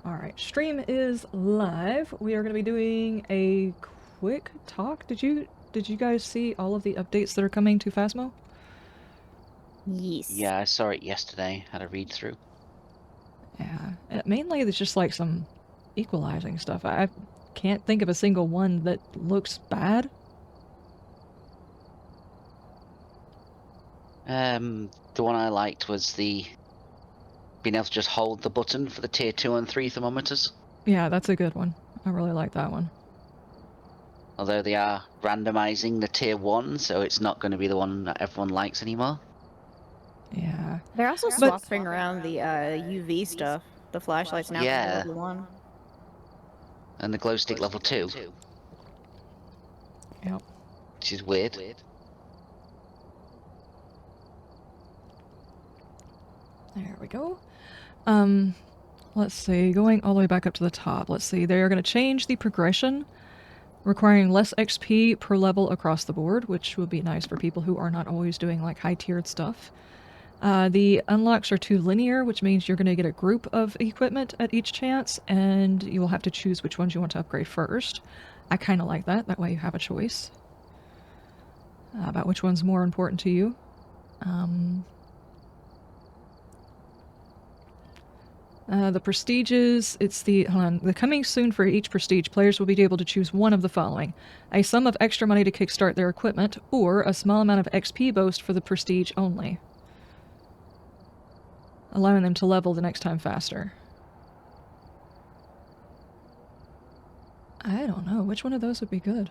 Alright, stream is live. We are going to be doing a quick talk. Did you guys see all of the updates that are coming to Phasmo? Yes. Yeah, I saw it yesterday. Had a read through. Yeah, mainly it's just like some equalizing stuff. I can't think of a single one that looks bad. The one I liked was the being able to just hold the button for the tier 2 and 3 thermometers. Yeah, that's a good one. I really like that one. Although they are randomizing the tier 1, so it's not going to be the one that everyone likes anymore. Yeah. They're also swapping around the UV stuff. The flashlights now can be level 1. And the glow stick level 2. Yep. Which is weird. There we go. Let's see, going all the way back up to the top. Let's see, they are going to change the progression, requiring less XP per level across the board, which would be nice for people who are not always doing like high-tiered stuff. The unlocks are too linear, which means you're going to get a group of equipment at each chance, and you will have to choose which ones you want to upgrade first. I kind of like that. That way you have a choice about which one's more important to you. The prestiges, it's the coming soon for each prestige, players will be able to choose one of the following. A sum of extra money to kickstart their equipment, or a small amount of XP boost for the prestige only, allowing them to level the next time faster. I don't know, which one of those would be good?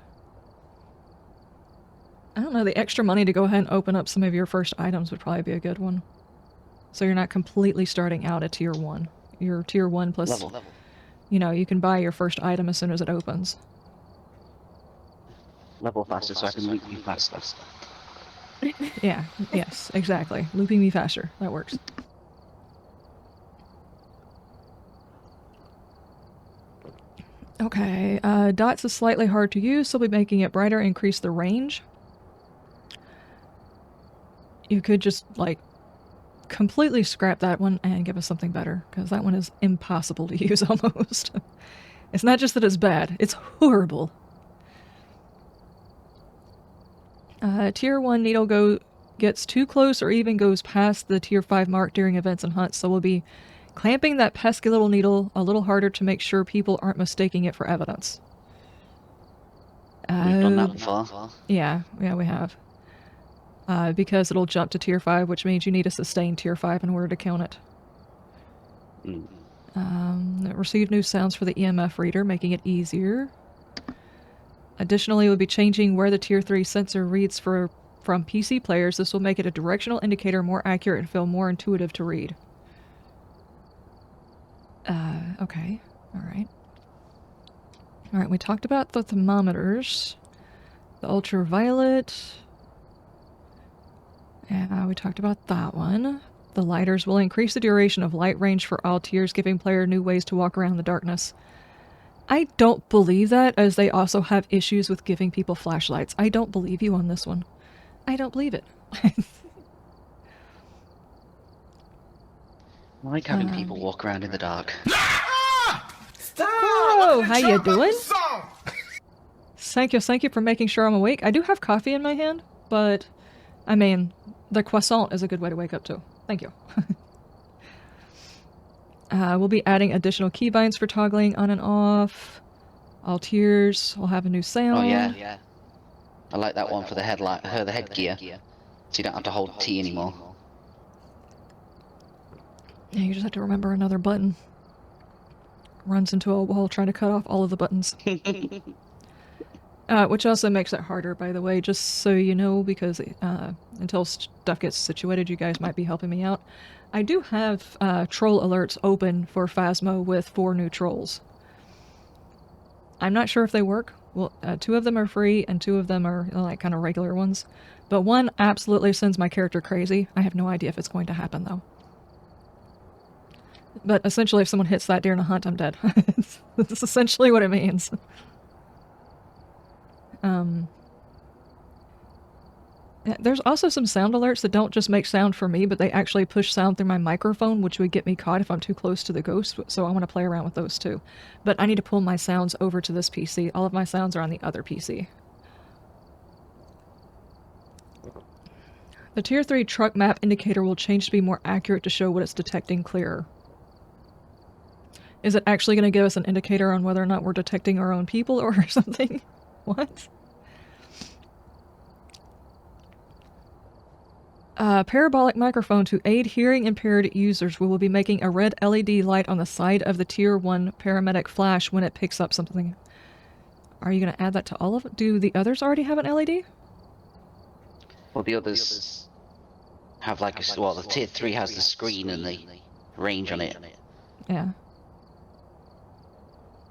I don't know, the extra money to go ahead and open up some of your first items would probably be a good one. So you're not completely starting out at tier 1. You're tier 1 plus, Level. you know, you can buy your first item as soon as it opens. Level faster so I can loot you faster. Yeah, yes, exactly. Looping me faster. That works. Okay, dots is slightly hard to use, so we'll be making it brighter, increase the range. You could just, like, completely scrap that one and give us something better, because that one is impossible to use almost. It's not just that it's bad, it's horrible. Tier 1 needle gets too close or even goes past the tier 5 mark during events and hunts, so we'll be clamping that pesky little needle a little harder to make sure people aren't mistaking it for evidence. We've done that before. Yeah, we have. Because it'll jump to tier 5, which means you need to sustain tier 5 in order to count it. Receive new sounds for the EMF reader, making it easier. Additionally, we'll be changing where the tier 3 sensor reads from PC players. This will make it a directional indicator more accurate and feel more intuitive to read. Okay. Alright. Alright, we talked about the thermometers. The ultraviolet. Yeah, we talked about that one. The lighters will increase the duration of light range for all tiers, giving player new ways to walk around the darkness. I don't believe that, as they also have issues with giving people flashlights. I don't believe you on this one. I don't believe it. I like having people walk around in the dark. Stop! Whoa, how you doing? Thank you for making sure I'm awake. I do have coffee in my hand, but, I mean, the croissant is a good way to wake up too. Thank you. We'll be adding additional keybinds for toggling on and off. All tiers will have a new sound. Oh yeah. I like that one for the headgear, so you don't have to hold T anymore. Yeah, you just have to remember another button. Runs into a wall trying to cut off all of the buttons. Which also makes it harder, by the way, just so you know, because until stuff gets situated, you guys might be helping me out. I do have troll alerts open for Phasmo with 4 new trolls. I'm not sure if they work. Well, 2 of them are free, and 2 of them are like kind of regular ones. But one absolutely sends my character crazy. I have no idea if it's going to happen, though. But essentially, if someone hits that during a hunt, I'm dead. That's essentially what it means. Yeah, there's also some sound alerts that don't just make sound for me, but they actually push sound through my microphone, which would get me caught if I'm too close to the ghost, so I want to play around with those too. But I need to pull my sounds over to this PC. All of my sounds are on the other PC. The Tier 3 truck map indicator will change to be more accurate to show what it's detecting clearer. Is it actually going to give us an indicator on whether or not we're detecting our own people or something? What? Parabolic microphone to aid hearing impaired users. We will be making a red LED light on the side of the Tier 1 paramedic flash when it picks up something. Are you going to add that to all of it? Do the others already have an LED? Well, the others have like a... Well, the Tier 3 has the screen and the range on it. Yeah.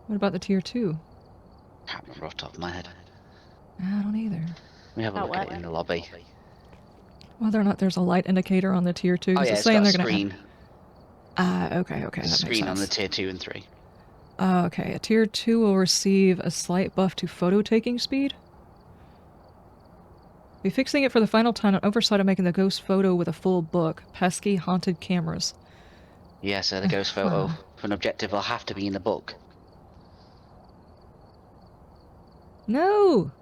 What about the Tier 2? Can't remember off the top of my head. I don't either. We have a look at it in the lobby. Whether or not there's a light indicator on the Tier 2. Oh yeah, it's saying got a they're gonna screen. okay, that makes Screen on the sense. Tier 2 and 3. Okay, a Tier 2 will receive a slight buff to photo-taking speed. Be fixing it for the final time on oversight of making the ghost photo with a full book. Pesky haunted cameras. Yeah, so the ghost photo for an objective will have to be in the book. No!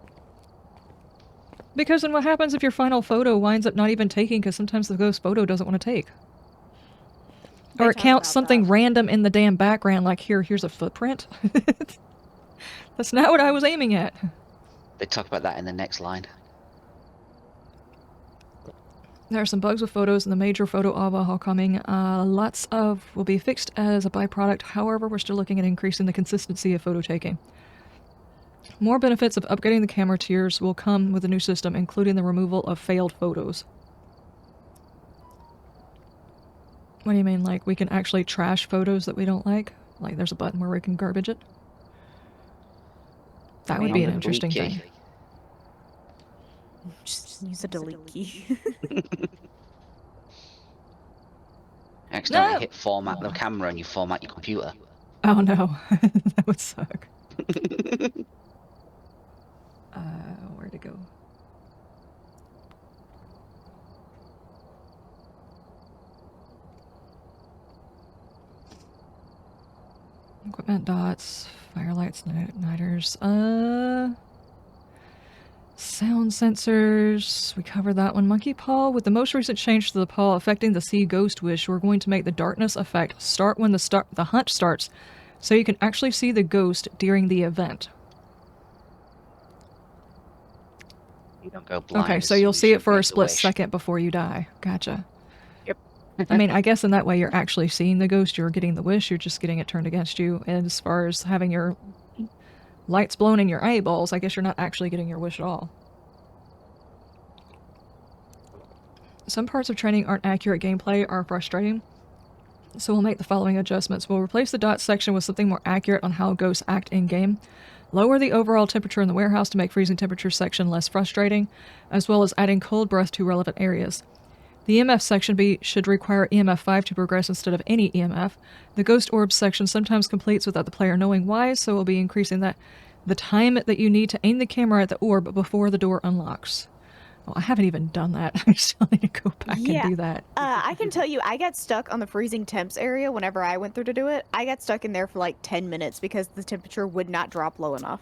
Because then what happens if your final photo winds up not even taking because sometimes the ghost photo doesn't want to take? Or it counts something random in the damn background like, here's a footprint? That's not what I was aiming at. They talk about that in the next line. There are some bugs with photos in the major photo overhaul coming. Lots of will be fixed as a byproduct. However, we're still looking at increasing the consistency of photo taking. More benefits of upgrading the camera tiers will come with the new system, including the removal of failed photos. What do you mean, like we can actually trash photos that we don't like? Like there's a button where we can garbage it? That would be an interesting thing. Just use a delete key. Accidentally hit format the camera and you format your computer. Oh no, that would suck. Where'd it go? Equipment dots, firelights, nighters, sound sensors, we covered that one. Monkey paw, with the most recent change to the paw affecting the sea ghost wish, we're going to make the darkness effect start when the hunt starts, so you can actually see the ghost during the event. You don't go blind. Okay, so you'll see it for a split second before you die. Gotcha. Yep. I mean, I guess in that way you're actually seeing the ghost, you're getting the wish, you're just getting it turned against you. And as far as having your lights blown in your eyeballs, I guess you're not actually getting your wish at all. Some parts of training aren't accurate gameplay, are frustrating, so we'll make the following adjustments. We'll replace the dot section with something more accurate on how ghosts act in-game. Lower the overall temperature in the warehouse to make freezing temperature section less frustrating, as well as adding cold breath to relevant areas. The EMF section should require EMF 5 to progress instead of any EMF. The ghost orb section sometimes completes without the player knowing why, so we'll be increasing the time that you need to aim the camera at the orb before the door unlocks. Oh, I haven't even done that. I still need to go back and do that. I can tell you, I got stuck on the freezing temps area whenever I went through to do it. I got stuck in there for like 10 minutes because the temperature would not drop low enough.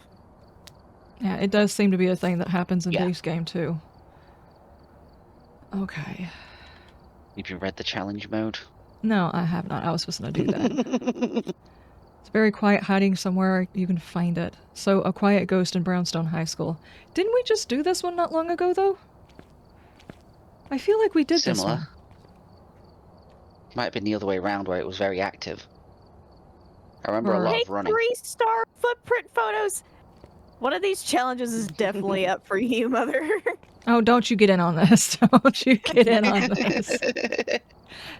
Yeah, it does seem to be a thing that happens in base game too. Okay. Have you read the challenge mode? No, I have not. I was supposed to do that. It's very quiet, hiding somewhere you can find it. So, a quiet ghost in Brownstone High School. Didn't we just do this one not long ago, though? I feel like we did this one. Might have been the other way around where it was very active. I remember a lot of running. 3-star footprint photos! One of these challenges is definitely up for you, Mother. Oh, don't you get in on this. Don't you get in on this.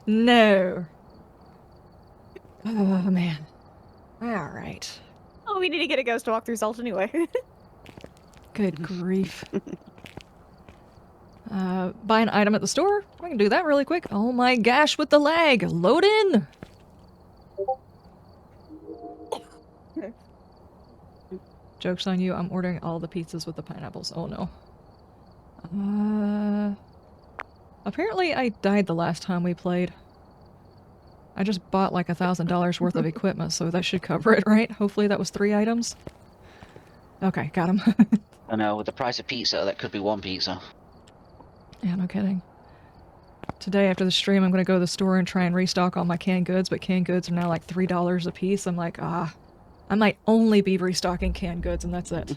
No. Oh, man. Alright. Oh, we need to get a ghost walkthrough result anyway. Good grief. Buy an item at the store? I can do that really quick. Oh my gosh, with the lag! Load in! Joke's on you, I'm ordering all the pizzas with the pineapples. Oh no. Apparently I died the last time we played. I just bought like $1,000 worth of equipment, so that should cover it, right? Hopefully that was 3 items. Okay, got him. I know, with the price of pizza, that could be 1 pizza. Yeah, no kidding. Today after the stream, I'm going to go to the store and try and restock all my canned goods, but canned goods are now like $3 a piece. I'm like, I might only be restocking canned goods and that's it.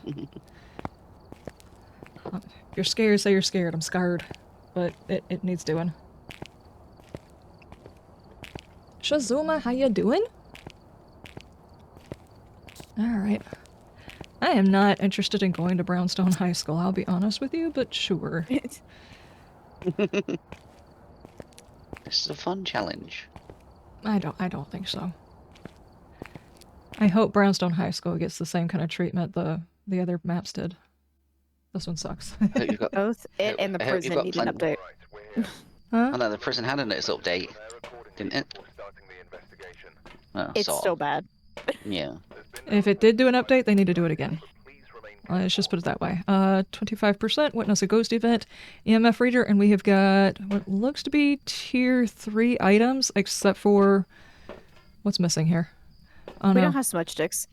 If you're scared, say you're scared. I'm scared. But it needs doing. Shazuma, how you doing? Alright. I am not interested in going to Brownstone High School, I'll be honest with you, but sure. This is a fun challenge. I don't think so. I hope Brownstone High School gets the same kind of treatment the other maps did. This one sucks. Both it and the prison need an update. Huh? Oh no, the prison had its update, didn't it? Oh, It's sort of. still bad. Yeah. If it did do an update, they need to do it again. Let's just put it that way. 25% witness a ghost event, EMF reader, and we have got what looks to be tier 3 items, except for what's missing here. Oh We no, don't have smudge sticks.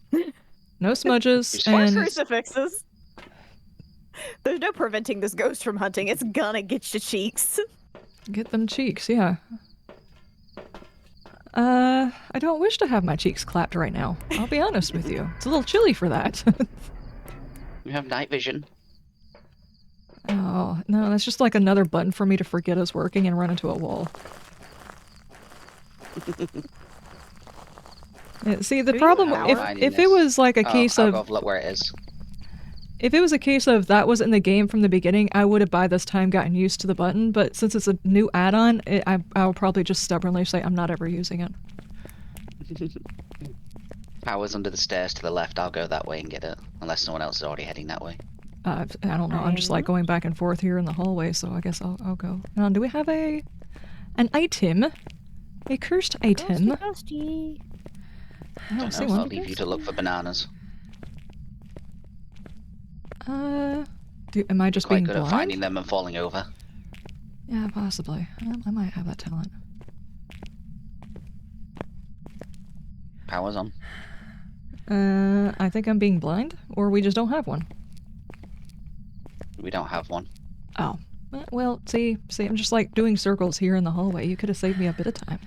no smudges Or and crucifixes. There's no preventing this ghost from hunting. It's gonna get your cheeks. get them cheeks. Yeah. I don't wish to have my cheeks clapped right now. I'll be honest with you. It's a little chilly for that. You have night vision. Oh, no, that's just like another button for me to forget is working and run into a wall. Yeah, see, the Do you problem, have if power? it was like a case I'll of, go have a look where it is. if it was a case of that was in the game from the beginning, I would have by this time gotten used to the button, but since it's a new add-on, I'll probably just stubbornly say I'm not ever using it. Power's under the stairs to the left. I'll go that way and get it, unless someone else is already heading that way. I don't know, I'm just like going back and forth here in the hallway, so I guess I'll go. Do we have an item? A cursed item? Ghosty. I don't Don't see know, I'll one. leave you to look for bananas. Am I just Quite being good at blind? finding them and falling over. Yeah, possibly. I might have that talent. Power's on. I think I'm being blind, or we just don't have one. We don't have one. Oh. Well, see, I'm just like doing circles here in the hallway. You could have saved me a bit of time.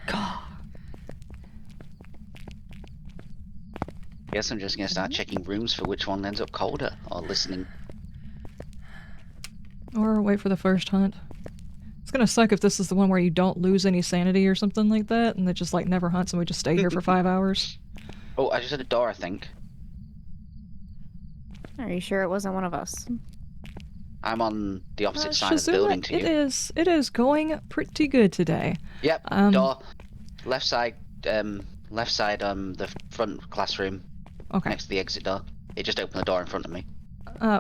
God. Guess I'm just gonna start checking rooms for which one ends up colder, or listening. Or wait for the first hunt. It's gonna suck if this is the one where you don't lose any sanity or something like that, and it just like never hunts and we just stay here for 5 hours. Oh, I just had a door, I think. Are you sure it wasn't one of us? I'm on the opposite side of the building to you. It is going pretty good today. Yep, Um, door. Left side, the front classroom, Okay. next to the exit door. It just opened the door in front of me.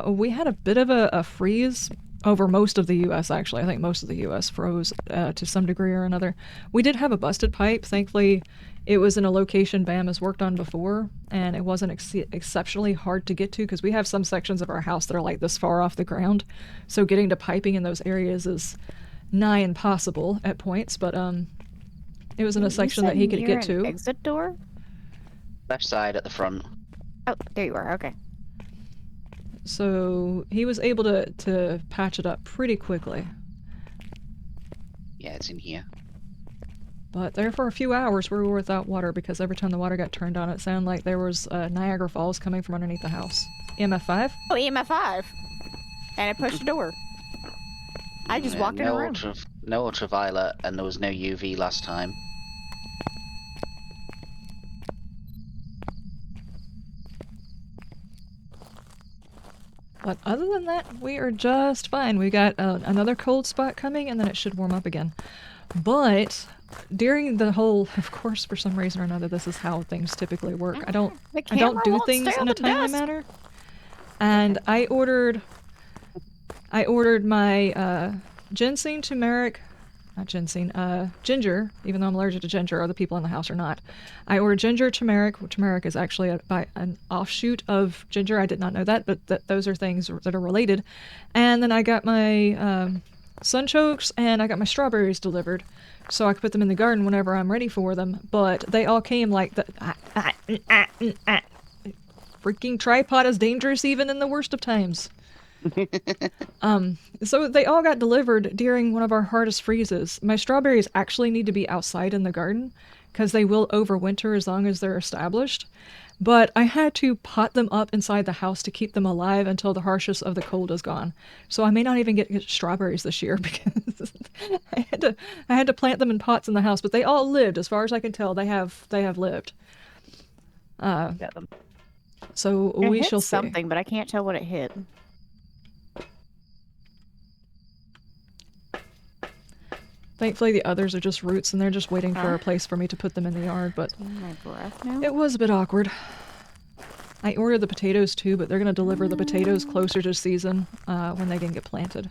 We had a bit of a freeze over most of the U.S., actually. I think most of the U.S. froze to some degree or another. We did have a busted pipe. Thankfully, it was in a location BAM has worked on before, and it wasn't exceptionally hard to get to because we have some sections of our house that are like this far off the ground. So getting to piping in those areas is nigh impossible at points, but it was in a section that he could get to. Exit door? Left side at the front. Oh, there you are. Okay. So he was able to patch it up pretty quickly. Yeah, it's in here. But there for a few hours we were without water because every time the water got turned on it sounded like there was Niagara Falls coming from underneath the house. EMF 5? Oh, EMF 5. And it pushed the door. I just walked in a room. No ultraviolet, and there was no UV last time. But other than that, we are just fine. We got another cold spot coming, and then it should warm up again. But during the whole, of course, for some reason or another, this is how things typically work. I don't do things in a timely manner. And I ordered my ginseng, turmeric, not ginseng, ginger, even though I'm allergic to ginger, other people in the house are not. I ordered ginger, turmeric. Turmeric is actually by an offshoot of ginger. I did not know that, but those are things that are related. And then I got my sunchokes, and I got my strawberries delivered, so I could put them in the garden whenever I'm ready for them. But they all came like the freaking tripod is dangerous even in the worst of times. So they all got delivered during one of our hardest freezes. My strawberries actually need to be outside in the garden because they will overwinter as long as they're established. But I had to pot them up inside the house to keep them alive until the harshest of the cold is gone. So I may not even get strawberries this year because I had to plant them in pots in the house. But they all lived, as far as I can tell. They have lived. Got them. So It we hit shall see. something, but I can't tell what it hit. Thankfully, the others are just roots, and they're just waiting for a place for me to put them in the yard, but My breath now. it was a bit awkward. I ordered the potatoes too, but they're going to deliver the potatoes closer to season when they can get planted.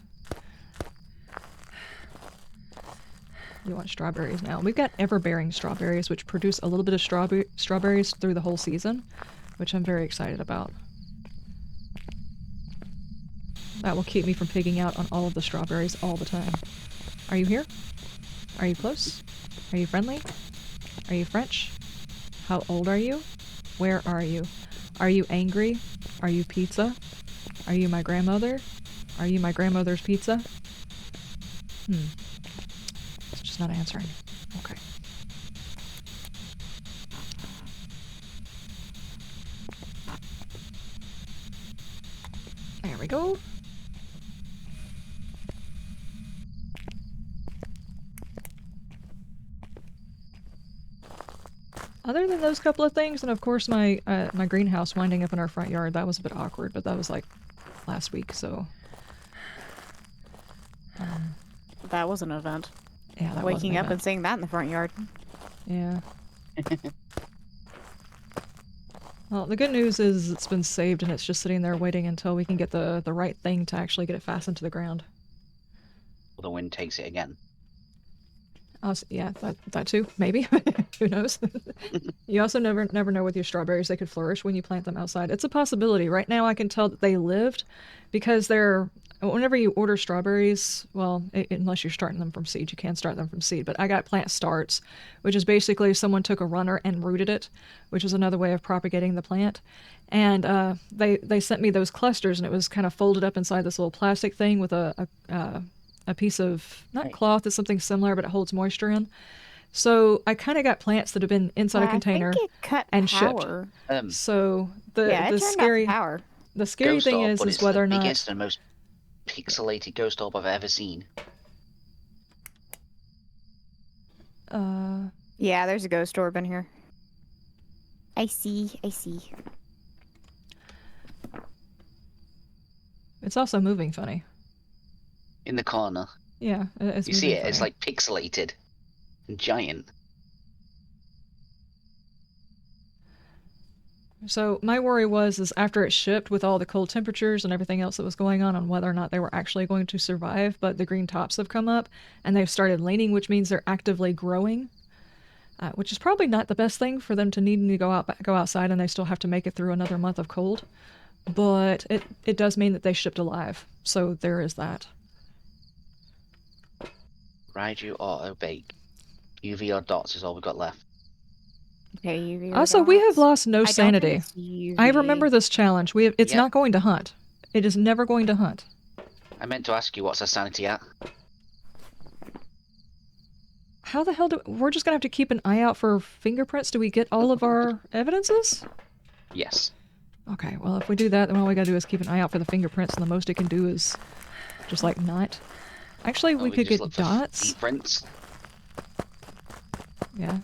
You want strawberries now. We've got ever-bearing strawberries, which produce a little bit of strawberries through the whole season, which I'm very excited about. That will keep me from pigging out on all of the strawberries all the time. Are you here? Are you close? Are you friendly? Are you French? How old are you? Where are you? Are you angry? Are you pizza? Are you my grandmother? Are you my grandmother's pizza? It's just not answering. Okay. There we go. Other than those couple of things, and of course my my greenhouse winding up in our front yard, that was a bit awkward, but that was like last week, so... That was an event. yeah, that was an Waking up event. and seeing that in the front yard. Yeah. Well, the good news is it's been saved and it's just sitting there waiting until we can get the right thing to actually get it fastened to the ground. Well, the wind takes it again. Yeah, that too, maybe. Who knows? You also never know with your strawberries. They could flourish when you plant them outside. It's a possibility. Right now I can tell that they lived because whenever you order strawberries, well, unless you're starting them from seed, you can start them from seed, but I got plant starts, which is basically someone took a runner and rooted it, which is another way of propagating the plant. And they sent me those clusters, and it was kind of folded up inside this little plastic thing with a piece of, not cloth, it's something similar, but it holds moisture in. So I kind of got plants that have been inside a container I think it cut and power. shipped. So Yeah, the it turned scary off power. the scary Ghost thing orb, is but it's whether or the not biggest and most pixelated ghost orb I've ever seen. Yeah, there's a ghost orb in here. I see. it's also moving funny. In the corner. Yeah, it's You see moving it? It's funny. like pixelated and giant. So my worry is after it shipped with all the cold temperatures and everything else that was going on whether or not they were actually going to survive, but the green tops have come up and they've started laning, which means they're actively growing, which is probably not the best thing for them to needing to go outside, and they still have to make it through another month of cold. But it does mean that they shipped alive, so there is that. Raiju Auto Bake. UV or dots is all we've got left. Okay, UV. Also, we have lost no I don't think sanity. it's UV. I remember this challenge. It's Yep. not going to hunt. It is never going to hunt. I meant to ask you what's our sanity at. How the hell we're just gonna have to keep an eye out for fingerprints? Do we get all of our evidences? Yes. Okay, well if we do that, then all we gotta do is keep an eye out for the fingerprints, and the most it can do is just like not. Actually, Or we could just get look for dots. Footprints, Yeah.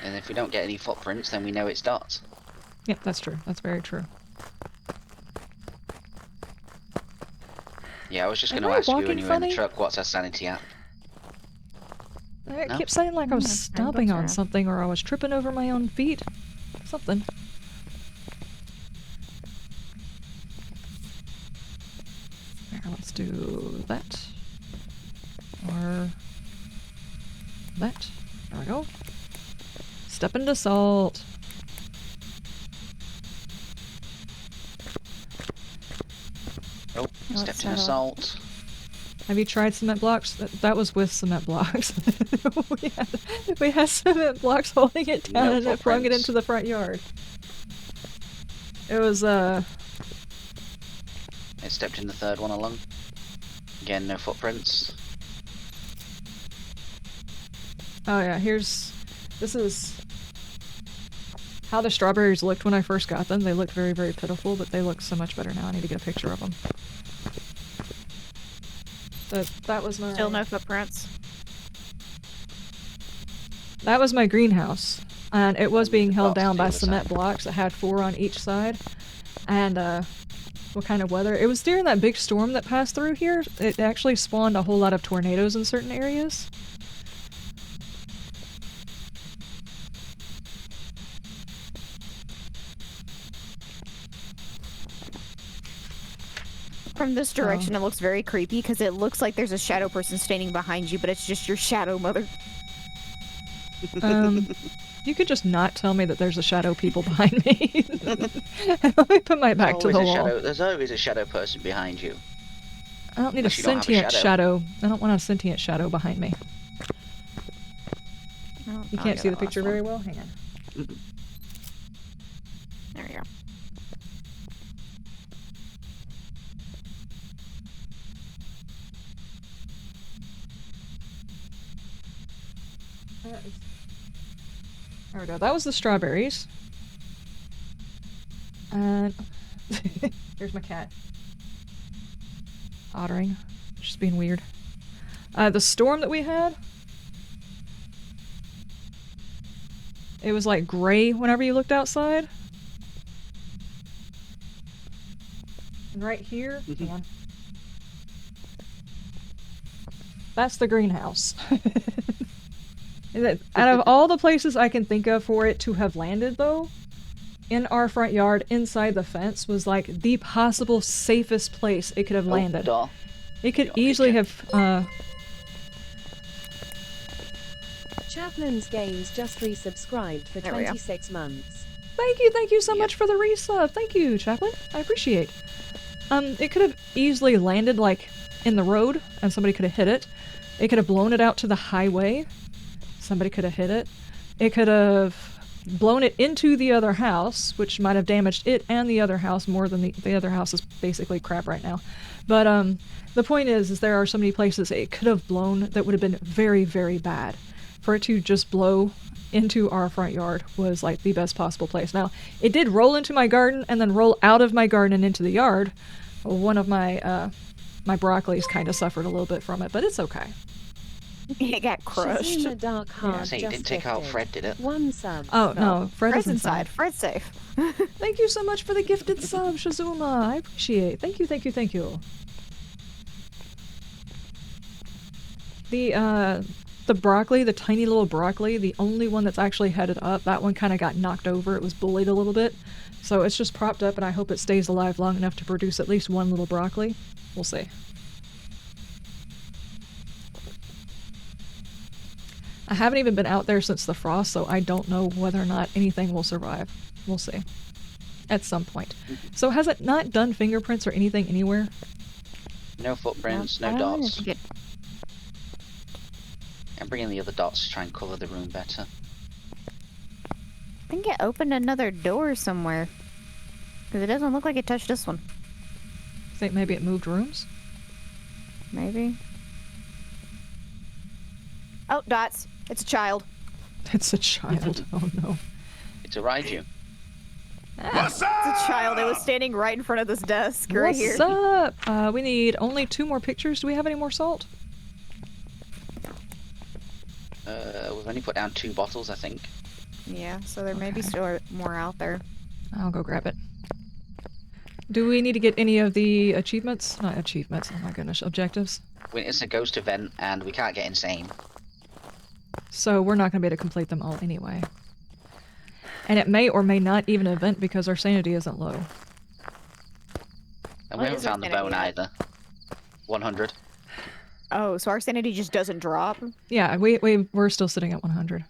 and if we don't get any footprints, then we know it's dots. Yeah, that's true. That's very true. Yeah, I was just Am going to I ask you when walking you were in the funny? truck, what's our sanity at? I No? kept saying like I was my stomping books are on up. something, or I was tripping over my own feet. Something. Here, let's do that. Or that. There we go. Step into salt. Oh, let's stepped in a settle. salt. Have you tried cement blocks? That was with cement blocks. we had cement blocks holding it down No and it flung it footprints. into the front yard. It was, I stepped in the third one along. Again, no footprints. oh yeah, this is how the strawberries looked when I first got them. They looked very, very pitiful, but they look so much better now. I need to get a picture of them. That was my... Still no footprints. That was my greenhouse, and it was being held Blocks down to by the other cement side. blocks. It had 4 on each side, and what kind of weather? It was during that big storm that passed through here. It actually spawned a whole lot of tornadoes in certain areas. From this direction, it looks very creepy because it looks like there's a shadow person standing behind you, but it's just your shadow mother. You could just not tell me that there's a shadow people behind me. Let me put my back to the wall. There's always a shadow person behind you. I don't need a Unless you don't have a sentient shadow. shadow. I don't want a sentient shadow behind me. Oh, You oh, can't yeah, see the last picture one. very well? Hang on. There we go. There we go. That was the strawberries. And here's my cat. Ottering. Just being weird. The storm that we had. It was like gray whenever you looked outside. And right here, hang on. That's the greenhouse. Out of all the places I can think of for it to have landed, though, in our front yard, inside the fence, was like the possible safest place it could have landed. Door. It could Your easily picture. have, Chaplin's Games just resubscribed for There we go. 26 months. Thank you so much for the resub. Thank you, Chaplain. I appreciate. It could have easily landed, like, in the road, and somebody could have hit it. It could have blown it out to the highway. Somebody could have hit it. It could have blown it into the other house, which might have damaged it and the other house more than the other house is basically crap right now. But, the point is there are so many places it could have blown that would have been very, very bad. For it to just blow into our front yard was like the best possible place. Now, it did roll into my garden and then roll out of my garden and into the yard. One of my my broccolis kind of suffered a little bit from it, but it's okay. It got crushed. Shazuma Dark Heart So you just didn't take out gifted. Fred, did it? 1 sub. Oh no, Fred Fred's is inside. Fred's safe. Thank you so much for the gifted sub, Shazuma. I appreciate. Thank you, thank you, thank you. The broccoli, the tiny little broccoli, the only one that's actually headed up, that one kind of got knocked over. It was bullied a little bit. So it's just propped up, and I hope it stays alive long enough to produce at least one little broccoli. We'll see. I haven't even been out there since the frost, so I don't know whether or not anything will survive. We'll see. At some point. So has it not done fingerprints or anything anywhere? No footprints, no I don't dots. think it- And bring in the other dots to try and cover the room better. I think it opened another door somewhere. Because it doesn't look like it touched this one. Think maybe it moved rooms? Maybe. Oh, dots. It's a child. It's a child. Oh no. It's a Raiju. What's up? It's a child. It was standing right in front of this desk right here. What's up? We need only 2 more pictures. Do we have any more salt? We've only put down 2 bottles, I think. Yeah, so there may be Okay. still more out there. I'll go grab it. Do we need to get any of the achievements? Not achievements, oh my goodness, objectives. It's a ghost event, and we can't get insane. So we're not going to be able to complete them all anyway. And it may or may not even event because our sanity isn't low. And What we haven't is it found the gonna bone be at? either. 100. Oh, so our sanity just doesn't drop? Yeah, we're still sitting at 100.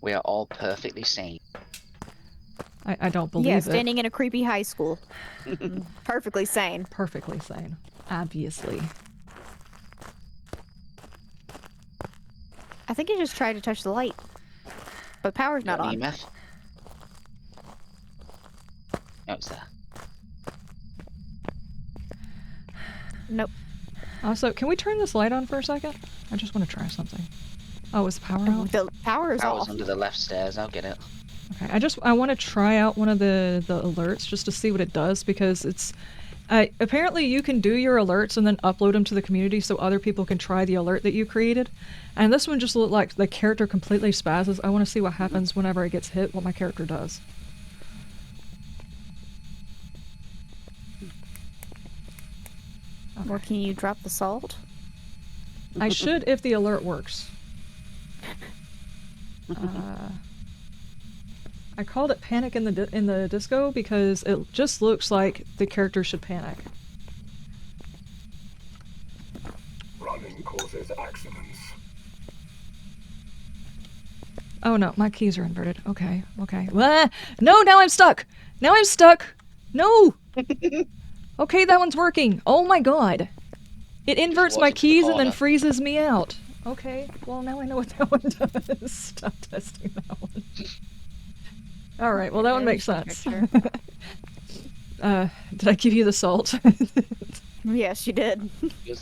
We are all perfectly sane. I don't believe Yeah, it. standing in a creepy high school. Perfectly sane. Perfectly sane. Obviously. I think he just tried to touch the light. But power's not Got on. an EMF? Oh, it's there. Nope. Also, can we turn this light on for a second? I just want to try something. Oh, is the power out? The power is Power's off. under the left stairs, I'll get it. Okay, I want to try out one of the alerts just to see what it does, because it's apparently you can do your alerts and then upload them to the community so other people can try the alert that you created. And this one just looked like the character completely spazzes. I want to see what happens whenever it gets hit, what my character does. Well, can you drop the salt? I should if the alert works. I called it panic in the disco because it just looks like the character should panic. Running causes accidents. Oh no, my keys are inverted. Okay, okay. Ah, no, now I'm stuck! Now I'm stuck! No! Okay, that one's working. Oh my god. It inverts my watch the keys and then corner. freezes me out. Okay, well now I know what that one does. Stop testing that one. Alright, well that one makes sense. Picture. Did I give you the salt? Yes, you did.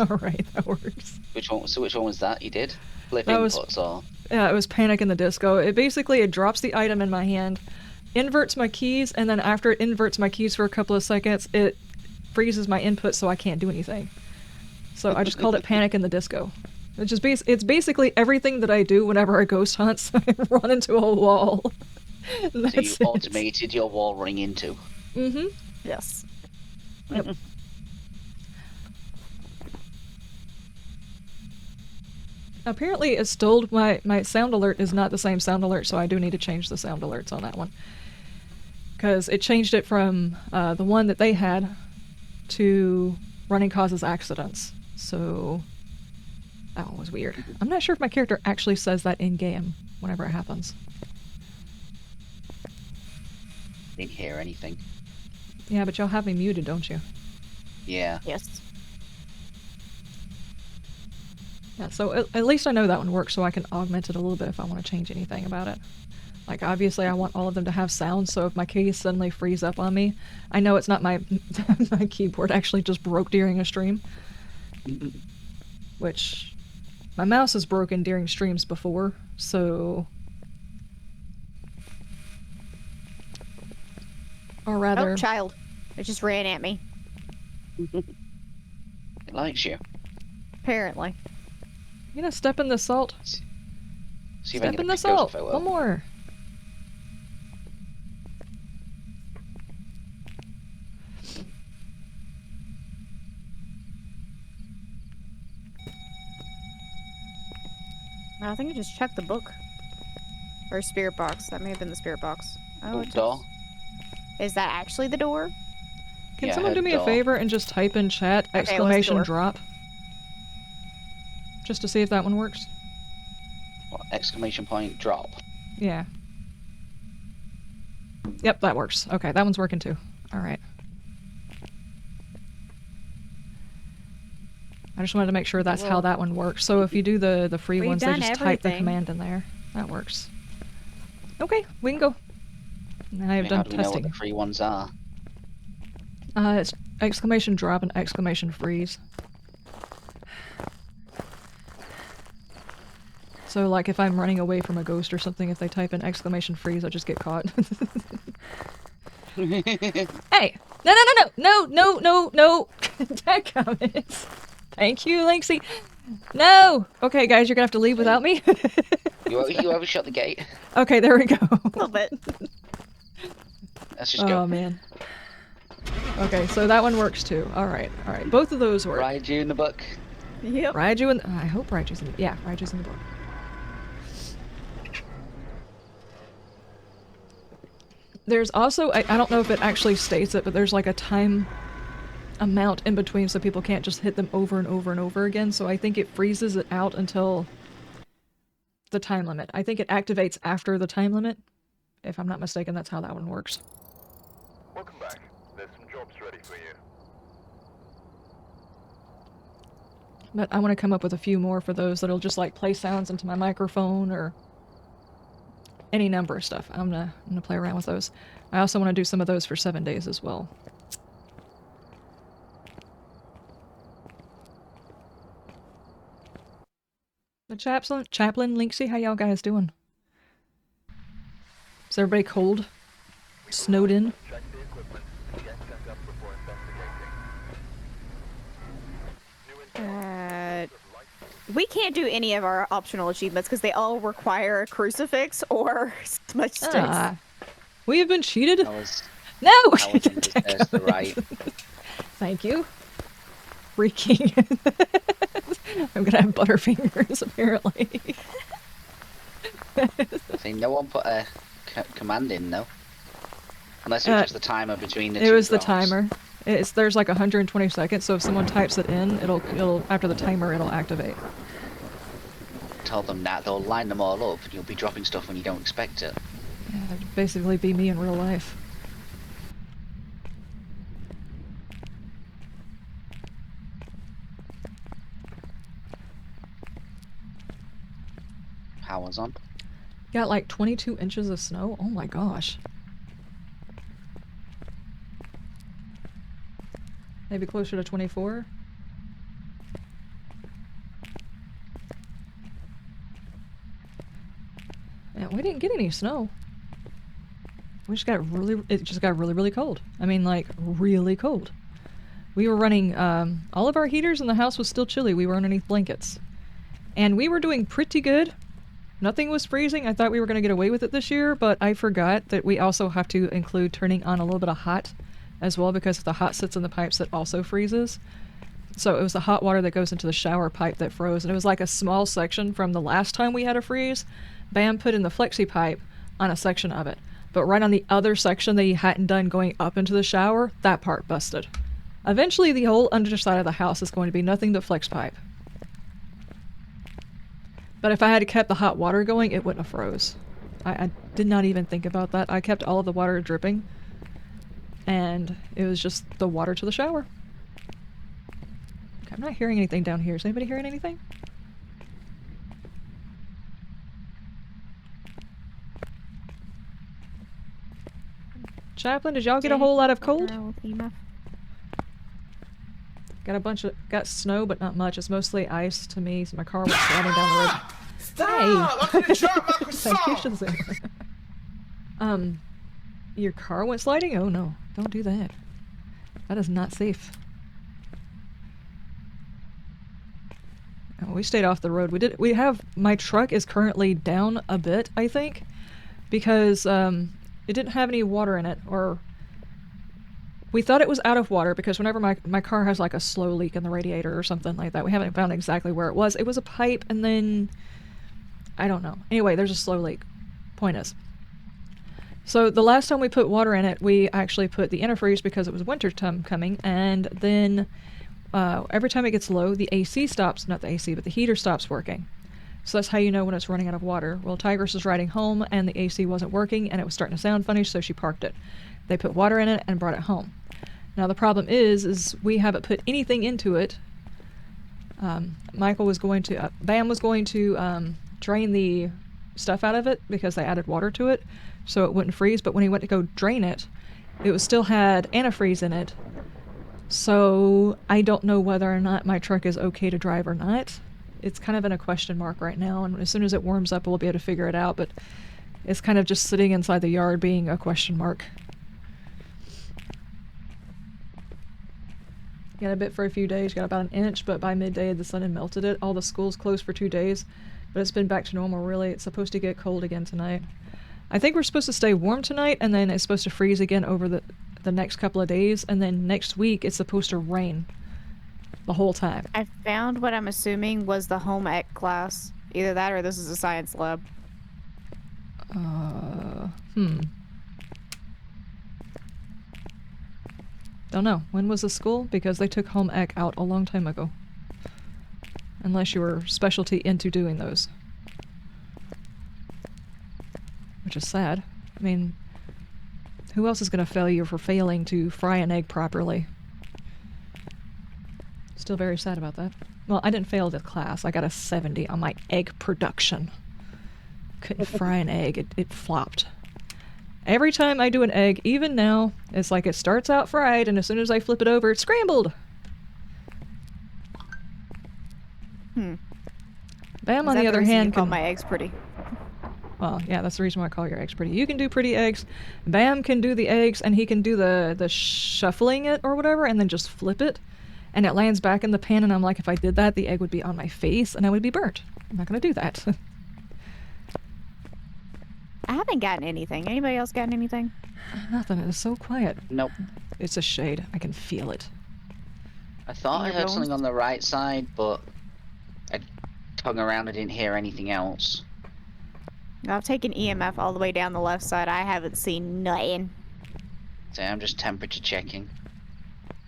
Alright, that works. Which one? So which one was that you did? Flip That was- inputs or? Yeah, it was Panic in the Disco. It basically drops the item in my hand, inverts my keys, and then after it inverts my keys for a couple of seconds, it freezes my input so I can't do anything. So I just called it Panic in the Disco. It's just it's basically everything that I do whenever I ghost hunt, so I run into a wall. And So you that's it. automated your wall running into. Mm-hmm. Yes. Yep. Apparently it stole my sound alert is not the same sound alert, so I do need to change the sound alerts on that one. Because it changed it from the one that they had to running causes accidents. So that one was weird. I'm not sure if my character actually says that in-game whenever it happens. Didn't hear anything. Yeah, but y'all have me muted, don't you? Yeah. Yes. Yeah, so at least I know that one works, so I can augment it a little bit if I want to change anything about it. Like, obviously, I want all of them to have sound, so if my keys suddenly freeze up on me, I know it's not my my keyboard actually just broke during a stream. Which, my mouse is broken during streams before, so... Or rather... Oh, child. It just ran at me. It likes you. Apparently. You gonna step in the salt? See if I Step can in get a the ghost salt! photo. One more! No, I think I just checked the book. Or spirit box. That may have been the spirit box. Oh, Oh, it's door. Is that actually the door? Can Yeah, someone I do heard me a door. favor and just type in chat Okay, exclamation what's the door? drop? Just to see if that one works. What, exclamation point drop. Yeah. Yep, that works. Okay, that one's working too. Alright. I just wanted to make sure that's how Well, that one works. So if you do the free we've ones, they done just type the everything. command in there. That works. Okay, we can go. Now I've How done do we know what testing. the free ones are? It's exclamation drop and exclamation freeze. So like if I'm running away from a ghost or something, if they type in exclamation freeze, I just get caught. Hey! No, no, no, no! No, no, no, no! Dadgummit. Thank you, Linksy. No! Okay, guys, you're gonna have to leave without me. You ever shut the gate? Okay, there we go. A little bit. Let's just Oh, go. man. Okay, so that one works too. Alright, alright. Both of those work. Ride you in the book. Yep. Raiju in... I hope Raiju's in... Yeah, Raiju's in the book. There's also... I don't know if it actually states it, but there's like a time amount in between so people can't just hit them over and over and over again, so I think it freezes it out until the time limit. I think it activates after the time limit. If I'm not mistaken, that's how that one works. Welcome back. There's some jobs ready for you. But I want to come up with a few more for those that'll just like play sounds into my microphone or any number of stuff. I'm gonna play around with those. I also want to do some of those for 7 days as well. The Chaplain, Linksy, how y'all guys doing? Is everybody cold? Snowed in? Check the equipment. Get set up before investigating. We can't do any of our optional achievements because they all require a crucifix or smudge sticks. Ah, we have been cheated? I was No! on the stairs to the right. Thank you. Freaking. I'm gonna have butterfingers, apparently. I think no one put a command in, though. Unless it was just the timer between the two It was drops. the timer. There's like 120 seconds, so if someone types it in, it'll after the timer it'll activate. Tell them that, they'll line them all up and you'll be dropping stuff when you don't expect it. Yeah, that'd basically be me in real life. Power's on. Got like 22 inches of snow? Oh my gosh. Maybe closer to 24? Yeah, we didn't get any snow. It just got really cold. I mean, like, really cold. We were running, all of our heaters in the house was still chilly. We were underneath blankets. And we were doing pretty good. Nothing was freezing. I thought we were going to get away with it this year, but I forgot that we also have to include turning on a little bit of hot as well, because if the hot sits in the pipes, it also freezes. So it was the hot water that goes into the shower pipe that froze, and it was like a small section from the last time we had a freeze. Bam put in the flexi pipe on a section of it. But right on the other section that he hadn't done going up into the shower, that part busted. Eventually the whole underside of the house is going to be nothing but flex pipe. But if I had kept the hot water going, it wouldn't have froze. I did not even think about that. I kept all of the water dripping. And it was just the water to the shower. Okay, I'm not hearing anything down here. Is anybody hearing anything? Chaplain, did y'all get a whole lot of cold? Got snow, but not much. It's mostly ice to me, so my car was sliding down the road. Stop! Hey! I'm gonna drop my Thank you, croissant! Shazam. Your car went sliding? Oh no, don't do that. That is not safe. Oh, we stayed off the road. My truck is currently down a bit, I think, because it didn't have any water in it, or we thought it was out of water because whenever my car has like a slow leak in the radiator or something like that, we haven't found exactly where it was. It was a pipe and then, I don't know. Anyway, there's a slow leak. Point is. So the last time we put water in it, we actually put the antifreeze because it was winter time coming, and then every time it gets low, the AC stops, not the AC, but the heater stops working. So that's how you know when it's running out of water. Well, Tigress was riding home and the AC wasn't working and it was starting to sound funny, so she parked it. They put water in it and brought it home. Now the problem is we haven't put anything into it. Bam was going to drain the stuff out of it because they added water to it so it wouldn't freeze, but when he went to go drain it, it still had antifreeze in it. So I don't know whether or not my truck is okay to drive or not. It's kind of in a question mark right now, and as soon as it warms up we'll be able to figure it out, but it's kind of just sitting inside the yard being a question mark. Got a bit for a few days, got about an inch, but by midday the sun had melted it. All the schools closed for 2 days, but it's been back to normal really. It's supposed to get cold again tonight. I think we're supposed to stay warm tonight, and then it's supposed to freeze again over the next couple of days, and then next week it's supposed to rain the whole time. I found what I'm assuming was the home ec class. Either that or this is a science lab. Don't know. When was the school? Because they took home ec out a long time ago. Unless you were specialty into doing those. Which is sad. I mean, who else is going to fail you for failing to fry an egg properly? Still very sad about that. Well, I didn't fail the class. I got a 70 on my egg production. Couldn't fry an egg. It flopped. Every time I do an egg, even now, it's like it starts out fried, and as soon as I flip it over, it's scrambled. Hmm. Bam, Is on that the other reason you hand, call can... my eggs pretty? Well, yeah, that's the reason why I call your eggs pretty. You can do pretty eggs. Bam can do the eggs, and he can do the shuffling it or whatever, and then just flip it, and it lands back in the pan, and I'm like, if I did that, the egg would be on my face, and I would be burnt. I'm not going to do that. I haven't gotten anything. Anybody else gotten anything? Nothing. It is so quiet. Nope. It's a shade. I can feel it. I thought In I your heard bones? something on the right side, but I hung around. I didn't hear anything else. I've taken EMF all the way down the left side. I haven't seen nothing. So I'm just temperature checking.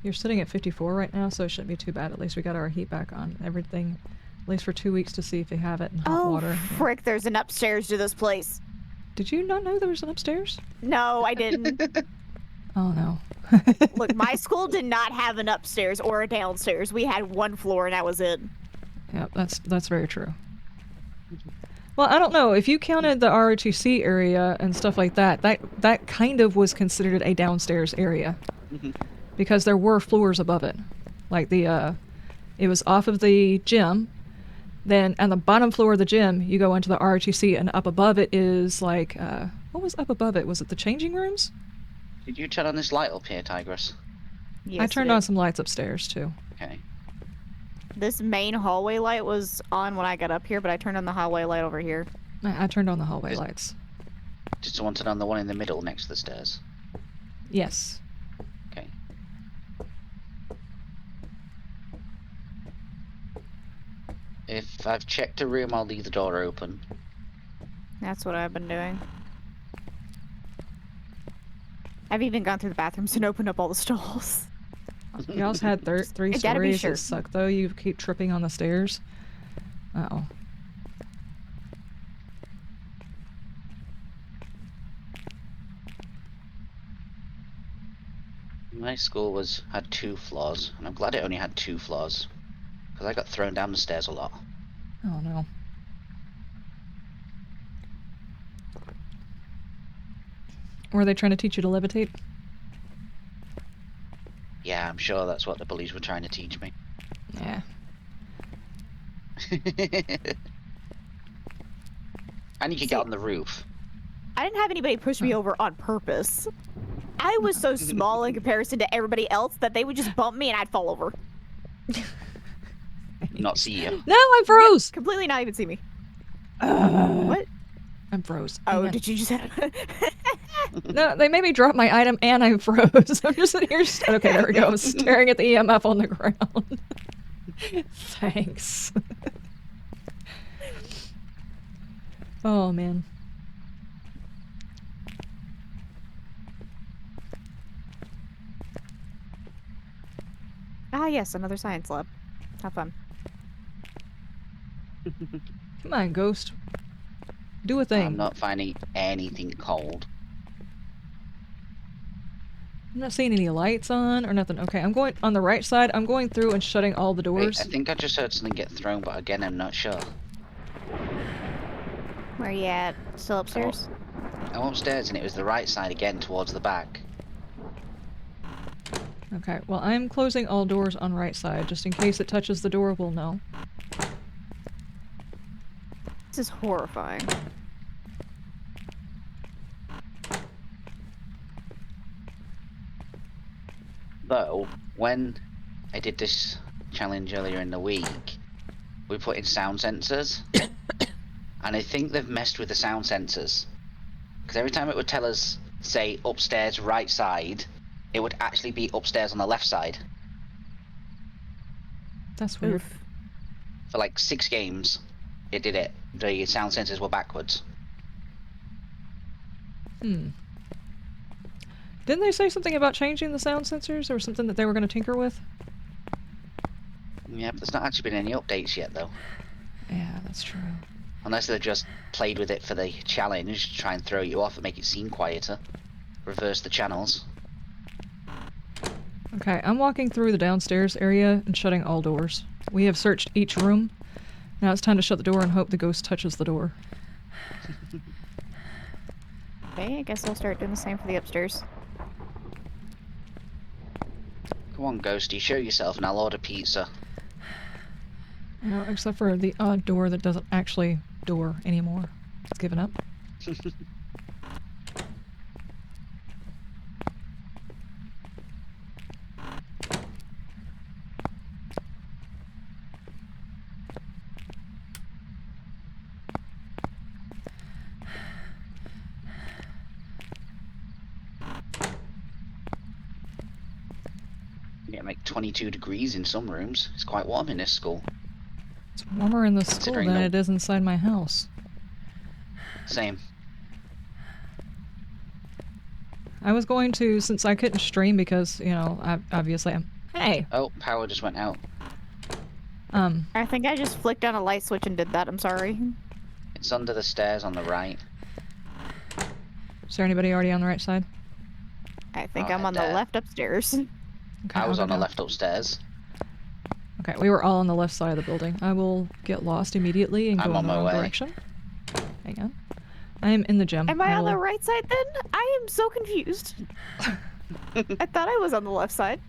You're sitting at 54 right now, so it shouldn't be too bad. At least we got our heat back on. Everything, at least for 2 weeks to see if they have it in hot Oh, water. Yeah. frick, there's an upstairs to this place. Did you not know there was an upstairs? No, I didn't. Oh no. Look, my school did not have an upstairs or a downstairs. We had one floor and that was it. Yep, that's very true. Well, I don't know. If you counted the ROTC area and stuff like that, that kind of was considered a downstairs area. Because there were floors above it. Like it was off of the gym. Then on the bottom floor of the gym, you go into the ROTC, and up above it is like, what was up above it? Was it the changing rooms? Did you turn on this light up here, Tigress? Yes, I turned it on is. some lights upstairs, too. Okay. This main hallway light was on when I got up here, but I turned on the hallway light over here. I turned on the hallway Is- lights. Did someone turn on the one in the middle next to the stairs? Yes. Okay. If I've checked a room, I'll leave the door open. That's what I've been doing. I've even gone through the bathrooms and opened up all the stalls. Y'all's had three I gotta be stories sure. that suck, though. You keep tripping on the stairs. Uh-oh. My school had 2 floors, and I'm glad it only had 2 floors, because I got thrown down the stairs a lot. Oh, no. Were they trying to teach you to levitate? Yeah, I'm sure that's what the bullies were trying to teach me. Yeah. And you could get on the roof. I didn't have anybody push me over on purpose. I was so small in comparison to everybody else that they would just bump me and I'd fall over. Not see you. No, I froze! Completely not even see me. What? I'm froze. Oh, Hang on. did you just No, they made me drop my item and I froze. I'm just sitting here. Okay, there we go. I'm staring at the EMF on the ground. Thanks. Oh, man. Ah, yes, another science lab. Have fun. Come on, Ghost. Do a thing. I'm not finding anything cold. I'm not seeing any lights on or nothing. Okay, I'm going on the right side. I'm going through and shutting all the Wait, doors. I think I just heard something get thrown, but again, I'm not sure. Where are you at? Still upstairs? I'm upstairs, and it was the right side again, towards the back. Okay, well, I'm closing all doors on right side. Just in case it touches the door, we'll know. This is horrifying. Though, when I did this challenge earlier in the week, we put in sound sensors. And I think they've messed with the sound sensors. Because every time it would tell us, say, upstairs right side, it would actually be upstairs on the left side. That's weird. Oof. For like 6 games, it did it. The sound sensors were backwards. Hmm. Didn't they say something about changing the sound sensors or something that they were going to tinker with? Yeah, but there's not actually been any updates yet, though. Yeah, that's true. Unless they've just played with it for the challenge, to try and throw you off and make it seem quieter. Reverse the channels. Okay, I'm walking through the downstairs area and shutting all doors. We have searched each room. Now it's time to shut the door and hope the ghost touches the door. Okay, I guess I'll start doing the same for the upstairs. Come on, Ghostie, show yourself and I'll order pizza. No, except for the odd door that doesn't actually door anymore. It's given up. You get like 22 degrees in some rooms. It's quite warm in this school. It's warmer in the school Considering than the- it is inside my house. Same. I was going to, since I couldn't stream because, you know, obviously I'm... Hey! Oh, power just went out. I think I just flicked on a light switch and did that. I'm sorry. It's under the stairs on the right. Is there anybody already on the right side? I think Oh, I'm on the there. left upstairs. Okay, I was I'll on go the down. left upstairs. Okay, we were all on the left side of the building. I will get lost immediately and I'm go on in the my wrong way. direction. Hang on. I am in the gym. Am I on the will- right side then? I am so confused. I thought I was on the left side.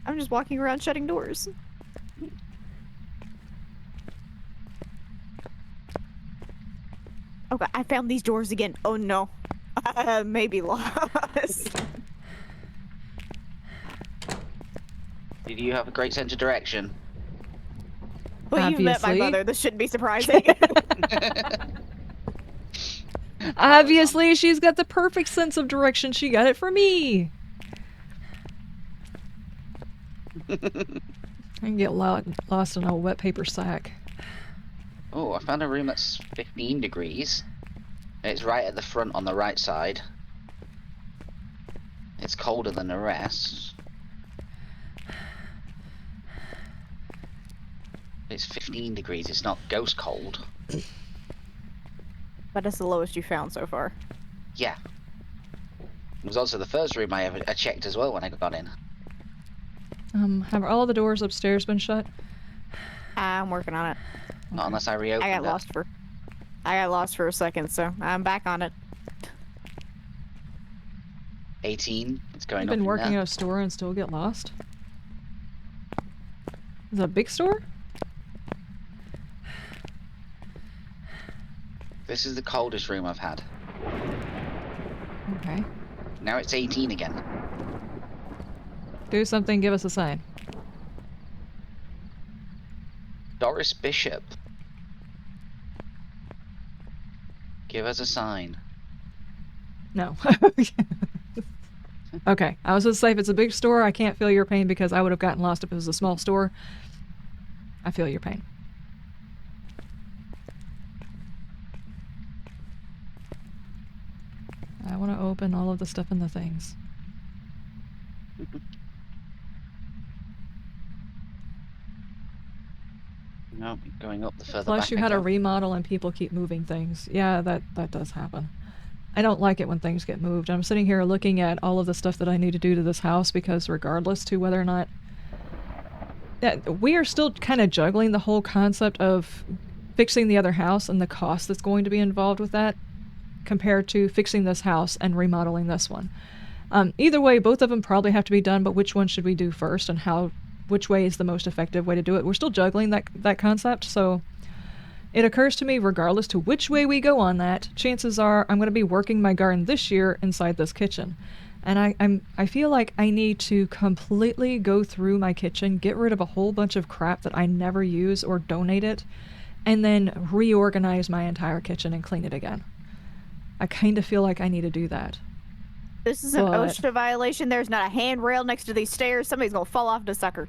I'm just walking around shutting doors. Okay, I found these doors again. Oh no. Maybe lost. Did you have a great sense of direction? Well, you've met my Obviously. mother. This shouldn't be surprising. Obviously, she's got the perfect sense of direction. She got it from me. I can get lost in a wet paper sack. Oh, I found a room that's 15 degrees. It's right at the front on the right side. It's colder than the rest. It's 15 degrees, it's not ghost cold. But it's the lowest you found so far. Yeah. It was also the first room I checked as well when I got in. Have all the doors upstairs been shut? I'm working on it. Not unless I reopened I got it. lost for a second, so I'm back on it. 18. It's going You've up been in working there. at a store and still get lost? Is it a big store? This is the coldest room I've had. Okay. Now it's 18 again. Do something, give us a sign. Doris Bishop. Give us a sign. No. Okay, I was just say if it's a big store, I can't feel your pain because I would have gotten lost if it was a small store. I feel your pain. I want to open all of the stuff in the things. No, going up the further Plus, back you I had a go. remodel and people keep moving things. Yeah, that does happen. I don't like it when things get moved. I'm sitting here looking at all of the stuff that I need to do to this house because regardless to whether or not... we are still kind of juggling the whole concept of fixing the other house and the cost that's going to be involved with that compared to fixing this house and remodeling this one. Either way, both of them probably have to be done, but which one should we do first and which way is the most effective way to do it? We're still juggling that concept, so it occurs to me regardless to which way we go on that, chances are I'm going to be working my garden this year inside this kitchen. And I feel like I need to completely go through my kitchen, get rid of a whole bunch of crap that I never use or donate it, and then reorganize my entire kitchen and clean it again. I kind of feel like I need to do that. This is an But- OSHA violation. There's not a handrail next to these stairs. Somebody's gonna fall off the sucker.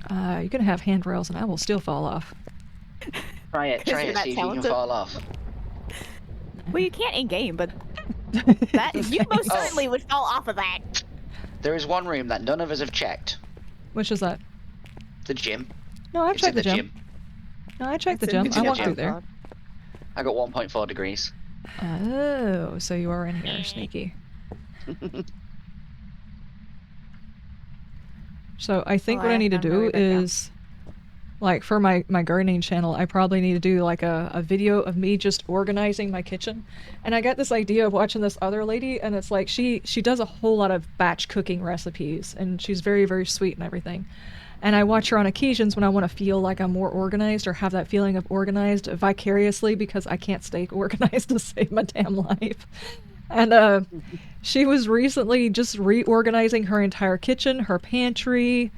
You can have handrails and I will still fall off. Try it, you're see not if you can talented. fall off. Well, you can't in game, but that you most Oh. certainly would fall off of that. There is one room that none of us have checked. Which is that? The gym. No, I It's in checked the gym. No, I checked the It's gym. in I the walked gym. through there. I got 1.4 degrees. Oh, so you are in here, sneaky. So I think Oh, what I I need to found my do way back down. is, like, for my gardening channel, I probably need to do like a video of me just organizing my kitchen. And I got this idea of watching this other lady, and it's like she does a whole lot of batch cooking recipes, and she's very, very sweet and everything. And I watch her on occasions when I want to feel like I'm more organized or have that feeling of organized vicariously because I can't stay organized to save my damn life. And she was recently just reorganizing her entire kitchen, her pantry,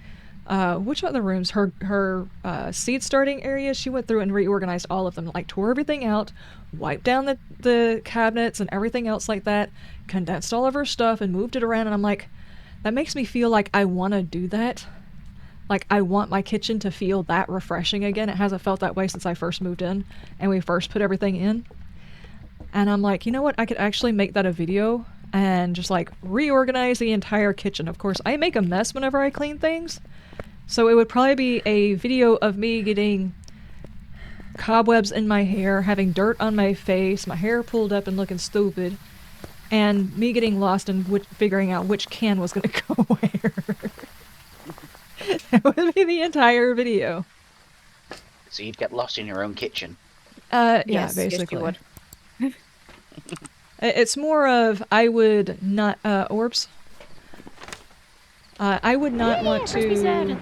which other rooms? Her seed starting area. She went through and reorganized all of them, like tore everything out, wiped down the cabinets and everything else like that, condensed all of her stuff and moved it around. And I'm like, that makes me feel like I want to do that. Like, I want my kitchen to feel that refreshing again. It hasn't felt that way since I first moved in and we first put everything in. And I'm like, you know what? I could actually make that a video and just like reorganize the entire kitchen. Of course, I make a mess whenever I clean things. So it would probably be a video of me getting cobwebs in my hair, having dirt on my face, my hair pulled up and looking stupid, and me getting lost and figuring out which can was going to go where. That would be the entire video. So you'd get lost in your own kitchen. Yeah, Yes, basically. yes, you would. It's more of I would not orbs. I would not want to.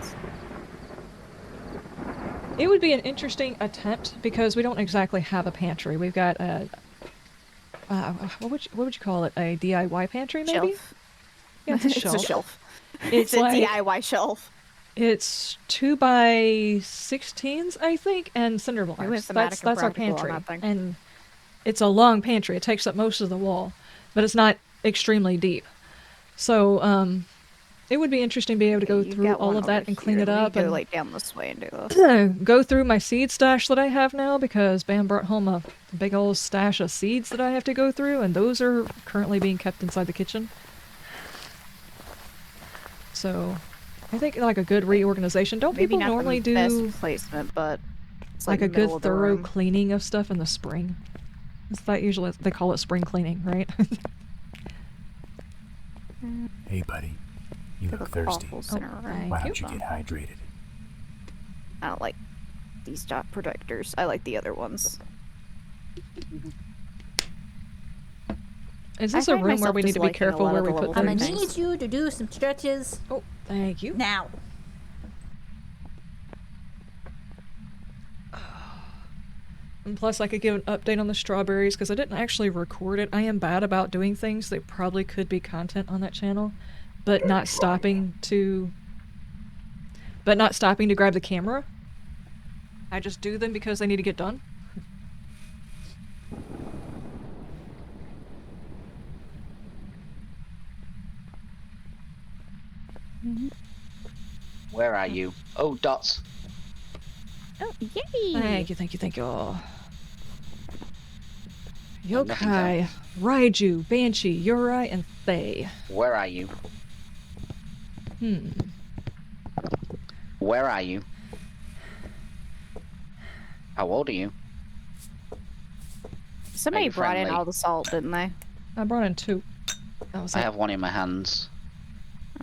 It would be an interesting attempt because we don't exactly have a pantry. We've got a what would you call it? A DIY pantry, maybe? Shelf. Yeah, it's a It's shelf. a shelf. It's a like DIY shelf. it's 2x16s, I think, and cinder blocks. We went thematic and That's our practical on pantry, that thing. and it's a long pantry. It takes up most of the wall, but it's not extremely deep. So it would be interesting to be able to go You've through got all one of that over and clean here. it Let me up go and like down this way and do this. go through my seed stash that I have now because Bam brought home a big old stash of seeds that I have to go through, and those are currently being kept inside the kitchen. So I think like a good reorganization. Don't Maybe people not normally the do best placement, but it's like a middle good of the thorough room. cleaning of stuff in the spring? Is that usually they call it spring cleaning, right? Hey, buddy. You They look look thirsty. awful center Oh, room. thank Why you. don't you get hydrated? I don't like these dot protectors. I like the other ones. Is I this a find room where myself we need to be disliking a careful lot where of we the put level I'm gonna things. things? need you to do some stretches Oh, thank you. now. And plus, I could give an update on the strawberries because I didn't actually record it. I am bad about doing things that probably could be content on that channel, but not stopping to grab the camera. I just do them because they need to get done. Where are you? Oh, dots. Oh, yay! Thank you, thank you, thank you. Oh, nothing Yokai, Raiju, Banshee, Yuri, and Thay. Where are you? Where are you? How old are you? Somebody you brought in friendly? all the salt, didn't they? I brought in 2. That was I it. have one in my hands.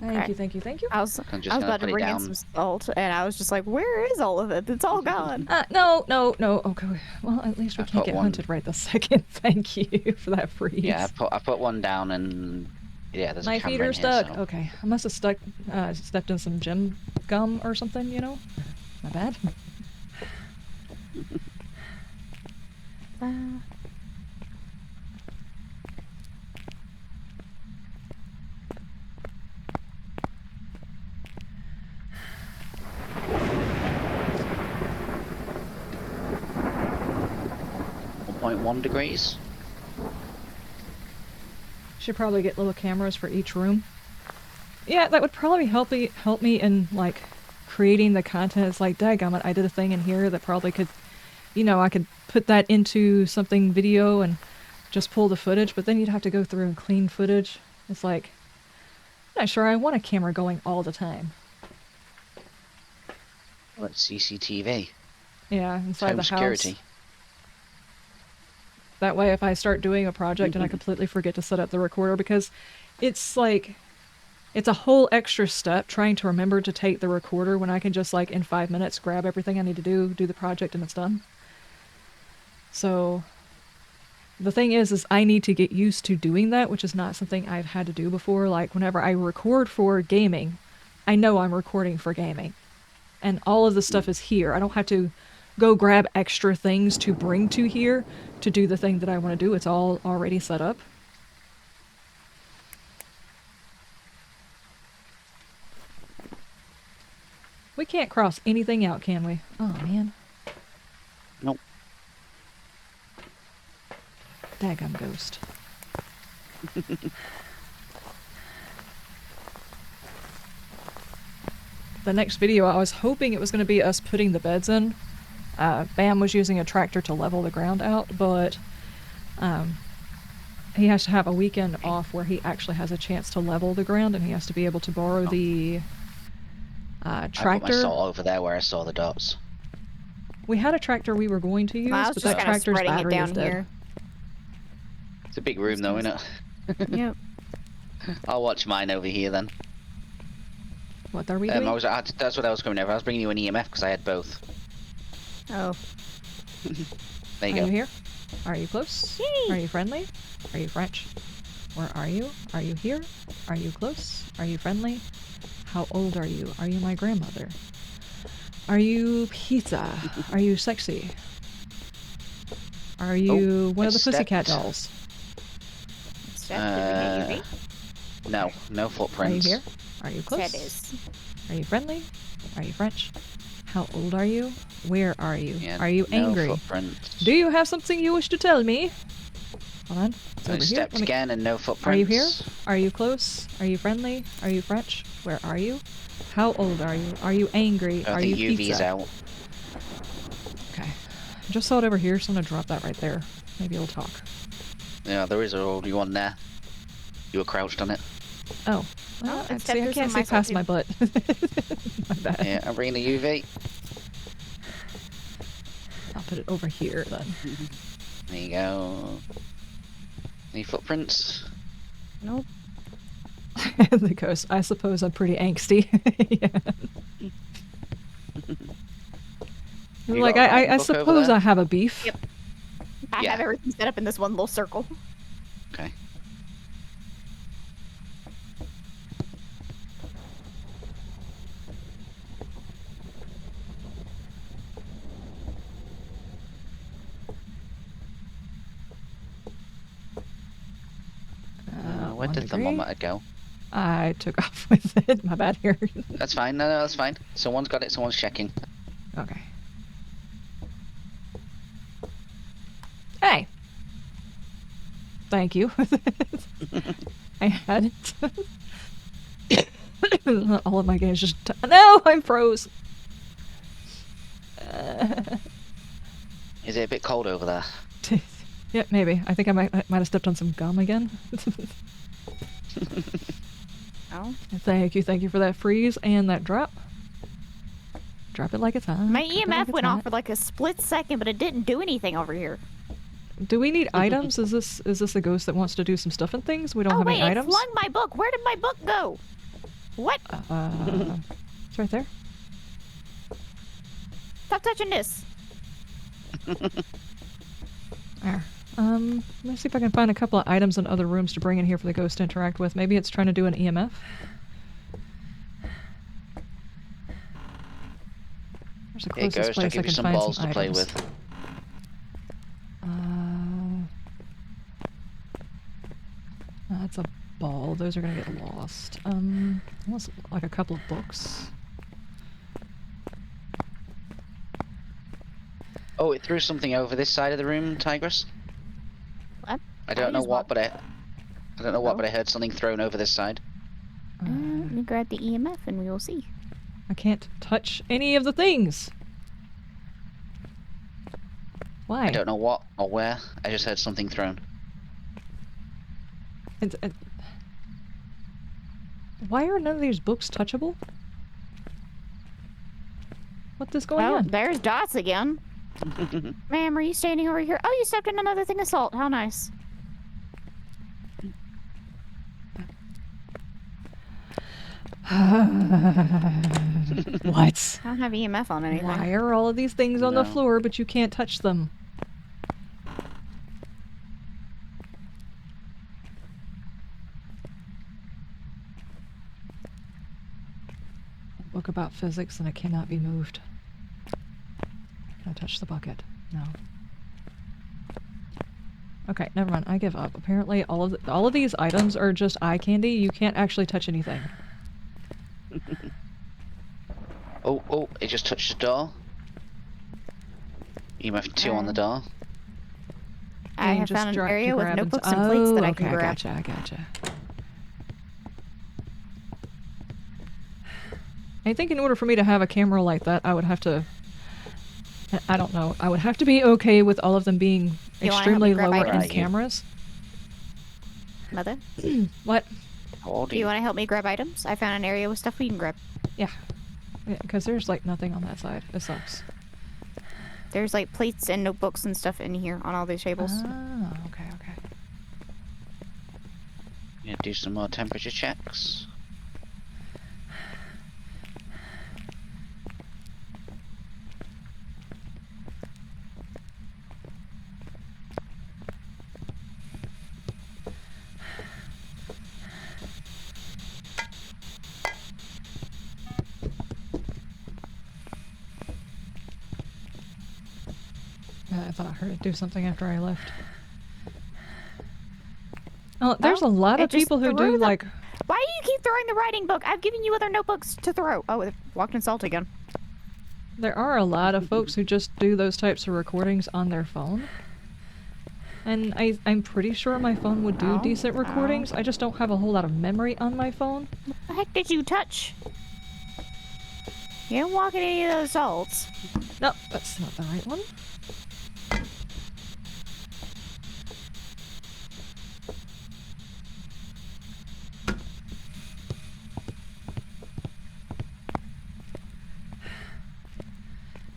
Thank Okay. you, thank you, thank you. I was I'm just gonna about to put it bring in down. some salt, and I was just like, "Where is all of it? It's all gone." No. Okay. Well, at least we I've can't got get one. hunted right this second. Thank you for that freeze. Yeah, I put one down and yeah, there's My a camera feet are in stuck. here. So. Okay, I must have stepped in some gym gum or something. You know, my bad. .1 degrees. Should probably get little cameras for each room. Yeah, that would probably help me in like creating the content. It's like, dadgummit, I did a thing in here that probably could, you know, I could put that into something video and just pull the footage, but then you'd have to go through and clean footage. It's like, I'm not sure I want a camera going all the time. Well, it's CCTV. Yeah, inside Home the security. house. That way, if I start doing a project and I completely forget to set up the recorder, because it's like, it's a whole extra step trying to remember to take the recorder when I can just, like, in 5 minutes grab everything I need to do the project, and it's done. So, the thing is I need to get used to doing that, which is not something I've had to do before. Like, whenever I record for gaming, I know I'm recording for gaming. And all of the stuff is here. I don't have to go grab extra things to bring to here to do the thing that I want to do. It's all already set up. We can't cross anything out, can we? Oh, man. Nope. Daggum ghost. The next video, I was hoping it was going to be us putting the beds in. Bam was using a tractor to level the ground out, but he has to have a weekend off where he actually has a chance to level the ground, and he has to be able to borrow the I put my tractor. salt over there where I saw the dots. We had a tractor we were going to use, I was but just that kind of tractor's spreading it battery down is dead. here. It's a big room though, isn't it? Yep. I'll watch mine over here then. What are we doing? That's what I was going over. I was bringing you an EMF because I had both. Oh. There you Are go. you here? Are you close? Yay. Are you friendly? Are you French? Where are you? Are you here? Are you close? Are you friendly? How old are you? Are you my grandmother? Are you pizza? Are you sexy? Are you one of the it's Pussycat stepped. Dolls? Steph, did we get UV? No, no Are you footprints. here? Are you close? That is. Are you friendly? Are you French? How old are you? Where are you? Yeah, Are you no angry? Footprints. Do you have something you wish to tell me? Hold on. It's So over here. steps Let me- again and no footprints. Are you here? Are you close? Are you friendly? Are you French? Where are you? How old are you? Are you angry? I Are think you UV's pizza? out. Okay. I just saw it over here, so I'm gonna drop that right there. Maybe it'll talk. Yeah, there is a old one there. You were crouched on it. Oh. Well, Oh, it's see, I definitely can't some see past too. my butt. My bad. Yeah, I'm bringing the UV. I'll put it over here then. There you go. Any footprints? Nope. The ghost. I suppose I'm pretty angsty. Yeah. You Like, got a I book over suppose there? I have a beef. Yep. I Yeah. have everything set up in this one little circle. Okay. Where 1 did the degree. thermometer go? I took off with it. My bad here. That's fine. No, that's fine. Someone's got it. Someone's checking. Okay. Hey! Thank you. I had it. All of my games just... No! I'm froze! Is it a bit cold over there? Yeah, maybe. I think I might have stepped on some gum again. Oh. Thank you for that freeze and that drop. Drop it like it's hot. My drop it like EMF it's went off hot. for like a split second, but it didn't do anything over here. Do we need items? Is this a ghost that wants to do some stuff and things? We don't Oh have wait, any it items. flung my book. Where did my book go? What? It's right there. Stop touching this. There. Let me see if I can find a couple of items in other rooms to bring in here for the ghost to interact with. Maybe it's trying to do an EMF. There's the Here, closest Ghost, I'll place I give you can some find balls some to play items. with. That's a ball. Those are gonna get lost. Almost like a couple of books. Oh, it threw something over this side of the room, Tigress. What? I don't know use what, what? but I don't know what, Oh. but I heard something thrown over this side. Let me grab the EMF and we will see. I can't touch any of the things. Why? I don't know what or where. I just heard something thrown. Why are none of these books touchable? What is going Oh, on? there's Dots again. Ma'am, are you standing over here? Oh, you stepped in another thing of salt. How nice. What? I don't have EMF on anything. Why are all of these things on the No. floor, but you can't touch them? Book about physics and it cannot be moved. Can I touch the bucket? No. Okay, never mind. I give up. Apparently, all of these items are just eye candy. You can't actually touch anything. Oh, it just touched the door. EMF 2 on the door. I And have just found an drop- area to with grab and- notebooks and plates that I okay, can grab. I gotcha. I think in order for me to have a camera like that, I would have to... I don't know. I would have to be okay with all of them being You wanna help me extremely grab lower end items? cameras. Mother, What? How old do are you you? want to help me grab items? I found an area with stuff we can grab. Yeah. Yeah, because there's like nothing on that side. It sucks. There's like plates and notebooks and stuff in here on all these tables. Ah, okay. Yeah, do some more temperature checks. I thought I heard it do something after I left. Oh, there's a lot it of just people who threw do the- like... Why do you keep throwing the writing book? I've given you other notebooks to throw. Oh, it walked in salt again. There are a lot of folks who just do those types of recordings on their phone. And I'm pretty sure my phone would do Ow, decent ow. recordings. I just don't have a whole lot of memory on my phone. What the heck did you touch? You didn't walk in any of those salts. No, that's not the right one.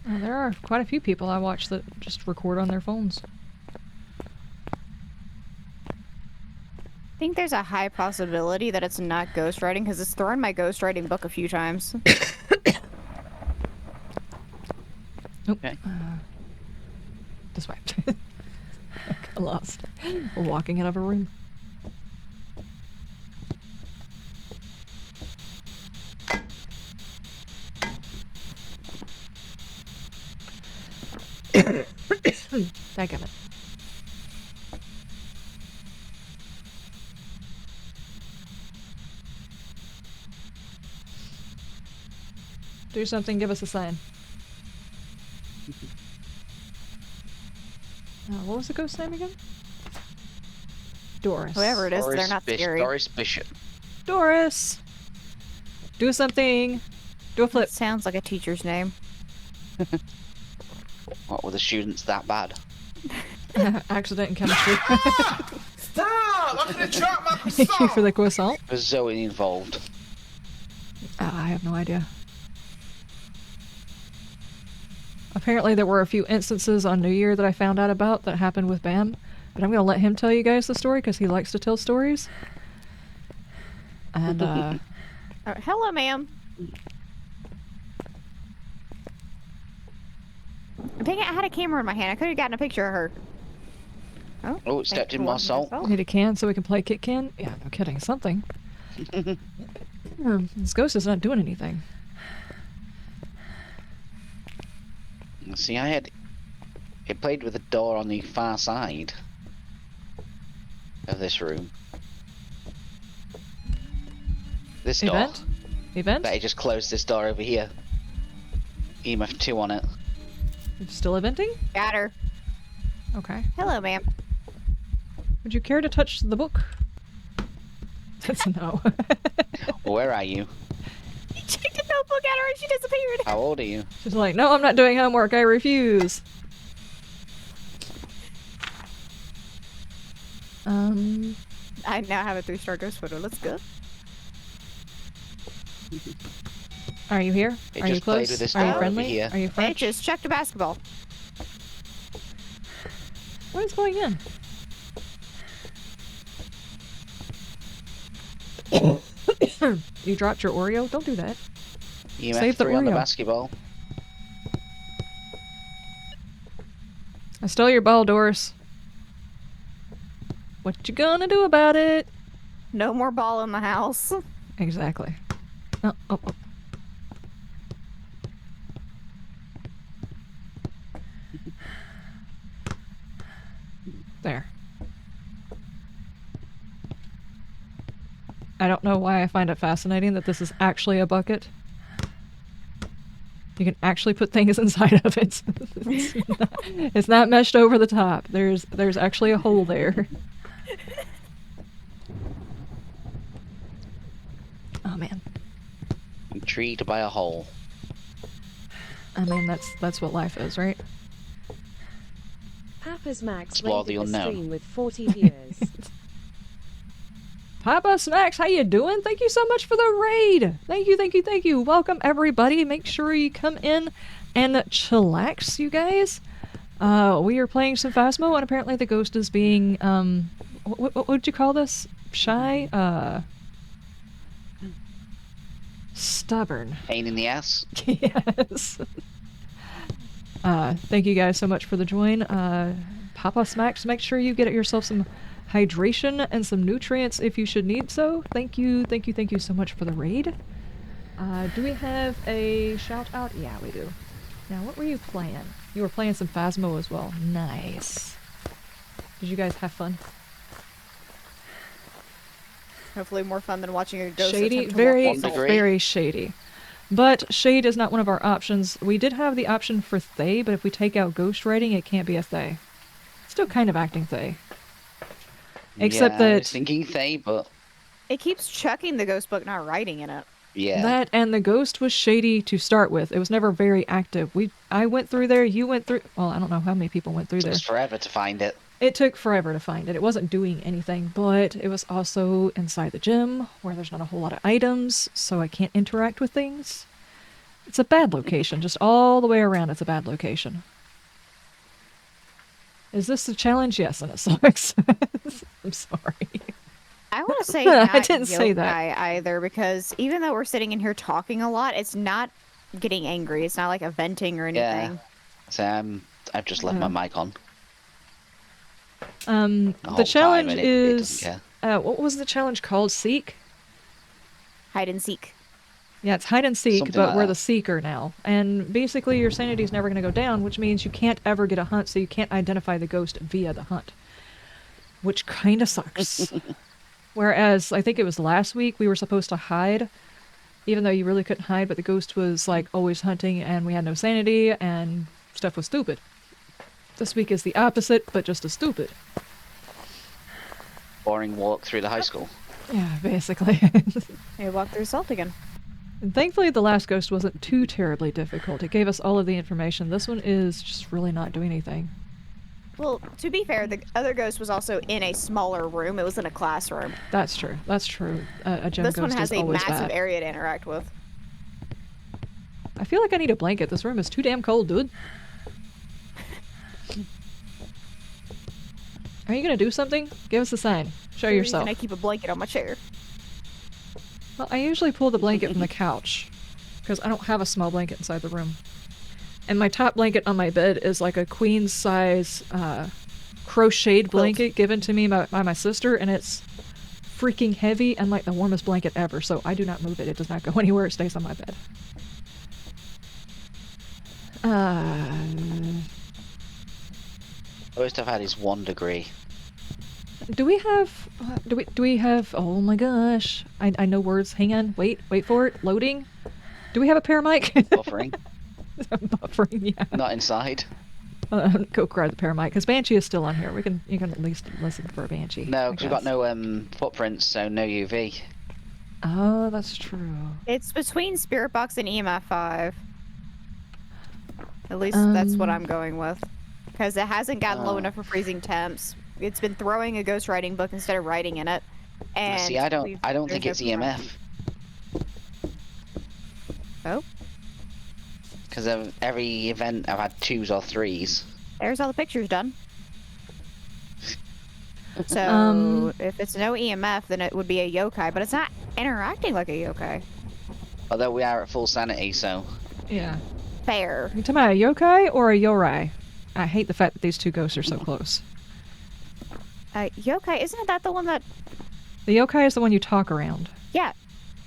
There are quite a few people I watch that just record on their phones. I think there's a high possibility that it's not ghostwriting because it's thrown my ghostwriting book a few times. Nope. Okay. This way. I got lost. Walking out of a room. Dadgummit. Do something, give us a sign. What was the ghost name again? Doris. Whoever it is, they're not scary. Doris Bishop. Doris! Do something! Do a flip. Sounds like a teacher's name. What, were the students that bad? Accident in chemistry. Stop! I'm gonna drop my Thank you croissant! for the croissant. Was Zoe involved? I have no idea. Apparently there were a few instances on New Year that I found out about that happened with Bam, but I'm gonna let him tell you guys the story because he likes to tell stories. And, Hello, ma'am. Dang it, I had a camera in my hand. I could have gotten a picture of her. Oh, it stepped in more salt. we need a can so we can play Kit Can? Yeah, no kidding. Something. This ghost is not doing anything. See, it played with the door on the far side of this room. This door. Event? Event? But it just closed this door over here. EMF 2 on it. Still eventing? Got her. Okay. Hello, ma'am. Would you care to touch the book? That's a no. Where are you? He checked a notebook at her and she disappeared. How old are you? She's like, no, I'm not doing homework. I refuse. I now have a 3-star ghost photo. Let's go. Are you here? It Are you just played close? with this Are you door over friendly? here. Are you I French? just checked a basketball. What is going in? You dropped your Oreo? Don't do that. EMF Save the 3 on the Oreo. basketball. I stole your ball, Doris. What you gonna do about it? No more ball in the house. Exactly. Oh, oh, oh. There. I don't know why I find it fascinating that this is actually a bucket. You can actually put things inside of it. It's not meshed over the top. There's actually a hole there. Oh man. Intrigued by a hole. I mean that's what life is, right? Papa's Max Explore the rated the unknown. stream with 40 viewers. Papa Smacks, how you doing? Thank you so much for the raid. Thank you, thank you, thank you. Welcome everybody. Make sure you come in and chillax, you guys. We are playing some Phasmo, and apparently the ghost is being what would you call this? Shy? Stubborn. Pain in the ass. Yes. Thank you guys so much for the join. Papa Smacks, make sure you get yourself some hydration and some nutrients if you should need so. Thank you, thank you, thank you so much for the raid. Do we have a shout out? Yeah, we do. Now, what were you playing? You were playing some Phasmo as well. Nice. Did you guys have fun? Hopefully more fun than watching a ghost Shady, attempt to very, walk the soul. very shady. But shade is not one of our options. We did have the option for Thay, but if we take out ghost writing, it can't be a Thay. Still kind of acting Thay. Except yeah, I that was thinking Thay, but It keeps chucking the ghost book, not writing in it. yeah. that and the ghost was shady to start with. It was never very active. I went through there, you went through. Well, I don't know how many people went through It there. took us forever to find it. It took forever to find it. It wasn't doing anything, but it was also inside the gym where there's not a whole lot of items, so I can't interact with things. It's a bad location. Just all the way around, it's a bad location. Is this a challenge? Yes, and it sucks. I'm sorry. I want to say I not didn't say that. yokai either, because even though we're sitting in here talking a lot, it's not getting angry. It's not like a venting or Yeah. anything. So I've just left my mic on. The whole challenge time, and it is doesn't care. what was the challenge called? Seek? Hide and seek. Yeah, it's hide and seek, Something but like we're that. the seeker now. And basically your sanity is never going to go down, which means you can't ever get a hunt, so you can't identify the ghost via the hunt. Which kind of sucks. Whereas, I think it was last week, we were supposed to hide, even though you really couldn't hide, but the ghost was, like, always hunting, and we had no sanity, and stuff was stupid. This week is the opposite, but just as stupid. Boring walk through the high school. Yeah, basically. Hey, walk through salt again. And thankfully, the last ghost wasn't too terribly difficult. It gave us all of the information. This one is just really not doing anything. Well, to be fair, the other ghost was also in a smaller room. It was in a classroom. That's true. That's true. A gem This ghost one has is a always massive bad. area to interact with. I feel like I need a blanket. This room is too damn cold, dude. Are you gonna do something? Give us a sign. Show The yourself. reason I keep a blanket on my chair. Well, I usually pull the blanket from the couch because I don't have a small blanket inside the room. And my top blanket on my bed is like a queen size crocheted blanket given to me by my sister, and it's freaking heavy and like the warmest blanket ever, so I do not move it. It does not go anywhere. It stays on my bed. Lowest I've had is 1 degree. Do we have oh my gosh, I know words. Hang on, wait for it. Loading. Do we have a paramic? Buffering. Buffering, yeah. Not inside. Go grab the paramic because Banshee is still on here. You can at least listen for a Banshee. No, I because we've got guess. no footprints, so no UV. Oh, that's true. It's between Spirit Box and EMF 5. At least that's what I'm going with. Because it hasn't gotten low enough for freezing temps. It's been throwing a ghost writing book instead of writing in it. And See, I don't think there's it's no EMF. Oh, Because of every event I've had 2s or 3s. there's all the pictures done. So if it's no EMF, then it would be a yokai, but it's not. interacting like a yokai. Although we are at full sanity, so Yeah. Fair. You talking about a yokai or a yorai? I hate the fact that these two ghosts are so close. Yokai, isn't that the one that... The yokai is the one you talk around. Yeah.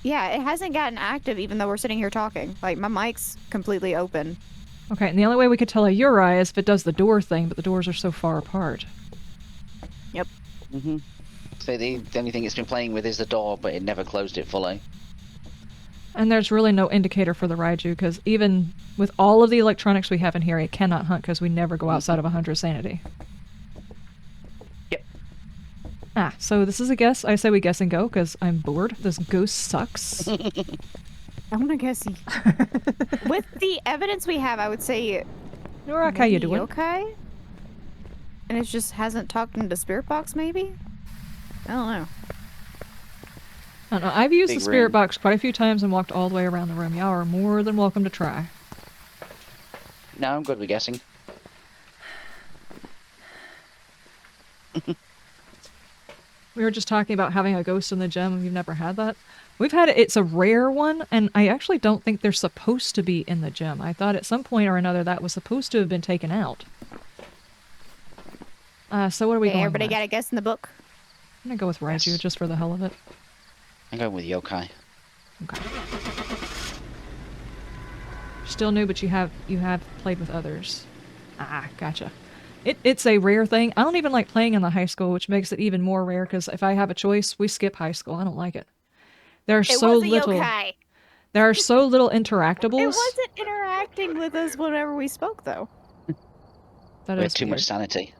Yeah, it hasn't gotten active even though we're sitting here talking. Like, my mic's completely open. Okay, and the only way we could tell a yorai is if it does the door thing, but the doors are so far apart. Yep. so the only thing it's been playing with is the door, but it never closed it fully. And there's really no indicator for the Raiju, because even with all of the electronics we have in here, it cannot hunt because we never go outside of 100 sanity. Yep. Ah, so this is a guess. I say we guess and go, because I'm bored. This ghost sucks. I'm gonna guess... With the evidence we have, I would say... Norak, how you maybe doing? yokai? And it just hasn't talked into Spirit Box, maybe? I don't know. I don't know. I've used Big the spirit room. box quite a few times and walked all the way around the room. Y'all are more than welcome to try. No, I'm good with guessing. We were just talking about having a ghost in the gym, and you've never had that. We've had it. It's a rare one, and I actually don't think they're supposed to be in the gym. I thought at some point or another that was supposed to have been taken out. So what are we Okay, going everybody with? got a guess in the book? I'm gonna go with Raiju Yes. just for the hell of it. I'm going with yokai. Okay. Still new, but you have played with others. Ah, gotcha. It's a rare thing. I don't even like playing in the high school, which makes it even more rare, because if I have a choice, we skip high school. I don't like it. There are It so was a little. yokai. There are so little interactables. It wasn't interacting with us whenever we spoke, though. That We is had too weird. much sanity.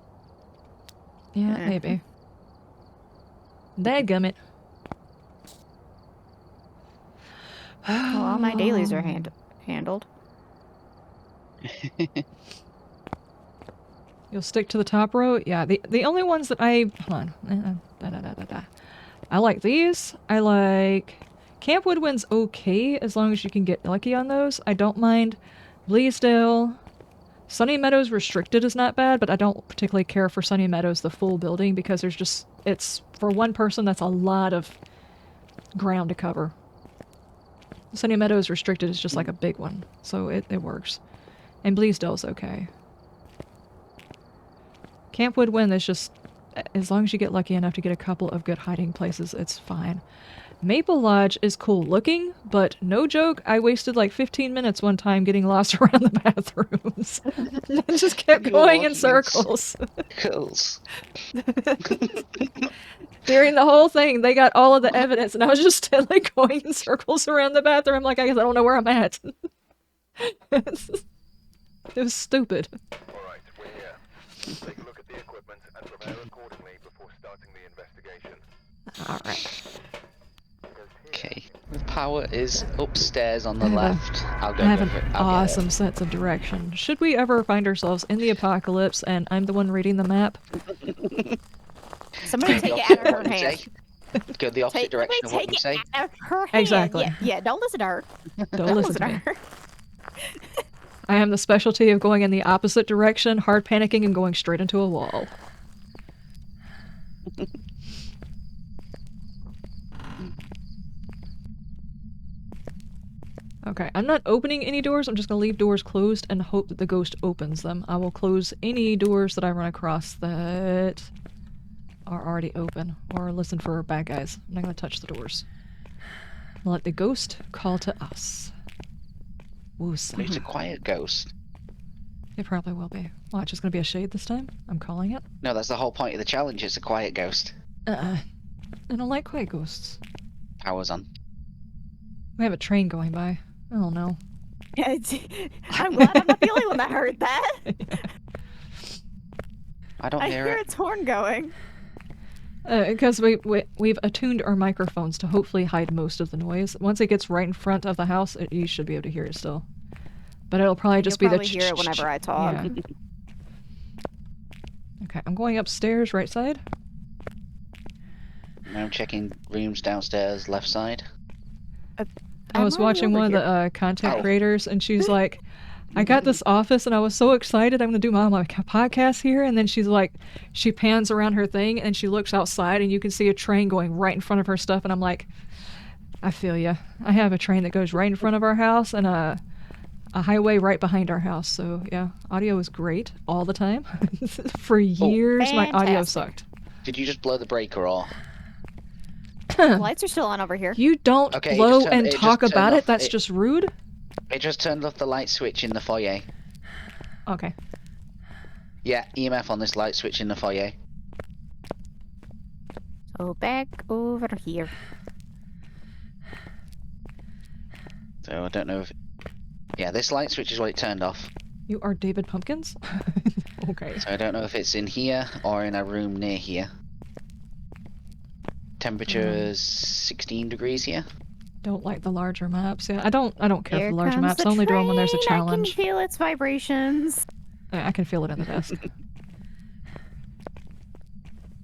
Yeah, Eh. maybe. Dadgummit. Well, all my dailies are handled. You'll stick to the top row? Yeah, the only ones that I... Hold on. I like these. I like... Camp Woodwind's okay as long as you can get lucky on those. I don't mind Bleasdale. Sunny Meadows Restricted is not bad, but I don't particularly care for Sunny Meadows, the full building, because there's just... It's... For one person, that's a lot of ground to cover. Sunny Meadows Restricted is just like a big one, so it works. And Bleasdale's okay. Camp Woodwind is just, as long as you get lucky enough to get a couple of good hiding places, it's fine. Maple Lodge is cool looking, but no joke, I wasted like 15 minutes one time getting lost around the bathrooms. I just kept You were going in walking in circles. Curls. During the whole thing, they got all of the evidence, and I was just like going in circles around the bathroom like, I guess I don't know where I'm at. It was stupid. Alright, we're here. Take a look at the equipment and prepare accordingly before starting the investigation. Alright. Okay. The power is upstairs on the I have a- left. I'll go I have go an for it. I'll get awesome sense of direction. Should we ever find ourselves in the apocalypse and I'm the one reading the map? Somebody it. take The it out of opposite her of what you hand. say. Go the opposite direction of what you say. Take it out of her hand. Exactly. Yeah, don't listen to her. Don't listen to me. her. I am the specialty of going in the opposite direction, hard panicking, and going straight into a wall. Okay, I'm not opening any doors. I'm just going to leave doors closed and hope that the ghost opens them. I will close any doors that I run across that are already open, or listen for bad guys. I'm not going to touch the doors. I'll let the ghost call to us. Woos. It's a quiet ghost. It probably will be. Watch, it's going to be a shade this time. I'm calling it. No, that's the whole point of the challenge. It's a quiet ghost. I don't like quiet ghosts. Power's on. We have a train going by. Oh no. I'm glad I'm not the only one that heard that. I don't I hear hear it. its horn going. Because we've attuned our microphones to hopefully hide most of the noise. Once it gets right in front of the house, you should be able to hear it still. But it'll probably just You'll be probably hear it whenever I talk. Yeah. Okay, I'm going upstairs, right side. Now I'm checking rooms downstairs, left side. I was I'm already watching over one of here. the content Oh. creators, and she's like, I got this office, and I was so excited. I'm going to do my podcast here. And then she's like, she pans around her thing, and she looks outside, and you can see a train going right in front of her stuff. And I'm like, I feel ya. I have a train that goes right in front of our house and a highway right behind our house. So yeah, audio is great all the time. For years, my audio fantastic. sucked. Did you just blow the breaker or? Lights are still on over here. You don't Okay, blow and talk about it. That's it, just rude. It just turned off the light switch in the foyer. Okay. Yeah, EMF on this light switch in the foyer. So back over here. So I don't know if... Yeah, this light switch is what it turned off. You are David Pumpkins? Okay. So I don't know if it's in here or in a room near here. Temperature is 16 degrees here. Don't like the larger maps. Yeah, I don't care Here for the larger comes maps. the I only do them when there's a train. challenge. I can feel its vibrations. Yeah, I can feel it in the desk.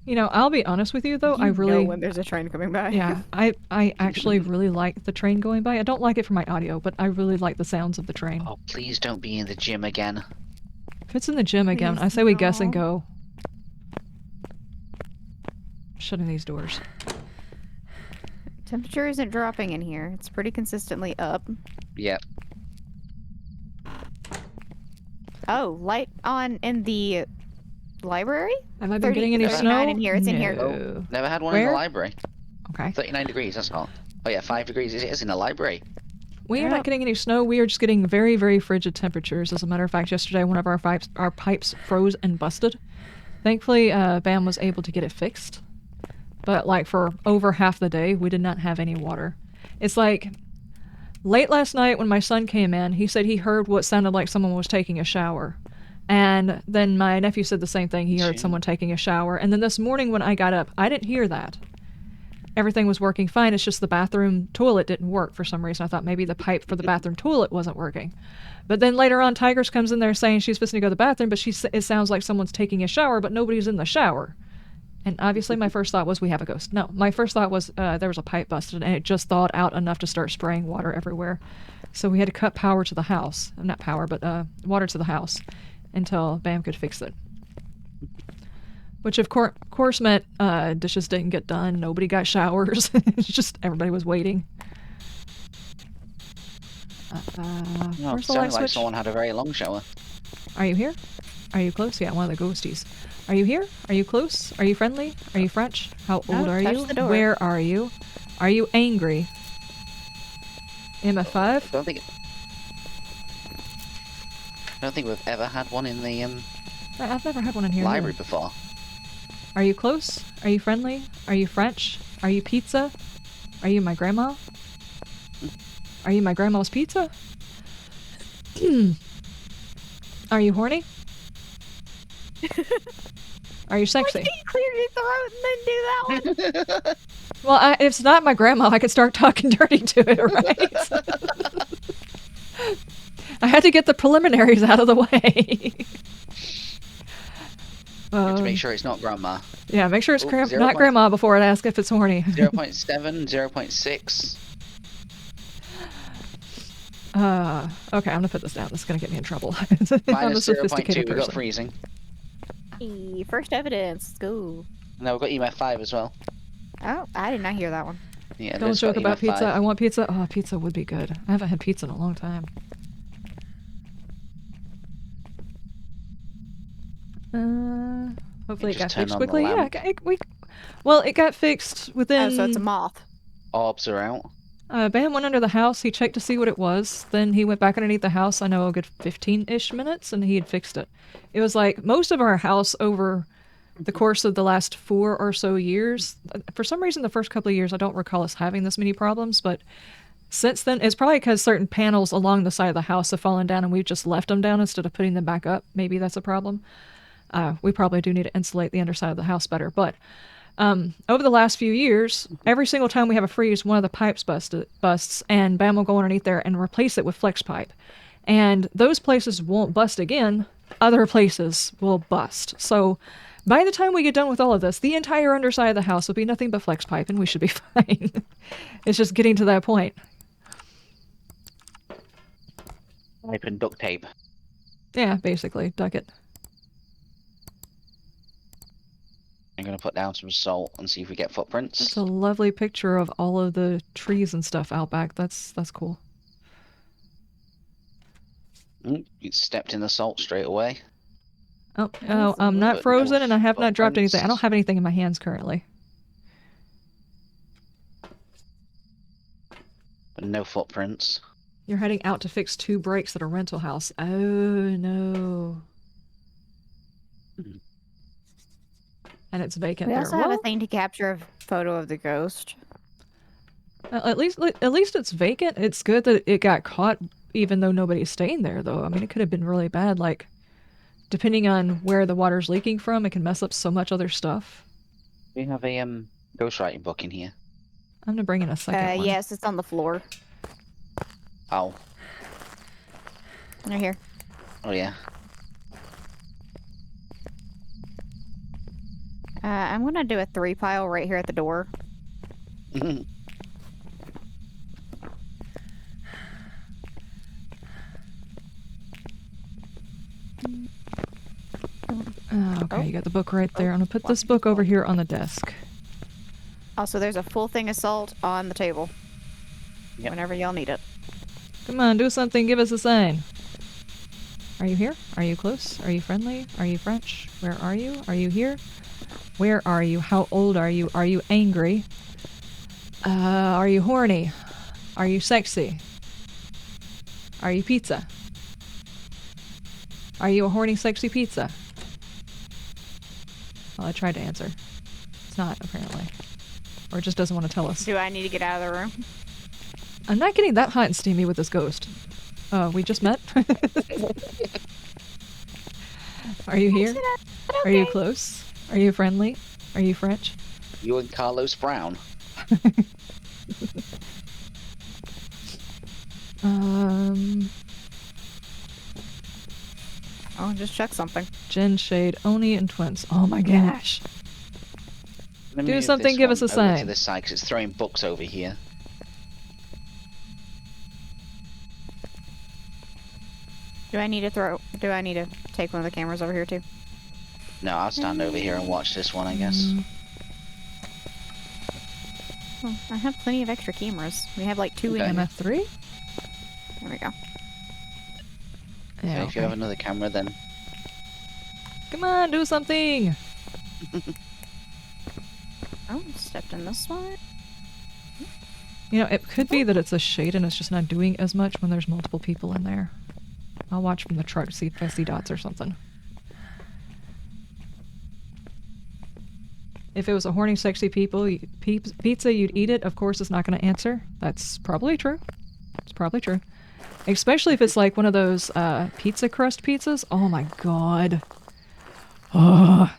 You know, I'll be honest with you though. I You really know when there's a train coming by. Yeah, I actually really like the train going by. I don't like it for my audio, but I really like the sounds of the train. Oh, please don't be in the gym again. If it's in the gym again, Please I say we guess and no. go. Shutting these doors. Temperature isn't dropping in here. It's pretty consistently up. Yep. Oh, light on in the library? Have I been getting any 39 snow? in here, it's in here. No. Never had one in Where? the library. Okay. 39 degrees, that's hot. Oh yeah, 5 degrees it is in the library. We are Yep. not getting any snow. We are just getting very, very frigid temperatures. As a matter of fact, yesterday one of our pipes froze and busted. Thankfully, Bam was able to get it fixed. But like for over half the day, we did not have any water. It's like late last night when my son came in, he said he heard what sounded like someone was taking a shower. And then my nephew said the same thing. He heard someone taking a shower. And then this morning when I got up, I didn't hear that. Everything was working fine. It's just the bathroom toilet didn't work for some reason. I thought maybe the pipe for the bathroom toilet wasn't working. But then later on, Tigers comes in there saying she's supposed to go to the bathroom, but it sounds like someone's taking a shower, but nobody's in the shower. And obviously my first thought was we have a ghost. No, my first thought was there was a pipe busted and it just thawed out enough to start spraying water everywhere. So we had to cut power to the house. Not power, but water to the house until Bam could fix it. Which of course meant dishes didn't get done, nobody got showers. It's just everybody was waiting. No, Where's it the light sounded like switch? someone had a very long shower. Are you here? Are you close? Yeah, one of the ghosties. Are you here? Are you close? Are you friendly? Are you French? How No, old are touch you? the door. Where are you? Are you angry? MF5? I don't think we've ever had one in the I've never had one in here. library either. before. Are you close? Are you friendly? Are you French? Are you pizza? Are you my grandma? Are you my grandma's pizza? Are you horny? Are you sexy? Clear your throat and then do that one. Well, if it's not my grandma, I could start talking dirty to it, right? I had to get the preliminaries out of the way. You have to make sure it's not grandma. Yeah, make sure it's Oh, not 0. grandma before it asks if it's horny. 0.7, 0.6. Okay, I'm gonna put this down. This is gonna get me in trouble. I'm a Minus 0.2, sophisticated we got person. freezing. Hey, first evidence. Let's go. No, we've got EMF 5 as well. Oh, I did not hear that one. Yeah, Don't Liv's joke got about EMF pizza. 5. I want pizza. Oh, pizza would be good. I haven't had pizza in a long time. Hopefully it got just turned fixed on the quickly. Yeah, lamp. it got fixed within. Oh, so it's a moth. Orbs are out. Bam went under the house. He checked to see what it was. Then he went back underneath the house. I know a good 15-ish minutes, and he had fixed it. It was like most of our house over the course of the last 4 or so years. For some reason, the first couple of years, I don't recall us having this many problems, but since then, it's probably because certain panels along the side of the house have fallen down, and we've just left them down instead of putting them back up. Maybe that's a problem. We probably do need to insulate the underside of the house better, but over the last few years, every single time we have a freeze, one of the pipes busts, and Bam will go underneath there and replace it with flex pipe. And those places won't bust again. Other places will bust. So by the time we get done with all of this, the entire underside of the house will be nothing but flex pipe, and we should be fine. It's just getting to that point. Pipe and duct tape. Yeah, basically, duck it. I'm gonna put down some salt and see if we get footprints. That's a lovely picture of all of the trees and stuff out back. That's cool. You stepped in the salt straight away. Oh, I'm not But no frozen and I have not dropped anything. I don't footprints. have anything in my hands currently. But no footprints. You're heading out to fix 2 breaks at a rental house. Oh, no. And it's vacant We there. also have a Well, thing to capture a photo of the ghost. at least it's vacant. It's good that it got caught even though nobody's staying there, though. I mean, it could have been really bad. Like, depending on where the water's leaking from, it can mess up so much other stuff. We have a ghostwriting book in here. I'm gonna bring in a second one. Yes, it's on the floor. Oh. Right here. Oh yeah. I'm gonna do a 3 pile right here at the door. Oh, okay, you got the book right there. I'm gonna put this book over here on the desk. Also, there's a full thing of salt on the table. Yep. Whenever y'all need it. Come on, do something. Give us a sign. Are you here? Are you close? Are you friendly? Are you French? Where are you? Are you here? Where are you? How old are you? Are you angry? Are you horny? Are you sexy? Are you pizza? Are you a horny, sexy pizza? Well, I tried to answer. It's not, apparently. Or it just doesn't want to tell us. Do I need to get out of the room? I'm not getting that hot and steamy with this ghost. We just met? Are you here? Are you close? Are you friendly? Are you French? You and Carlos Brown. Oh, just check something. Jen Shade, Oni, and Twins. Oh my gosh. Let me Do move something, this give us one a over sign. to this side, 'cause it's throwing books over here. Do I need to take one of the cameras over here too? No, I'll stand over here and watch this one, I guess. Oh, I have plenty of extra cameras. We have like 2 Okay. in. MF3? There we go. Yeah, So if you have another camera, then Come on, do something! Oh, stepped in this one. You know, it could be that it's a shade and it's just not doing as much when there's multiple people in there. I'll watch from the truck, see if I see dots or something. If it was a horny, sexy pizza, you'd eat it. Of course, it's not going to answer. That's probably true. It's probably true. Especially if it's like one of those pizza crust pizzas. Oh my god. Oh,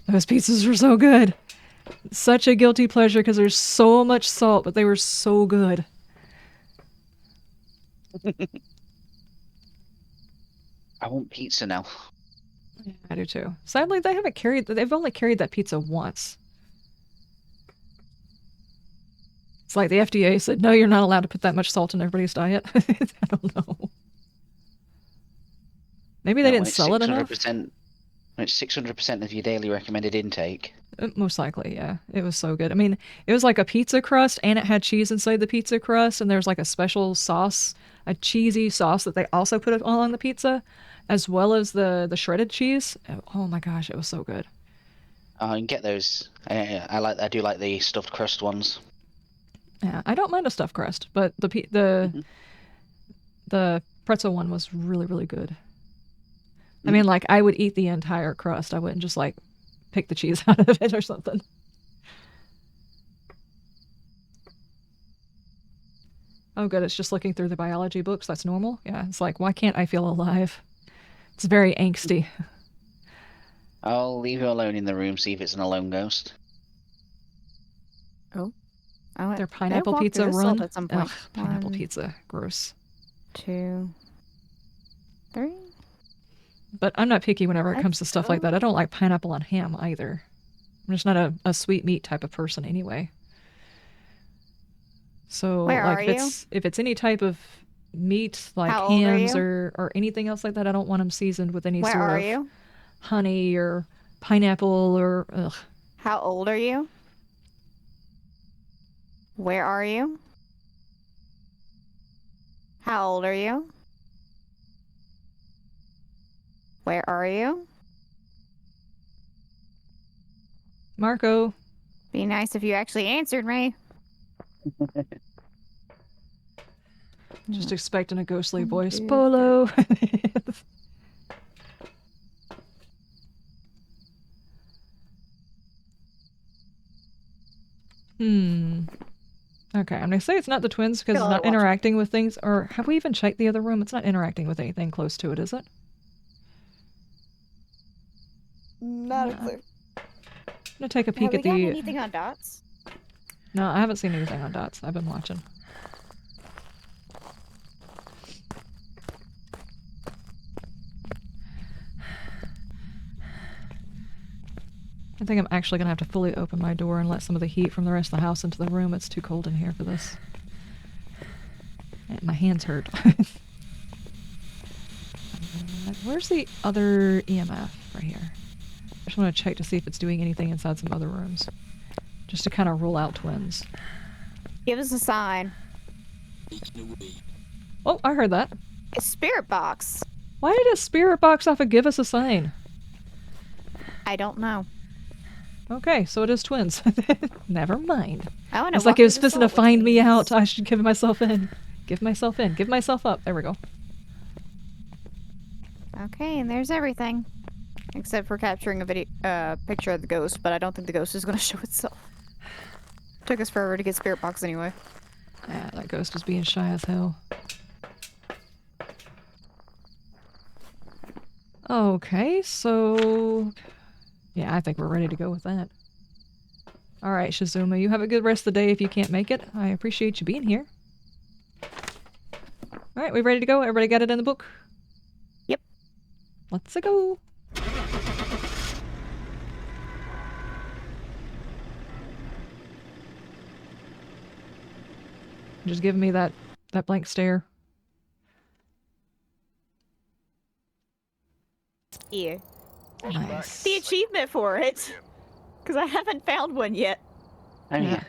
those pizzas were so good. Such a guilty pleasure because there's so much salt, but they were so good. I want pizza now. I do too. Sadly, they've only carried that pizza once. It's like the FDA said, no, you're not allowed to put that much salt in everybody's diet. I don't know. Maybe they didn't sell it enough. When it's 600% of your daily recommended intake. Most likely, yeah. It was so good. I mean, it was like a pizza crust and it had cheese inside the pizza crust and there's like a special sauce, a cheesy sauce that they also put all on the pizza, as well as the shredded cheese. Oh my gosh, it was so good. You can get those. I do like the stuffed crust ones. Yeah, I don't mind a stuffed crust, but the pretzel one was really, really good. I mean, like, I would eat the entire crust. I wouldn't just, like, pick the cheese out of it or something. Oh, good. It's just looking through the biology books. That's normal. Yeah, it's like, why can't I feel alive? It's very angsty. I'll leave you alone in the room, see if it's an alone ghost. Their pineapple pizza run. At some point. Ugh, pineapple 1, pizza. Gross. 2, 3. But I'm not picky whenever it comes to stuff like that. I don't like pineapple on ham either. I'm just not a sweet meat type of person anyway. So Where like are if it's any type of meat like How old are hams you? or anything else like that, I don't want them seasoned with any Where sort are of you? honey or pineapple or ugh. How old are you? Where are you? How old are you? Where are you? Marco. Be nice if you actually answered me. Just expecting a ghostly voice. 2, Polo. Okay, I'm gonna say it's not the twins because it's Go not watch it. interacting with things. Or have we even checked the other room? It's not interacting with anything close to it, is it? Not a Yeah. clue. I'm gonna take a Have peek we at gotten the. anything on dots? No, I haven't seen anything on dots. I've been watching. I think I'm actually gonna have to fully open my door and let some of the heat from the rest of the house into the room. It's too cold in here for this. And my hands hurt. Where's the other EMF? Right here. I just want to check to see if it's doing anything inside some other rooms. Just to kind of rule out twins. Give us a sign. Oh, I heard that. A spirit box. Why did a spirit box off of give us a sign? I don't know. Okay, so it is twins. Never mind. I want to. It's like it was supposed to find me out. I should give myself in. Give myself in. Give myself up. There we go. Okay, and there's everything, except for capturing a picture of the ghost. But I don't think the ghost is going to show itself. Took us forever to get spirit box anyway. Yeah, that ghost is being shy as hell. Okay, so... Yeah, I think we're ready to go with that. Alright, Shizuma, you have a good rest of the day if you can't make it. I appreciate you being here. Alright, we ready to go? Everybody got it in the book? Yep. Let's go! Just giving me that blank stare. Yeah. Nice. The achievement for it, because I haven't found one yet. Oh, Yeah. yeah.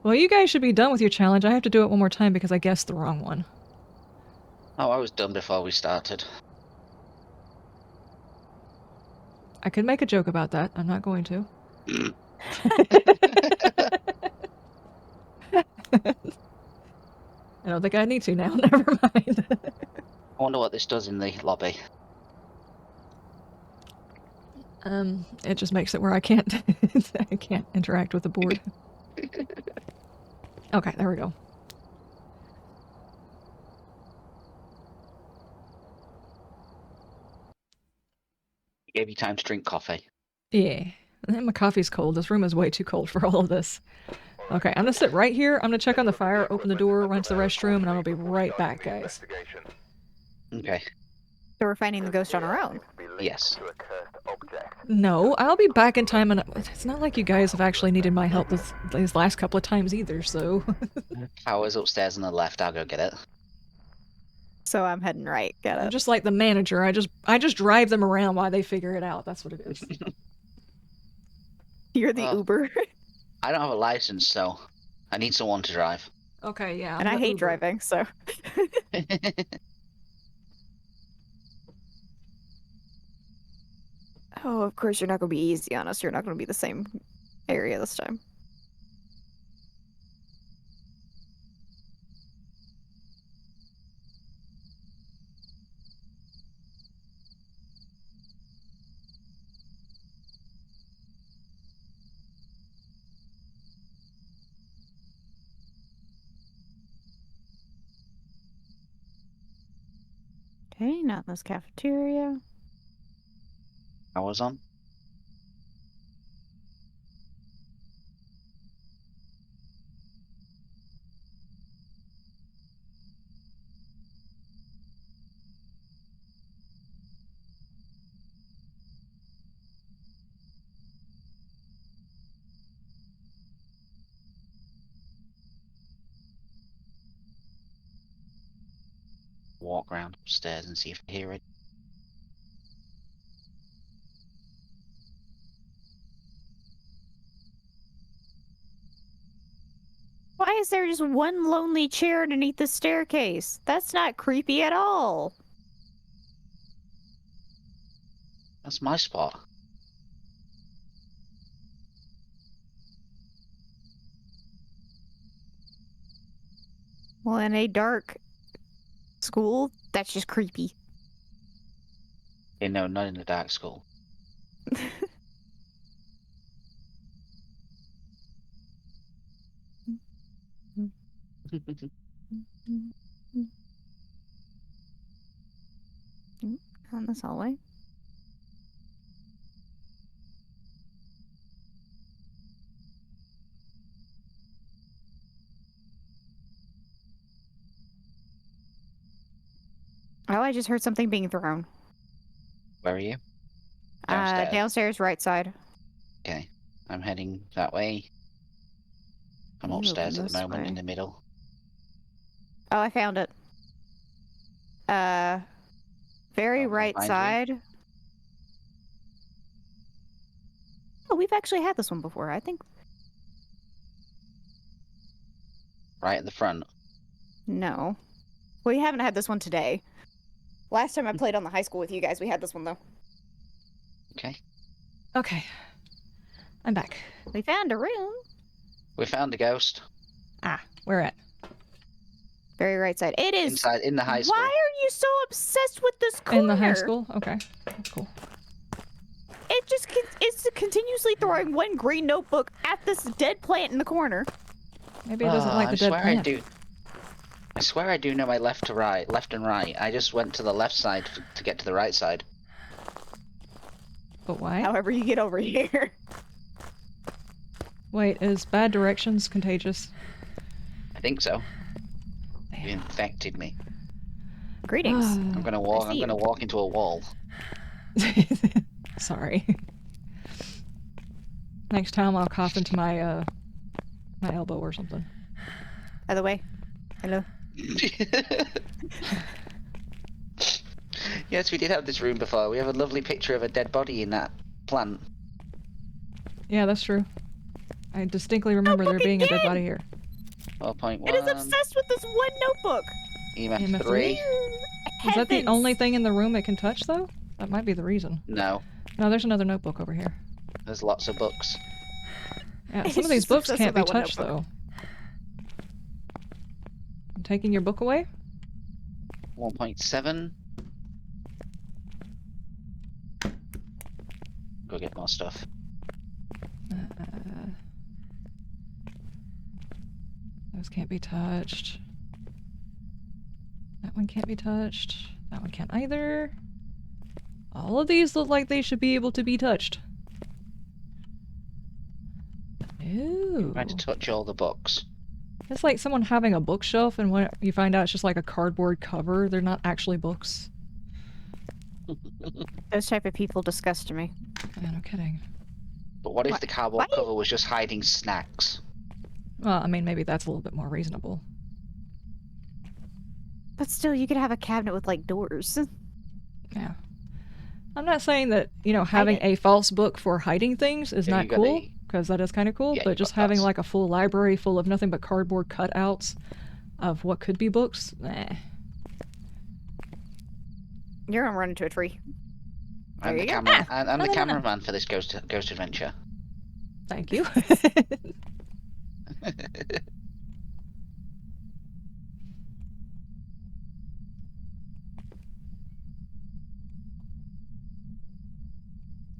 Well, you guys should be done with your challenge. I have to do it one more time because I guessed the wrong one. Oh, I was done before we started. I could make a joke about that. I'm not going to. I don't think I need to now. Never mind. I wonder what this does in the lobby. It just makes it where I can't I can't interact with the board. Okay, there we go. It gave you time to drink coffee. Yeah. And my coffee's cold. This room is way too cold for all of this. Okay, I'm gonna sit right here. I'm gonna check on the fire, open the door, run to the restroom, and I'll be right back, guys. Okay. So we're finding the ghost on our own. Yes. No, I'll be back in time, and it's not like you guys have actually needed my help these last couple of times either, so... Power's upstairs on the left. I'll go get it. So I'm heading right. Get I'm it. just like the manager. I just drive them around while they figure it out. That's what it is. You're the Oh. Uber. I don't have a license, so I need someone to drive. Okay, yeah. And I hate driving, so. Oh, of course you're not going to be easy on us. You're not going to be the same area this time. Okay, not in this cafeteria. Power's on. Walk around upstairs and see if I hear it. Why is there just one lonely chair underneath the staircase? That's not creepy at all. That's my spot. Well, in a dark school, that's just creepy. Yeah, no, not in the dark school. On this hallway. Oh, I just heard something being thrown. Where are you? Downstairs. Downstairs, right side. Okay, I'm heading that way. I'm You upstairs at this the moment way. in the middle. Oh, I found it. Very I'm right behind you. side. Oh, we've actually had this one before, I think. Right at the front. No. We haven't had this one today. Last time I played on the high school with you guys, we had this one, though. Okay. Okay. I'm back. We found a room. We found a ghost. Ah, where at? Very right side. It is. Inside, in the high school. Why are you so obsessed with this corner? In the high school? Okay. That's cool. It just it's continuously throwing one green notebook at this dead plant in the corner. Maybe it doesn't like the dead plant. I swear I do know my left and right. I just went to the left side to get to the right side. But why? However you get over here. Wait, is bad directions contagious? I think so. You Damn. infected me. Greetings. I'm gonna walk. I'm gonna walk into a wall. Sorry. Next time I'll cough into my my elbow or something. By the way, hello. Yes, we did have this room before. We have a lovely picture of a dead body in that plant. Yeah, that's true. I distinctly remember there being a dead body here. 4.1. It is obsessed with this one notebook. EMF 3. Is that the Heavens. only thing in the room it can touch, though? That might be the reason. No, No, there's another notebook over here. there's lots of books. Yeah, It's some of these just books obsessed can't with be that one touched, notebook. though. I'm taking your book away? 1.7. Go get more stuff. Those can't be touched. That one can't be touched. That one can't either. All of these look like they should be able to be touched. Ooh. Trying to touch all the books. It's like someone having a bookshelf and when you find out it's just like a cardboard cover, they're not actually books. Those type of people disgust me. Yeah, no kidding. But what if What- the cardboard why- cover was just hiding snacks? Well, I mean, maybe that's a little bit more reasonable. But still, you could have a cabinet with like doors. Yeah. I'm not saying that, you know, having a false book for hiding things is Yeah, not you got cool, the- because that is kind of cool, Yeah, but you just got having those. like a full library full of nothing but cardboard cutouts of what could be books, You're gonna run into a tree. I'm There the you go. camera. Ah, I'm no, the no, no, no. cameraman for this ghost adventure. Thank you.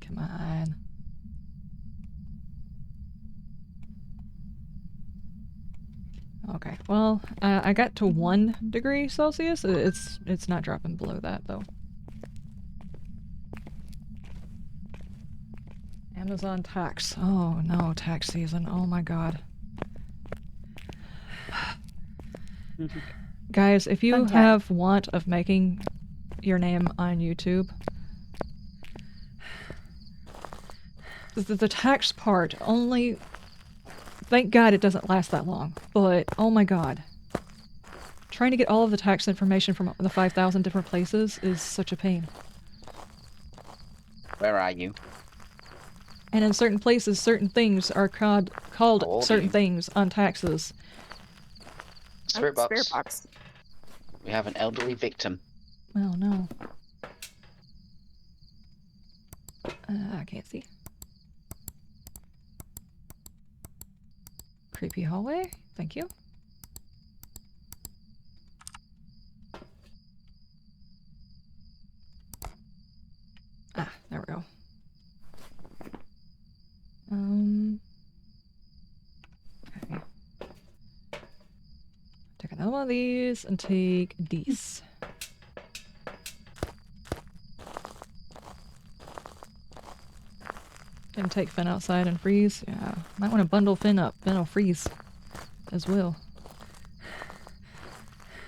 Come on. Okay, well, I got to 1 degree Celsius. It's not dropping below that, though. Amazon tax. Oh no, tax season. Oh my god. Guys, if you Fun time. have want of making your name on YouTube, the tax part only... Thank God it doesn't last that long, but oh my god. Trying to get all of the tax information from the 5,000 different places is such a pain. Where are you? And in certain places, certain things are called How old are certain you? things on taxes. Spirit box. Spirit box. We have an elderly victim. Oh no. I can't see. Creepy hallway. Thank you. Ah, there we go. Okay. Take another one of these and take these. And take Finn outside and freeze. Yeah, might want to bundle Finn up. Finn will freeze as well.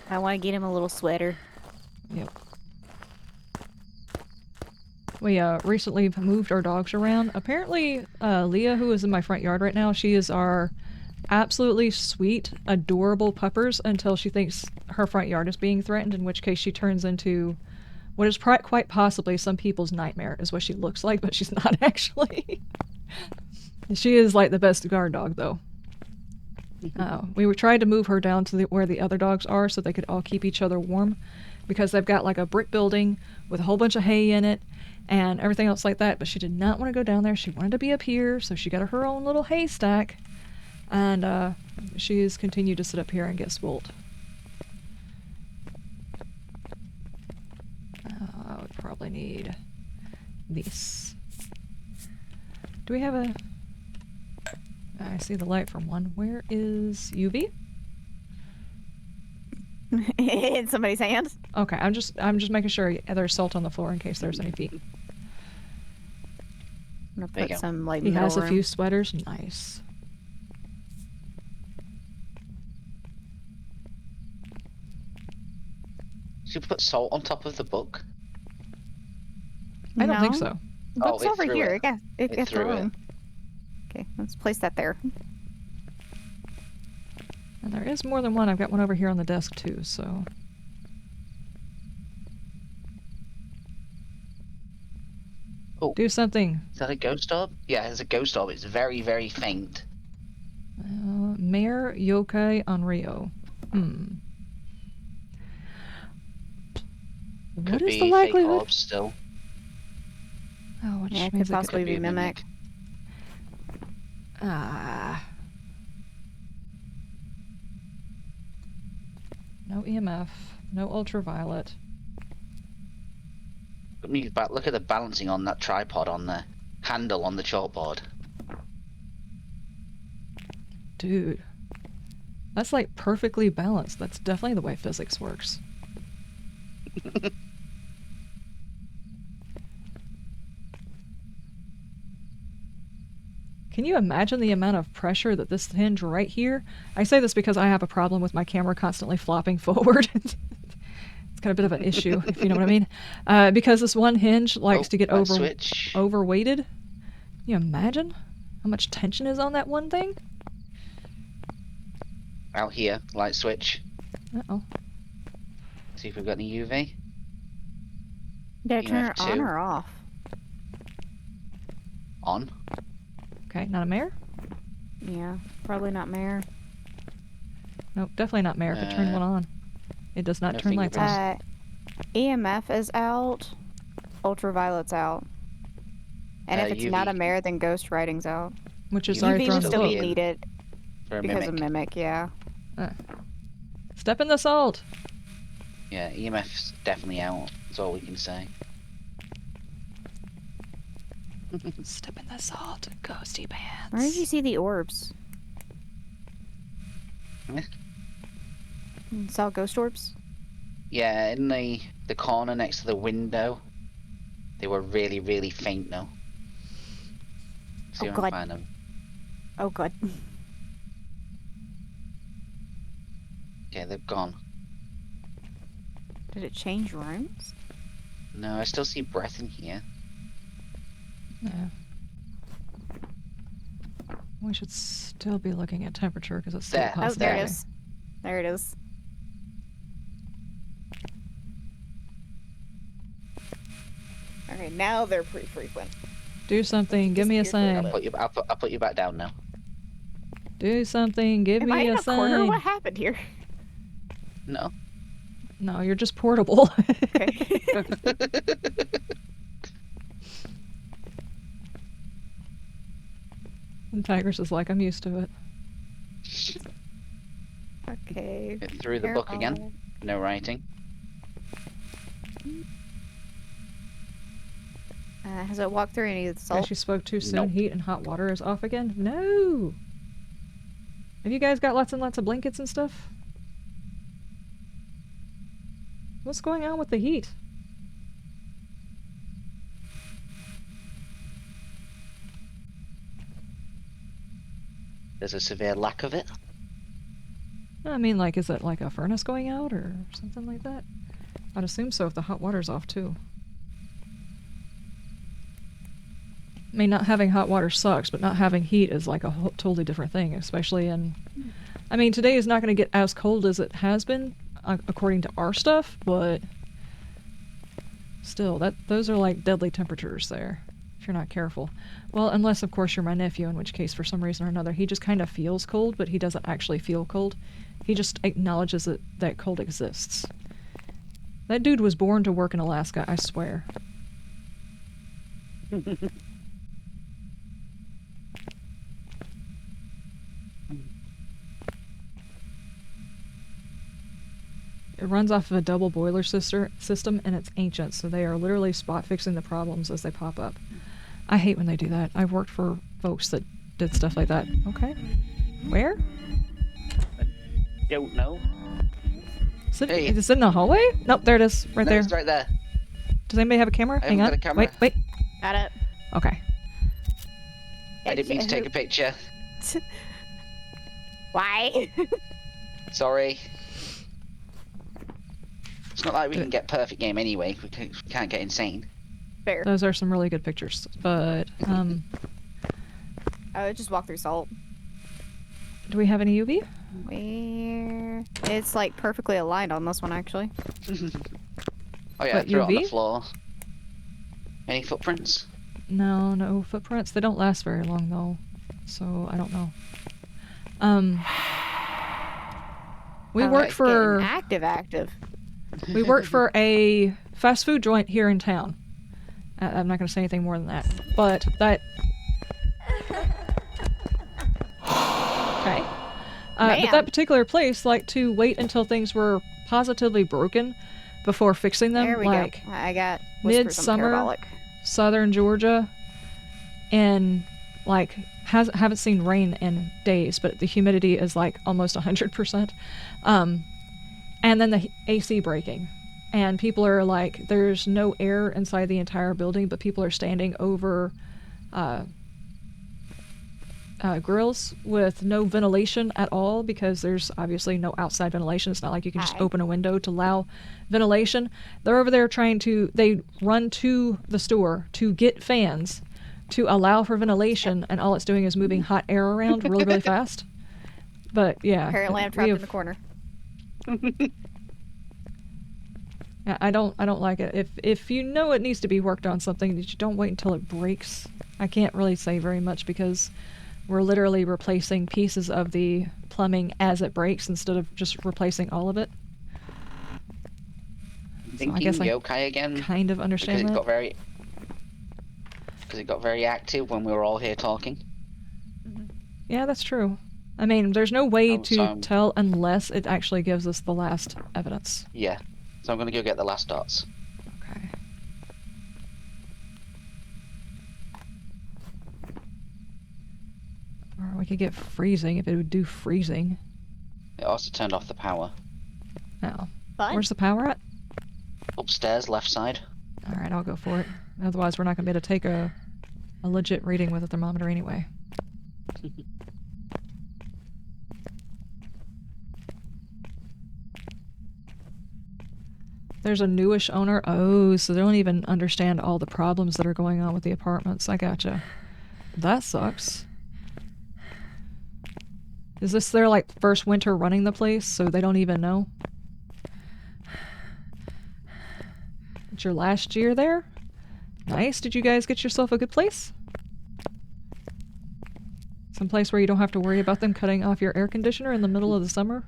I want to get him a little sweater. Yep. We recently moved our dogs around. Apparently, Leah, who is in my front yard right now, she is our absolutely sweet, adorable puppers until she thinks her front yard is being threatened, in which case she turns into what is quite possibly some people's nightmare, is what she looks like, but she's not actually. She is like the best guard dog, though. We were trying to move her down to where the other dogs are so they could all keep each other warm, because they've got like a brick building with a whole bunch of hay in it and everything else like that, but she did not want to go down there. She wanted to be up here, so she got her own little haystack, and she's continued to sit up here and get spoiled. I would probably need this. Do we have a... I see the light from one. Where is UV? In somebody's hands. Okay, I'm just making sure there's salt on the floor in case there's any feet. I'm gonna There you put go. some like He middle has a room. few sweaters. Nice. Should we put salt on top of the book? I don't think No. so. Oh, Book's it over threw here. it. It It got threw it. thrown. Okay, let's place that there. And there is more than one. I've got one over here on the desk too, so... Oh. Do something. Is that a ghost orb? Yeah, it's a ghost orb. It's very, very faint. Mayor Yokai Onryo. What Could is be the fake likelihood? orbs still. Oh, which Yeah, it means could it possibly Could be mimic. No EMF. No ultraviolet. Look at the balancing on that tripod on the handle on the chalkboard. Dude. That's like perfectly balanced. That's definitely the way physics works. Can you imagine the amount of pressure that this hinge right here? I say this because I have a problem with my camera constantly flopping forward. It's got a bit of an issue, if you know what I mean. Because this one hinge likes to get light switch. overweighted. Can you imagine how much tension is on that one thing? Out here, light switch. Uh-oh. See if we've got any UV. Did I turn EMF it on 2. or off? On. Okay, not a mare? Yeah, probably not Mare. Nope, definitely not mare if it turned one on. It does not no turn lights on. EMF is out. Ultraviolet's out. And if it's not a UV. Mare, then Ghost Writing's out. Which is UV already UV thrown would the still book. be needed For a because mimic. of Mimic, yeah. Step in the salt! Yeah, EMF's definitely out. That's all we can say. Step in the salt, ghosty pants. Where did you see the orbs? Eh? You saw ghost orbs? Yeah, in the corner next to the window. They were really, really faint though. See Oh, if I can God. find them. Oh, God. Okay, they're gone. Did it change rooms? No, I still see breath in here. Yeah. We should still be looking at temperature because it's still There. a Oh, Oh, there possibility. it is. There it is. Okay, now they're pretty frequent. Do something. Give me a Disappeared sign. for a I'll put you back down now. Do something. Give Am I me in a a corner? sign. What happened here? No. No, you're just portable. Okay. And Tigers is like, I'm used to it. Okay. Get through the book again. No writing. Has it walked through any of the Guess salt? you spoke too soon. Nope. Heat and hot water is off again? No! Have you guys got lots and lots of blankets and stuff? What's going on with the heat? There's a severe lack of it. I mean, like, is it like a furnace going out or something like that? I'd assume so if the hot water's off too. I mean, not having hot water sucks, but not having heat is like a totally different thing, especially in... I mean, today is not going to get as cold as it has been, according to our stuff, but... Still, those are like deadly temperatures there, if you're not careful. Well, unless, of course, you're my nephew, in which case, for some reason or another, he just kind of feels cold, but he doesn't actually feel cold. He just acknowledges that cold exists. That dude was born to work in Alaska, I swear. It runs off of a double boiler system, and it's ancient, so they are literally spot fixing the problems as they pop up. I hate when they do that. I've worked for folks that did stuff like that. Okay. Where? Don't know. Is it, Hey. is it in the hallway? Nope, there it is. Right No, there. it's right there. Does anybody have a camera? I Hang haven't on. got a camera. Wait. Got it. Okay. I didn't mean to take a picture. Why? Sorry. It's not like we can get perfect game anyway. We can't get insane. Fair. Those are some really good pictures, but, I would just walk through salt. do we have any UV? Where? It's like perfectly aligned on this one, actually. Oh yeah, I What, threw it on the UV? floor. Any footprints? No footprints. They don't last very long, though, so I don't know. We Oh, worked it's for... getting active. We worked for a fast food joint here in town. I'm not going to say anything more than that. But that... Okay. But Man. that particular place liked to wait until things were positively broken before fixing them. There we like go. I got whispers on midsummer, parabolic. southern Georgia, and like haven't seen rain in days, but the humidity is like almost 100%. And then the AC breaking, and people are like, there's no air inside the entire building, but people are standing over grills with no ventilation at all, because there's obviously no outside ventilation. It's not like you can just Hi. open a window to allow ventilation. They're over there they run to the store to get fans to allow for ventilation, and all it's doing is moving hot air around really, really fast. But yeah, Apparently I'm we trapped in have- the corner. Yeah, I don't like it. If you know it needs to be worked on something, you don't wait until it breaks. I can't really say very much, because we're literally replacing pieces of the plumbing as it breaks instead of just replacing all of it. Thinking I guess I yokai again. kind of Because understand it that. got very active when we were all here talking. Yeah, that's true. I mean, there's no way Oh, to so- tell unless it actually gives us the last evidence. Yeah. So I'm gonna go get the last dots. Okay. Or we could get freezing if it would do freezing. It also turned off the power. Oh. Fun. Where's the power at? Upstairs, left side. Alright, I'll go for it. Otherwise, we're not going to be able to take a legit reading with a thermometer anyway. There's a newish owner. Oh, so they don't even understand all the problems that are going on with the apartments. I gotcha. That sucks. Is this their, like, first winter running the place, so they don't even know? It's your last year there? Nice. Did you guys get yourself a good place? Some place where you don't have to worry about them cutting off your air conditioner in the middle of the summer?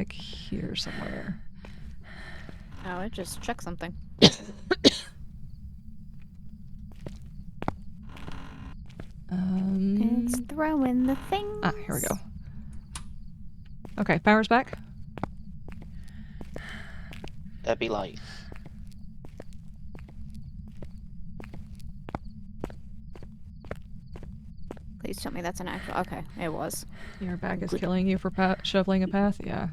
back here somewhere. Oh, it just checked something. It's throwing the things. Ah, here we go. Okay, power's back. That'd be light. Please tell me that's an actual. Okay, it was. Your back is killing you for shoveling a path? Yeah.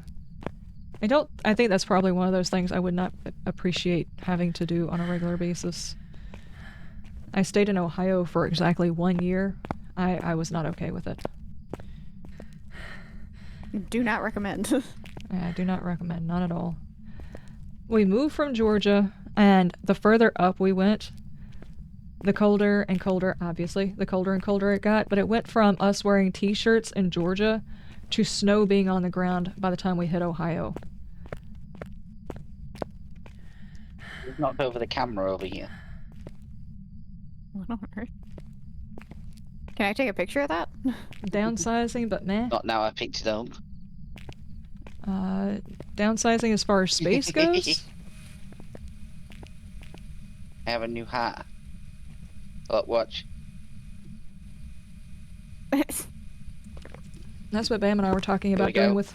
I think that's probably one of those things I would not appreciate having to do on a regular basis. I stayed in Ohio for exactly 1 year. I was not okay with it. Do not recommend. I do not recommend, not at all. We moved from Georgia, and the further up we went, the colder and colder, obviously, the colder and colder it got, but it went from us wearing t-shirts in Georgia to snow being on the ground by the time we hit Ohio. We've knocked over the camera over here. What on earth? Can I take a picture of that? Downsizing, but meh. Not now I picked it up. Downsizing as far as space goes? I have a new hat. Look, watch. That's what Bam and I were talking about we go. doing with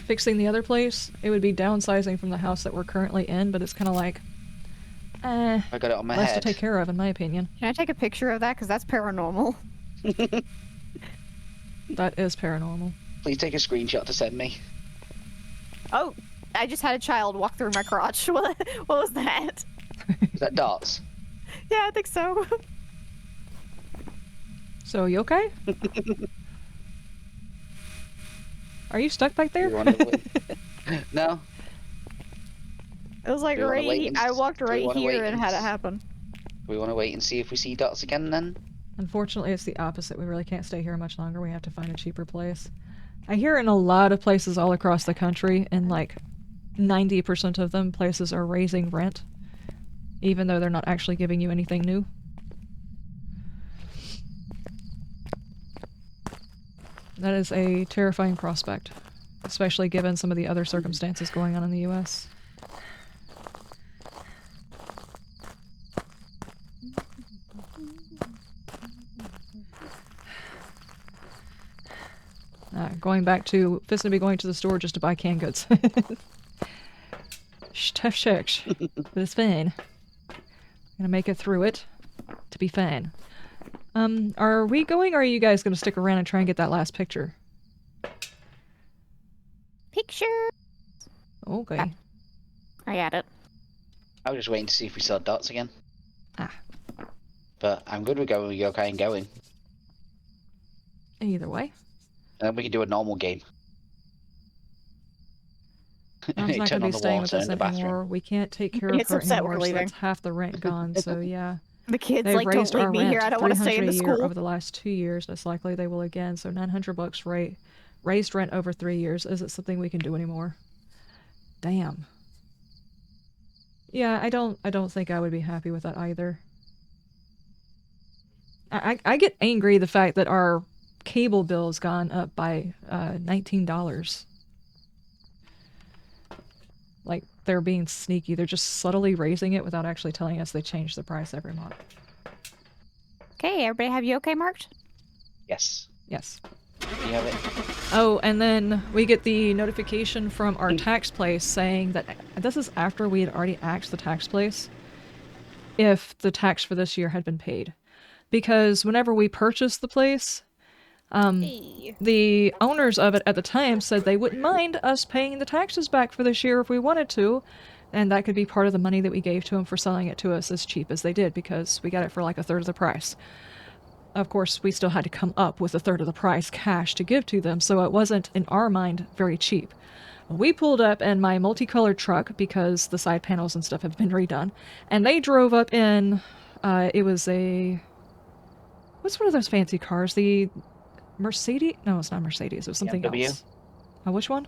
fixing the other place. It would be downsizing from the house that we're currently in, but it's kind of like, I got it on my less to head. take care of, in my opinion. Can I take a picture of that? Because that's paranormal. That is paranormal. Please take a screenshot to send me. Oh, I just had a child walk through my crotch. What was that? Is that dots? Yeah, I think so. So, you okay? Are you stuck back there? Do you wanna wait? No. It was like Do you wanna right. wait and I walked do you right wanna wait here and and had it s- happen. We want to wait and see if we see dots again then? Unfortunately, it's the opposite. We really can't stay here much longer. We have to find a cheaper place. I hear in a lot of places all across the country, and like 90% of them, places are raising rent, even though they're not actually giving you anything new. That is a terrifying prospect, especially given some of the other circumstances going on in the US. Going back to Fist to be going to the store just to buy canned goods. Tough checks, but it's fine. Gonna make it through it to be fine. Are we going, or are you guys gonna stick around and try and get that last picture? Picture. Okay. I got it. I was just waiting to see if we saw dots again. Ah. But I'm good with going with yokai and going. Either way. And then we can do a normal game. Mom's not Turn gonna on be the staying water with us in the bathroom. anymore. We can't take care of It's her upset we're anymore, so leaving. that's half the rent gone, so yeah. The kids They've like, don't raised leave our me rent here. I don't want to stay in $300 the a year school. over the last 2 years. It's likely they will again, so $900 raised rent over 3 years isn't something we can do anymore. Damn. Yeah, I don't think I would be happy with that either. I get angry the fact that our cable bill has gone up by $19. Like, they're being sneaky. They're just subtly raising it without actually telling us they change the price every month. Okay, everybody have you okay marked? Yes. Yes. You have it. Oh, and then we get the notification from our tax place saying that this is after we had already asked the tax place if the tax for this year had been paid. Because whenever we purchased the place, the owners of it at the time said they wouldn't mind us paying the taxes back for this year if we wanted to, and that could be part of the money that we gave to them for selling it to us as cheap as they did, because we got it for like 1/3 of the price. Of course, we still had to come up with 1/3 of the price cash to give to them, so it wasn't, in our mind, very cheap. We pulled up in my multicolored truck, because the side panels and stuff have been redone, and they drove up in, it was a... What's one of those fancy cars? The Mercedes? No, it's not Mercedes. It was something BMW? else. Which one?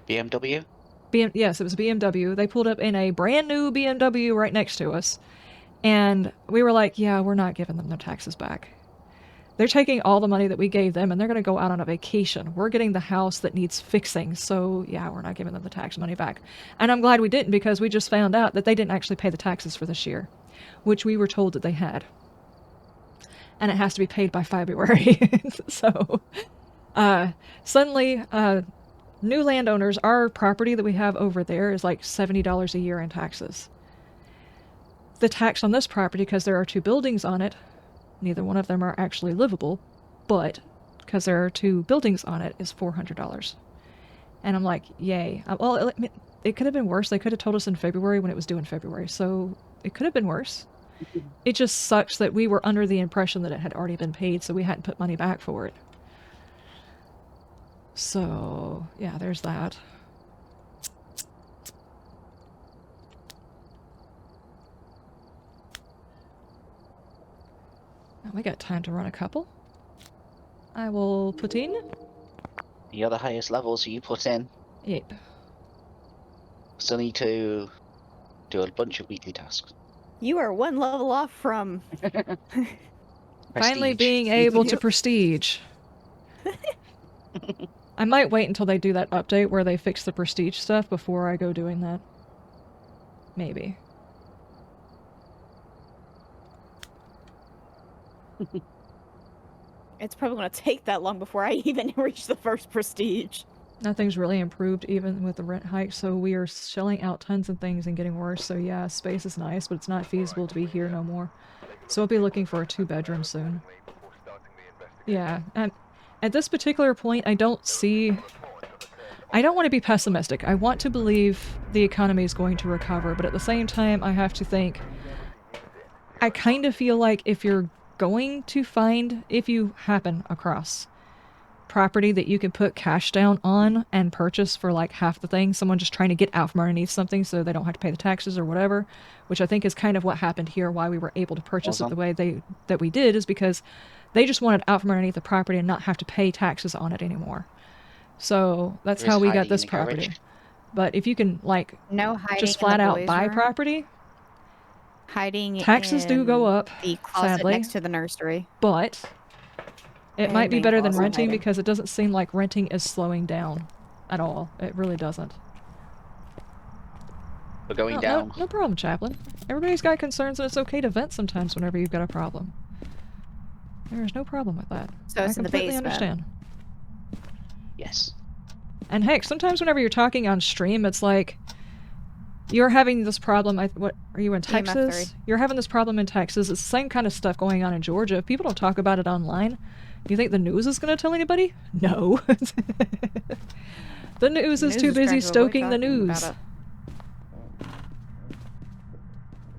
BMW? Yes, it was a BMW. They pulled up in a brand new BMW right next to us. And we were like, yeah, we're not giving them their taxes back. They're taking all the money that we gave them and they're going to go out on a vacation. We're getting the house that needs fixing, so yeah, we're not giving them the tax money back. And I'm glad we didn't, because we just found out that they didn't actually pay the taxes for this year, which we were told that they had. And it has to be paid by February. So, suddenly, new landowners, our property that we have over there is like $70 a year in taxes. The tax on this property, because there are 2 buildings on it, neither one of them are actually livable, but because there are 2 buildings on it, is $400. And I'm like, yay. Well, it could have been worse. They could have told us in February when it was due in February, so it could have been worse. It just sucks that we were under the impression that it had already been paid, so we hadn't put money back for it. So, yeah, there's that. Now we got time to run a couple. I will put in. You're the highest level, so you put in. Yep. Still need to do a bunch of weekly tasks. You are 1 level off from... Finally Prestige. being able to prestige. I might wait until they do that update where they fix the prestige stuff before I go doing that. Maybe. It's probably going to take that long before I even reach the first prestige. Nothing's really improved even with the rent hike, so we are shelling out tons of things and getting worse. So yeah, space is nice, but it's not feasible to be here no more. So I'll be looking for a 2-bedroom soon. Yeah, and at this particular point, I don't want to be pessimistic. I want to believe the economy is going to recover, but at the same time, I have to think, I kind of feel like if you happen across property that you can put cash down on and purchase for like half the thing, someone just trying to get out from underneath something so they don't have to pay the taxes or whatever, which I think is kind of what happened here, why we were able to purchase it the way that we did, is because they just wanted out from underneath the property and not have to pay taxes on it anymore. So that's how we got this property. But if you can like just flat out buy property, hiding taxes do go up, the closet sadly, next to the nursery. but it might be better than closet renting hiding. because it doesn't seem like renting is slowing down at all. It really doesn't. We're going No, down. no problem, Chaplain. Everybody's got concerns, and it's okay to vent sometimes whenever you've got a problem. There's no problem with that. So it's I in the completely basement. understand. Yes. And heck, sometimes whenever you're talking on stream, it's like you're having this problem. What are you in Texas? 3. You're having this problem in Texas. It's the same kind of stuff going on in Georgia. If people don't talk about it online, you think the news is going to tell anybody? No. The news is too busy stoking the news.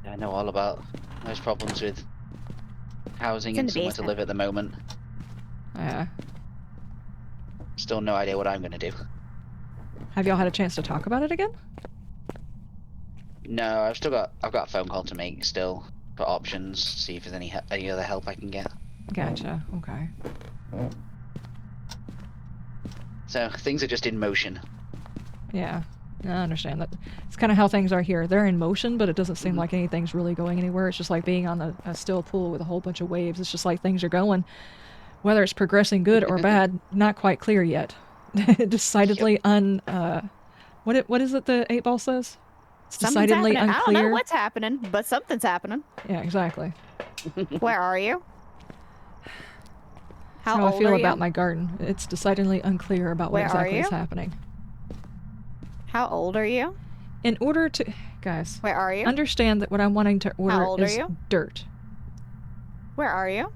I know all about those problems with housing It's in and the somewhere to basement. live at the moment. Yeah. Still no idea what I'm going to do. Have y'all had a chance to talk about it again? No, I've got a phone call to make still for options, see if there's any other help I can get. Gotcha. Okay. So things are just in motion. Yeah. I understand that. It's kind of how things are here. They're in motion, but it doesn't seem like anything's really going anywhere. It's just like being on a still pool with a whole bunch of waves. It's just like things are going. Whether it's progressing good or bad, not quite clear yet. Decidedly what is it the 8-ball says? It's Something's decidedly happening. unclear. I don't know what's happening, but something's happening. Yeah, exactly. Where are you? That's how I feel about my garden. It's decidedly unclear about what Where are exactly is you? happening. How old are you? In order to... Guys, Where are you? understand that what I'm wanting to order old are is you? dirt. Where are you?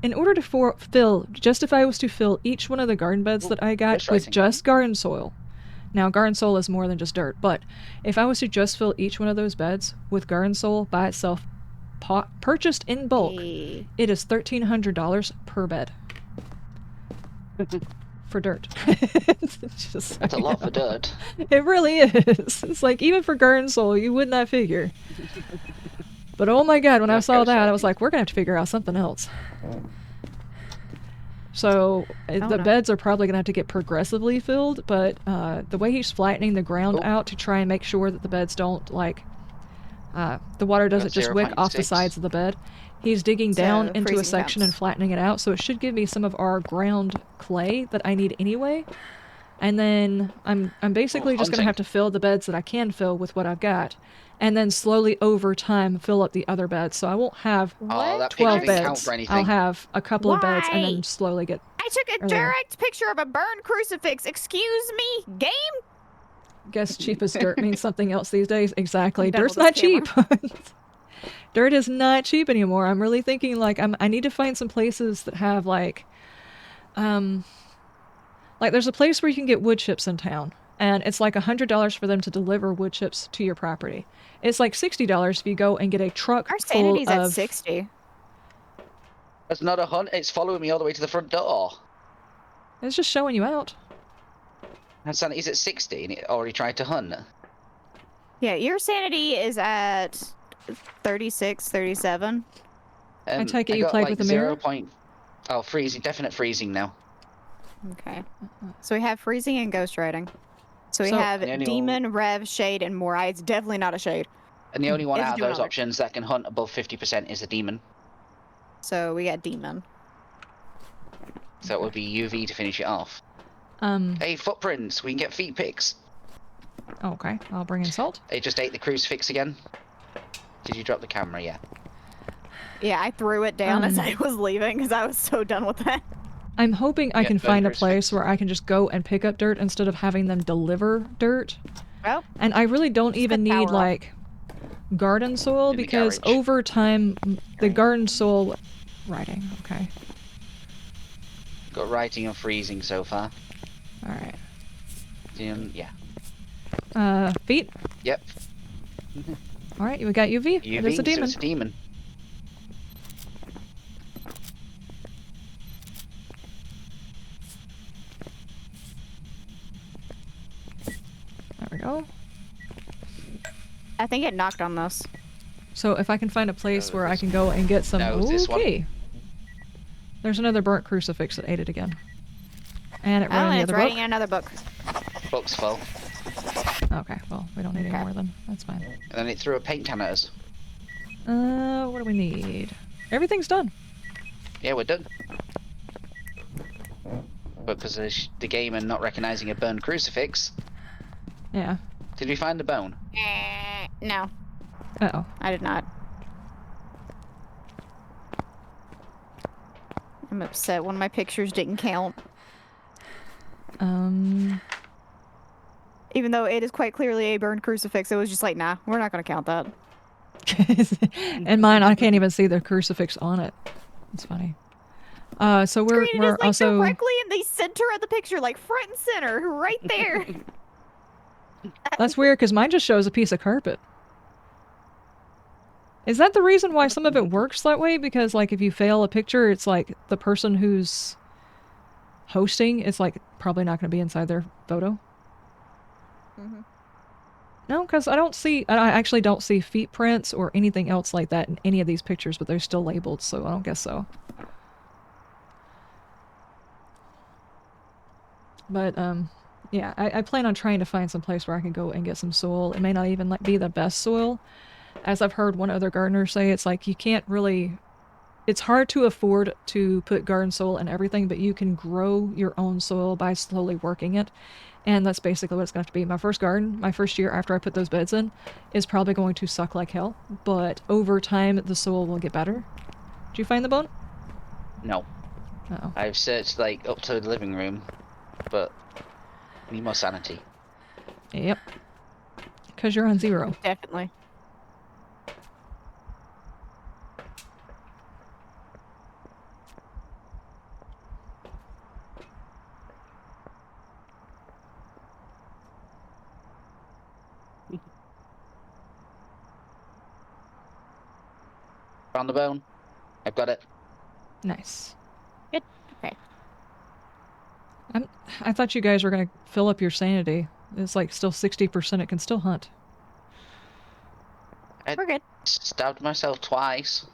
In order to fill, just if I was to fill each one of the garden beds that I got that's with right. just garden soil. Now, garden soil is more than just dirt, but if I was to just fill each one of those beds with garden soil by itself, purchased in bulk, Hey. it is $1,300 per bed. For dirt. Just That's a lot for dirt. It really is. It's like, even for garden soil, you would not figure. But oh my god, when I That saw goes that, I up. was like, we're gonna have to figure out something else. So, the no. beds are probably gonna have to get progressively filled, but the way he's flattening the ground out to try and make sure that the beds don't, like, the water doesn't just wick off the 0.6. sides of the bed, He's digging So, down into a freezing section temps. and flattening it out, so it should give me some of our ground clay that I need anyway. And then I'm basically just gonna hunting. have to fill the beds that I can fill with what I've got, and then slowly over time fill up the other beds. So I won't have Oh, that 12 picture didn't count beds. for I'll anything. have a couple of beds and Why? then slowly get. I took a Earlier. direct picture of a burned crucifix. Excuse me, game? Guess cheap as dirt means something else these days. Exactly. I'm done Dirt's with not this cheap. camera. Dirt is not cheap anymore. I'm really thinking like I need to find some places that have like there's a place where you can get wood chips in town, and it's like $100 for them to deliver wood chips to your property. It's like $60 if you go and get a truck Our full sanity's at of. 60. That's not a hunt. It's following me all the way to the front door. It's just showing you out. And sanity's at 60 and it already tried to hunt. Yeah, your sanity is at 36, 37. I take it you got, played like, with the mirror? 0. Oh, freezing. Definite freezing now. Okay. So we have freezing and ghost riding. So we So- have And the only demon, rev, shade, and Morai. It's definitely not a shade. And the only one It's out of those demonic. options that can hunt above 50% is a demon. So we got demon. So it would be UV to finish it off. Hey, footprints. We can get feet pics. Okay, I'll bring in salt. They just ate the crucifix again. Did you drop the camera? Yeah. Yeah, I threw it down as I was leaving because I was so done with that. I'm hoping I Yeah, can find a crucifix. place where I can just go and pick up dirt instead of having them deliver dirt. Well, And I really don't even cut power need off. like garden soil In the because garage. over time the garden soil writing. Okay. Got writing and freezing so far. All right. Yeah. Feet. Yep. All right, we got UV. UV. It is a So demon. it's a demon. There we go. I think it knocked on this. So if I can find a place No, where I this- can go and get some. no, this one. Okay. There's another burnt crucifix that ate it again. And it Oh, ran and the it's other writing book. another book. Book's full. Okay, well, we don't need Okay. any more then. That's fine. And then it threw a paint can at us. What do we need? Everything's done. Yeah, we're done. But because of the game and not recognizing a burned crucifix, Yeah. did we find the bone? No, Uh-oh. I did not. I'm upset. One of my pictures didn't count. Even though it is quite clearly a burned crucifix, it was just like, nah, we're not going to count that. And mine, I can't even see the crucifix on it. It's funny. So we're Screen, it is like also directly in the center of the picture, like front and center, right there. that's weird because mine just shows a piece of carpet. Is that the reason why some of it works that way? Because like if you fail a picture, it's like the person who's hosting is like probably not going to be inside their photo. No, because I actually don't see feet prints or anything else like that in any of these pictures, but they're still labeled, so I don't guess so. But, yeah, I plan on trying to find some place where I can go and get some soil. It may not even like be the best soil. As I've heard one other gardener say, it's like you can't really... It's hard to afford to put garden soil and everything, but you can grow your own soil by slowly working it. And that's basically what it's going to have to be. My first garden, my first year after I put those beds in, is probably going to suck like hell. But over time, the soil will get better. Did you find the bone? No. Uh-oh. I've searched like up to the living room, but need more sanity. Yep. Because you're on 0. Definitely. Found the bone. I've got it. Nice. Good. Okay. I thought you guys were going to fill up your sanity. It's like still 60%. It can still hunt. We're good. Stabbed myself twice.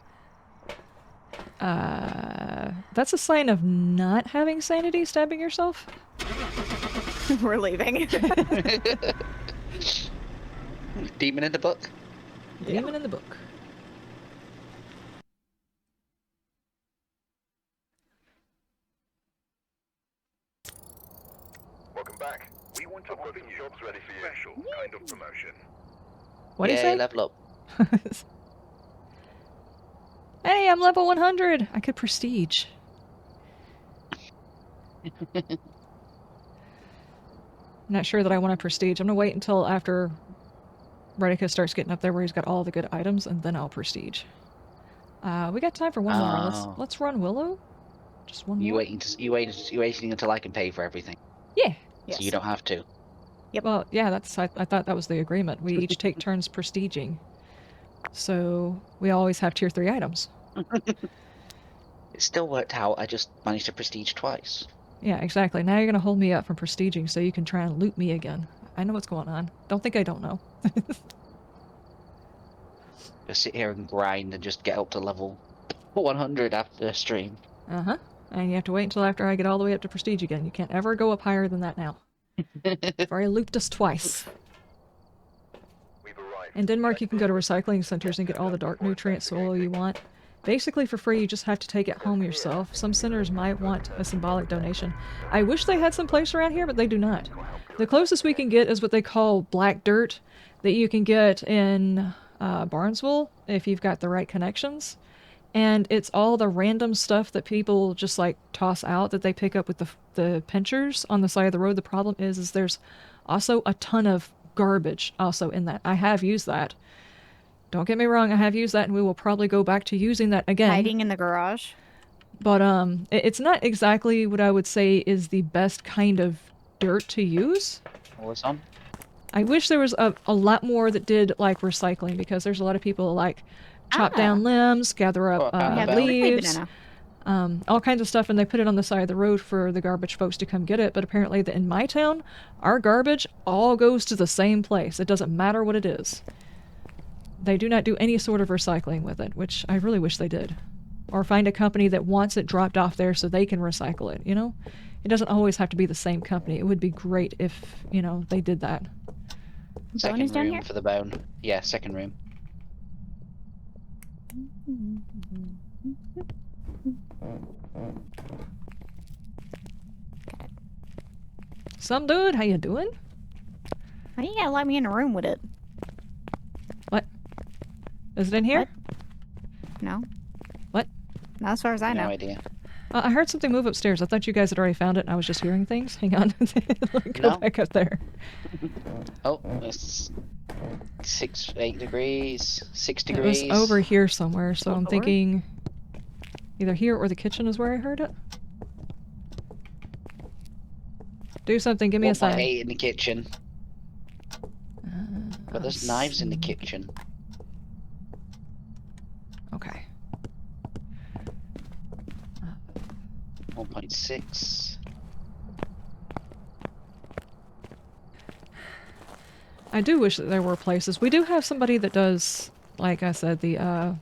That's a sign of not having sanity, stabbing yourself? We're leaving. Demon in the book. Demon in the book. Welcome back. We want to put some jobs ready for you. Special kind of promotion. What do you Yay, say? level up. Hey, I'm level 100. I could prestige. Not sure that I want to prestige. I'm gonna wait until after Redicus starts getting up there where he's got all the good items, and then I'll prestige. We got time for one more. Oh. Let's run Willow. Just one You more. waiting until I can pay for everything, Yeah. Yes. so you don't have to. Well, yeah. I thought that was the agreement. We each take turns prestiging, so we always have tier 3 items. It still worked out. I just managed to prestige twice. Yeah, exactly. Now you're gonna hold me up from prestiging so you can try and loot me again. I know what's going on. Don't think I don't know. Just sit here and grind and just get up to level 100 after the stream. Uh-huh. And you have to wait until after I get all the way up to prestige again. You can't ever go up higher than that now. I've already looped us twice. We've arrived. In Denmark, you can go to recycling centers and get all the dark nutrient soil you want. Basically for free, you just have to take it home yourself. Some centers might want a symbolic donation. I wish they had some place around here, but they do not. The closest we can get is what they call black dirt that you can get in Barnesville if you've got the right connections. And it's all the random stuff that people just like toss out that they pick up with the pinchers on the side of the road. The problem is there's also a ton of garbage also in that. I have used that. Don't get me wrong, I have used that and we will probably go back to using that again. Hiding in the garage. But it's not exactly what I would say is the best kind of dirt to use. What's on? I wish there was a lot more that did like recycling, because there's a lot of people like chop down limbs, gather up Yeah, the prickly leaves, banana. all kinds of stuff, and they put it on the side of the road for the garbage folks to come get it. But apparently in my town, our garbage all goes to the same place. It doesn't matter what it is. They do not do any sort of recycling with it, which I really wish they did. Or find a company that wants it dropped off there so they can recycle it, you know? It doesn't always have to be the same company. It would be great if, you know, they did that. Second is down room here? for the bone. Yeah, second room. Some dude, how you doing? Why do you gotta let me in a room with it? What? Is it in here? No. What? Not as far as I No know. idea. I heard something move upstairs. I thought you guys had already found it and I was just hearing things. Hang on. Let me go No. back up there. Oh, it's 8 degrees, 6 It degrees. was over here somewhere, so I'm Lower? thinking either here or the kitchen is where I heard it. Do something, give me a 1.8 sign. in the kitchen. But there's knives in the kitchen. Okay. 1.6. I do wish that there were places. We do have somebody that does, like I said, the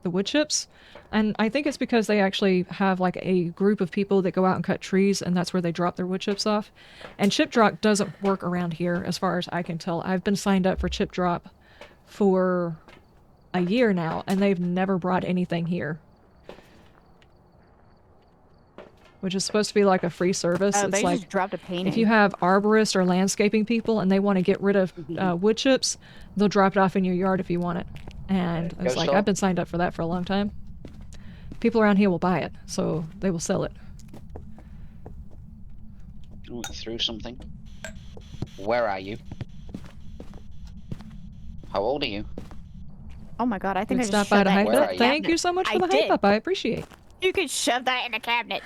wood chips. And I think it's because they actually have like a group of people that go out and cut trees, and that's where they drop their wood chips off. And chip drop doesn't work around here as far as I can tell. I've been signed up for chip drop for a year now, and they've never brought anything here. Which is supposed to be like a free service. Oh, It's they like just dropped a painting. if you have arborists or landscaping people and they want to get rid of wood chips, they'll drop it off in your yard if you want it. And it's like, I've been signed up for that for a long time. People around here will buy it, so they will sell it. Ooh, I threw something. Where are you? How old are you? Oh my god, I think I Good just stop by shoved to that hype in Where the are up. you? Thank cabinet. you so much for I the hype did. up. I appreciate. You could shove that in the cabinet.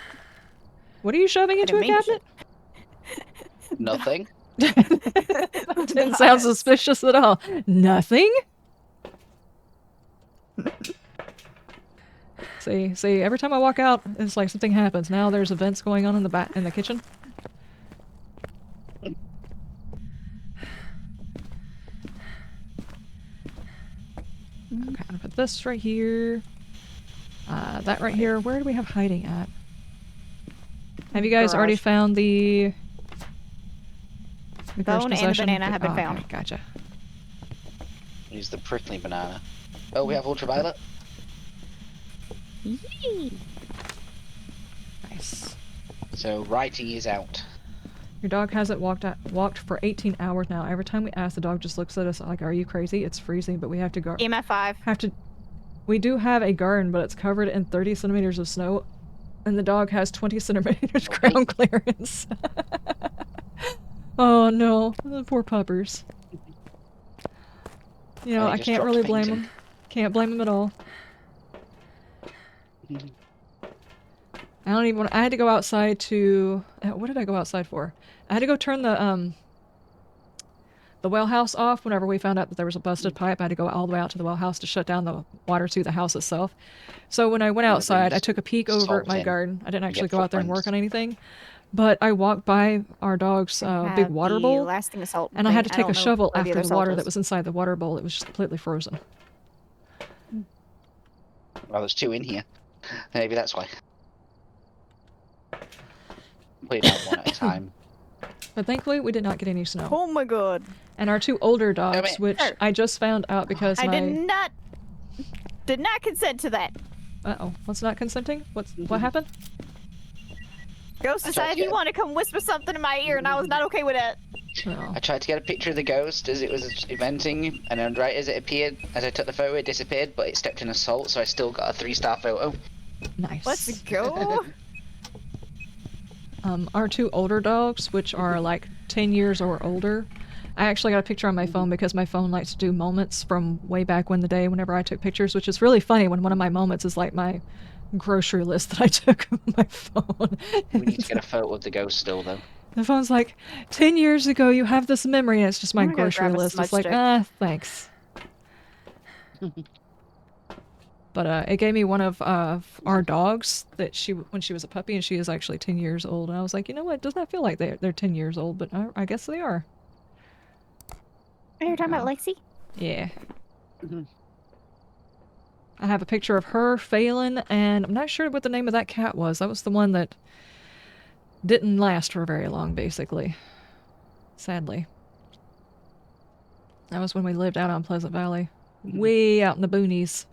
What are you shoving into a didn't mean to cabinet? Nothing. That didn't sound suspicious at all. Nothing? See, every time I walk out, it's like something happens. Now there's events going on in the kitchen. Okay, I'm gonna put this right here. That right here. Where do we have hiding at? Have you guys already Garage. found the Bone first and the possession? banana have been Okay, found. gotcha. Use the prickly banana. Oh, we have ultraviolet. Yee. Nice. So writing is out. Your dog hasn't walked for 18 hours now. Every time we ask, the dog just looks at us like, "Are you crazy? It's freezing." But we have to go. EMF 5. We do have a garden, but it's covered in 30 centimeters of snow, and the dog has 20 centimeters ground clearance. Oh no, the poor puppers. You know, They I just can't dropped really blame painting. them. Can't blame them at all. I don't even want. I had to go outside to. What did I go outside for? I had to go turn the well house off whenever we found out that there was a busted pipe. I had to go all the way out to the well house to shut down the water to the house itself. So when I went outside, I took a peek over at my Salt in. garden. I didn't actually get go out there and work footprints. on anything, but I walked by our dog's big water bowl, Lasting assault. and I had to take a don't know shovel where after other the salt water is. that was inside the water bowl. It was just completely frozen. Well, there's 2 in here. Maybe that's why. Put it down one at a time. But thankfully, we did not get any snow. Oh my god. And our 2 older dogs, wait. which I just found out because I my... did not consent to that. Uh-oh. What's not consenting? What happened? Ghost decided he wanted to come whisper something in my ear, and I was not okay with it. Oh. I tried to get a picture of the ghost as it was eventing, and then right as it appeared, as I took the photo, it disappeared, but it stepped in a salt, so I still got a 3-star photo. Nice. Let's go. Our 2 older dogs, which are like 10 years or older, I actually got a picture on my phone because my phone likes to do moments from way back when the day whenever I took pictures, which is really funny when one of my moments is like my grocery list that I took on my phone. We need to get a photo of the ghost still, though. The phone's like, 10 years ago you have this memory, and it's just my I'm gonna grocery grab a list. It's smudge like, stick. Thanks. But it gave me one of our dogs that when she was a puppy, and she is actually 10 years old. And I was like, you know what? Doesn't that feel like they're 10 years old? But I guess they are. Are you talking about Lexi? Yeah. I have a picture of her, Phelan, and I'm not sure what the name of that cat was. That was the one that didn't last for very long, basically. Sadly. That was when we lived out on Pleasant Valley. Way out in the boonies.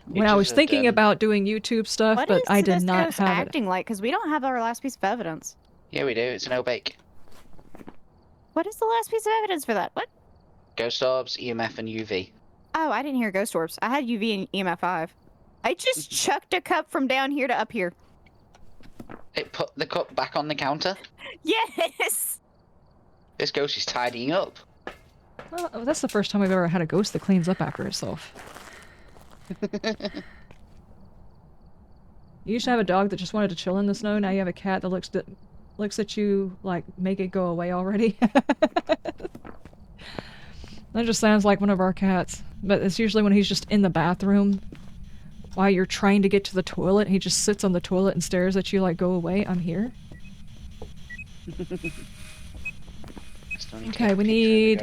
When I was thinking about doing YouTube stuff, What but is I did this not ghost have it. acting like? Because we don't have our last piece of evidence. Yeah, we do. It's an O-bake. What is the last piece of evidence for that? What? Ghost orbs, EMF, and UV. Oh, I didn't hear ghost orbs. I had UV and EMF 5. I just chucked a cup from down here to up here. It put the cup back on the counter. Yes! This ghost is tidying up. Well, that's the first time I've ever had a ghost that cleans up after itself. You used to have a dog that just wanted to chill in the snow. Now you have a cat that looks at you like, make it go away already. That just sounds like one of our cats. But it's usually when he's just in the bathroom while you're trying to get to the toilet. He just sits on the toilet and stares at you like, go away, I'm here. Okay, we need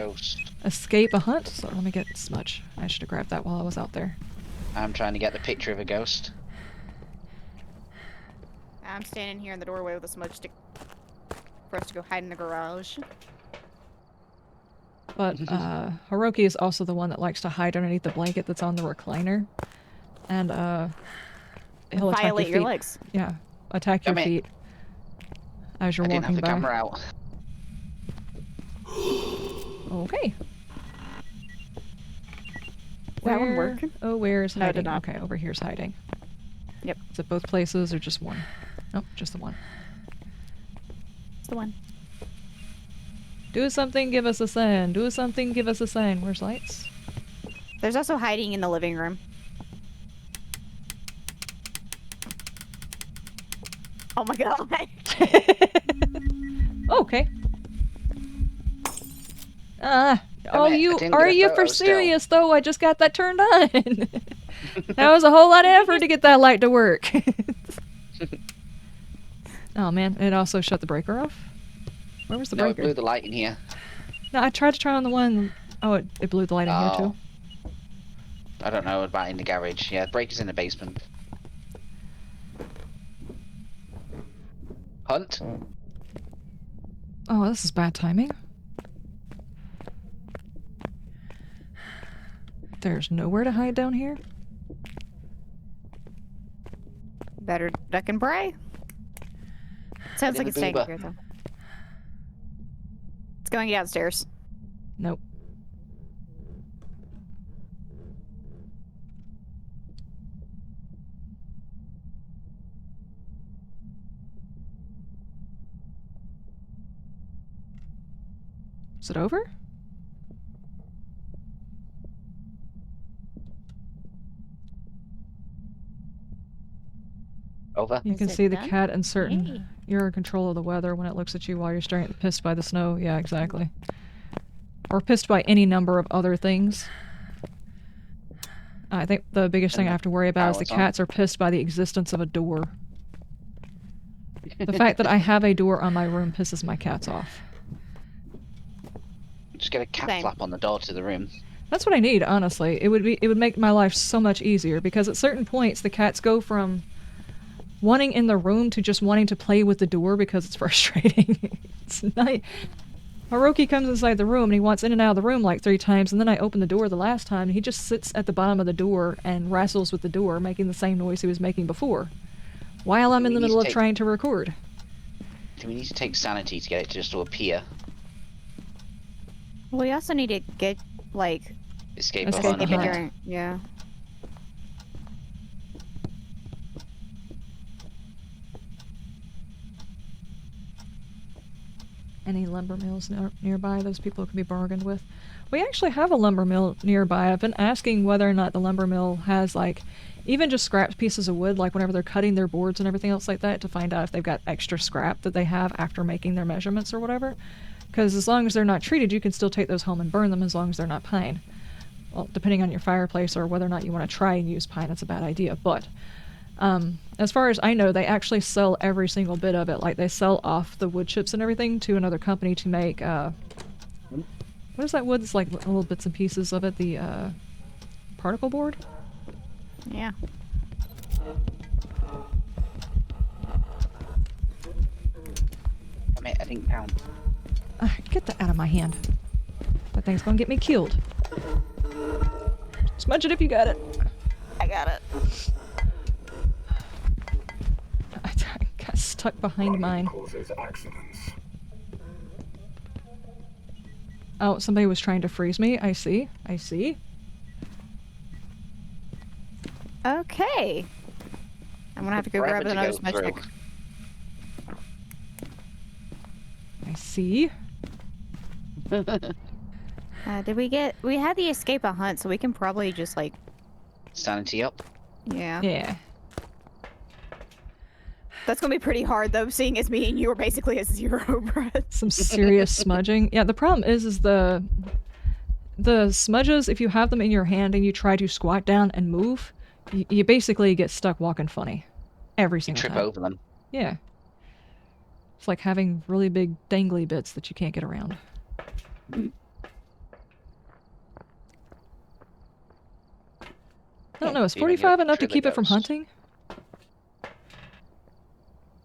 escape a hunt. So let me get smudge. I should have grabbed that while I was out there. I'm trying to get the picture of a ghost. I'm standing here in the doorway with a smudge stick for us to go hide in the garage. But Hiroki is also the one that likes to hide underneath the blanket that's on the recliner. And he'll attack Violate your your feet. legs. Yeah, attack your Come feet as you're I didn't walking have the by. camera out. Okay. That one work? Oh, where's No, it hiding? did not. Okay, over here's hiding. Yep. Is it both places or just one? Nope, just the one. It's the one. Do something, give us a sign. Do something, give us a sign. Where's lights? There's also hiding in the living room. Oh my god. Okay. I Are didn't you get a for photo still. serious though? I just got that turned on. That was a whole lot of effort to get that light to work. Oh man, it also shut the breaker off. Where was the No, it breaker? blew the light in here. No, I tried to turn on the one oh it blew the light in here too. I don't know about in the garage. Yeah, the breaker's in the basement. Hunt? Oh, this is bad timing. There's nowhere to hide down here. Better duck and pray. Sounds like in it's the staying boober. here though. It's going downstairs. Nope. Is it over? Over. You Is can it see the done? cat uncertain. Yay. You're in control of the weather when it looks at you while you're staring pissed by the snow. Yeah, exactly. Or pissed by any number of other things. I think the biggest thing I have to worry about is the power's on. cats are pissed by the existence of a door. The fact that I have a door on my room pisses my cats off. Just get a cat Same. flap on the door to the room. That's what I need, honestly. It would make my life so much easier because at certain points the cats go from wanting in the room to just wanting to play with the door because it's frustrating. It's nice. Haruki comes inside the room and he wants in and out of the room like 3 times, and then I open the door the last time and he just sits at the bottom of the door and wrestles with the door, making the same noise he was making before, while I'm in the middle of trying to record. Do we need to take sanity to get it just to appear? Well, we also need to get like Escape Escape behind the the hunt. hunt. during. Yeah. Any lumber mills nearby those people can be bargained with? We actually have a lumber mill nearby. I've been asking whether or not the lumber mill has, like, even just scrap pieces of wood, like whenever they're cutting their boards and everything else like that, to find out if they've got extra scrap that they have after making their measurements or whatever. Because as long as they're not treated, you can still take those home and burn them as long as they're not pine. Well, depending on your fireplace or whether or not you want to try and use pine, it's a bad idea. But as far as I know, they actually sell every single bit of it. Like, they sell off the wood chips and everything to another company to make, what is that wood? It's like little bits and pieces of it. The, particle board? Yeah. I didn't count. Get that out of my hand. That thing's gonna get me killed. Smudge it if you got it. I got it. I got stuck behind mine. Causes accidents. Oh, somebody was trying to freeze me. I see. I see. Okay. I'm gonna have to go Forever grab to another go smudge through. stick. I see. Did we get? We had the escape a hunt, so we can probably just like. Sanity up. Yeah. Yeah. That's gonna be pretty hard though, seeing as me and you are basically at 0 breath. Some serious smudging. Yeah, the problem is the smudges, if you have them in your hand and you try to squat down and move, you basically get stuck walking funny. Every You single trip time. over them. Yeah. It's like having really big dangly bits that you can't get around. I don't know, is Even your 45 enough to trailer keep it from ghost. hunting?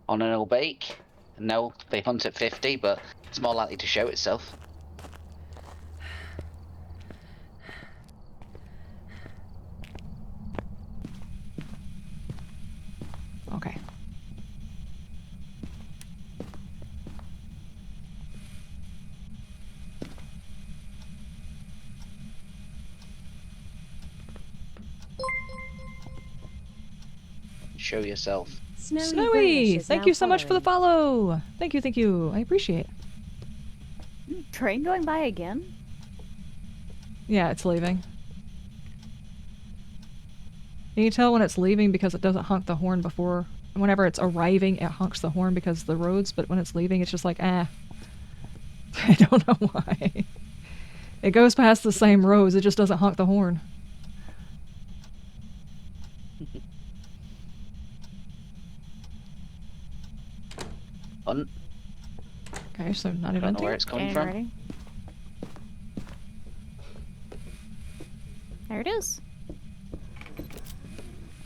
On an old bake? No, they hunt at 50, but it's more likely to show itself. Okay. Show yourself. Snowy! British is Thank now you so much for the following. follow! Thank you. I appreciate it. Train going by again? Yeah, it's leaving. You can tell when it's leaving because it doesn't honk the horn before. Whenever it's arriving, it honks the horn because of the roads, but when it's leaving, it's just like, ah. I don't know why. It goes past the same roads, it just doesn't honk the horn. Hunt. Okay, so not Don't know eventing. where it's coming Getting from. ready. There it is.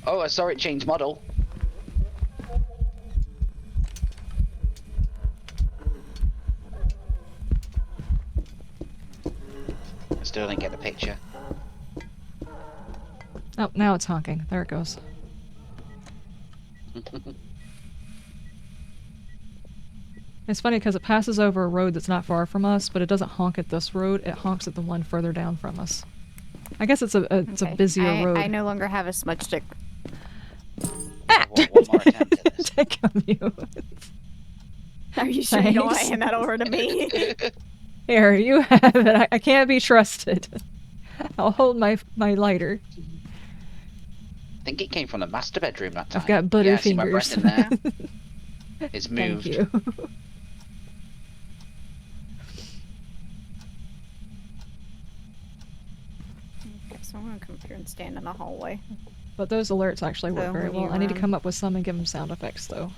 Oh, I saw it change model. I still didn't get the picture. Oh, now it's honking. There it goes. It's funny because it passes over a road that's not far from us, but it doesn't honk at this road. It honks at the one further down from us. I guess it's a Okay. busier road. I no longer have a smudge stick. One more attempt at this. Take on you. Are you sure you don't want to Thanks. hand that over to me? Here, you have it. I can't be trusted. I'll hold my lighter. I think it came from the master bedroom that time. I've got butter yeah, I see my fingers. breath in there. It's moved. Thank you. Okay, so I'm gonna come up here and stand in the hallway. But those alerts actually work So very when well. you, I need to come up with some and give them sound effects, though.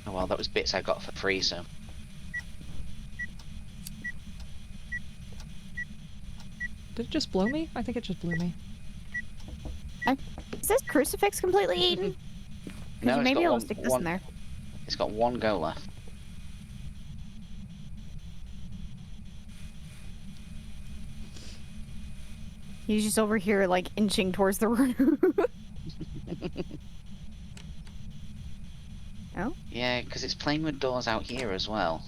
Oh well, that was bits I got for free, so. Did it just blow me? I think it just blew me. Is this crucifix completely eaten? No, it's maybe got I'll one- stick this one- in there. It's got one go left. He's just over here, like, inching towards the room. Oh? Yeah, because it's playing with doors out here as well.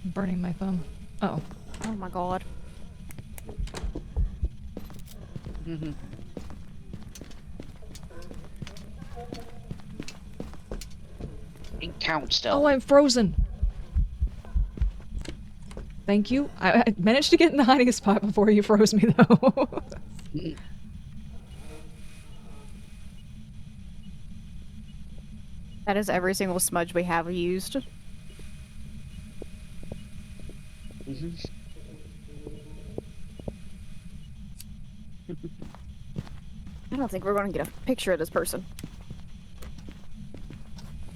I'm burning my thumb. Uh oh. Oh my god. It counts still. Oh, I'm frozen. Thank you. I managed to get in the hiding spot before you froze me, though. That is every single smudge we have used. I don't think we're going to get a picture of this person.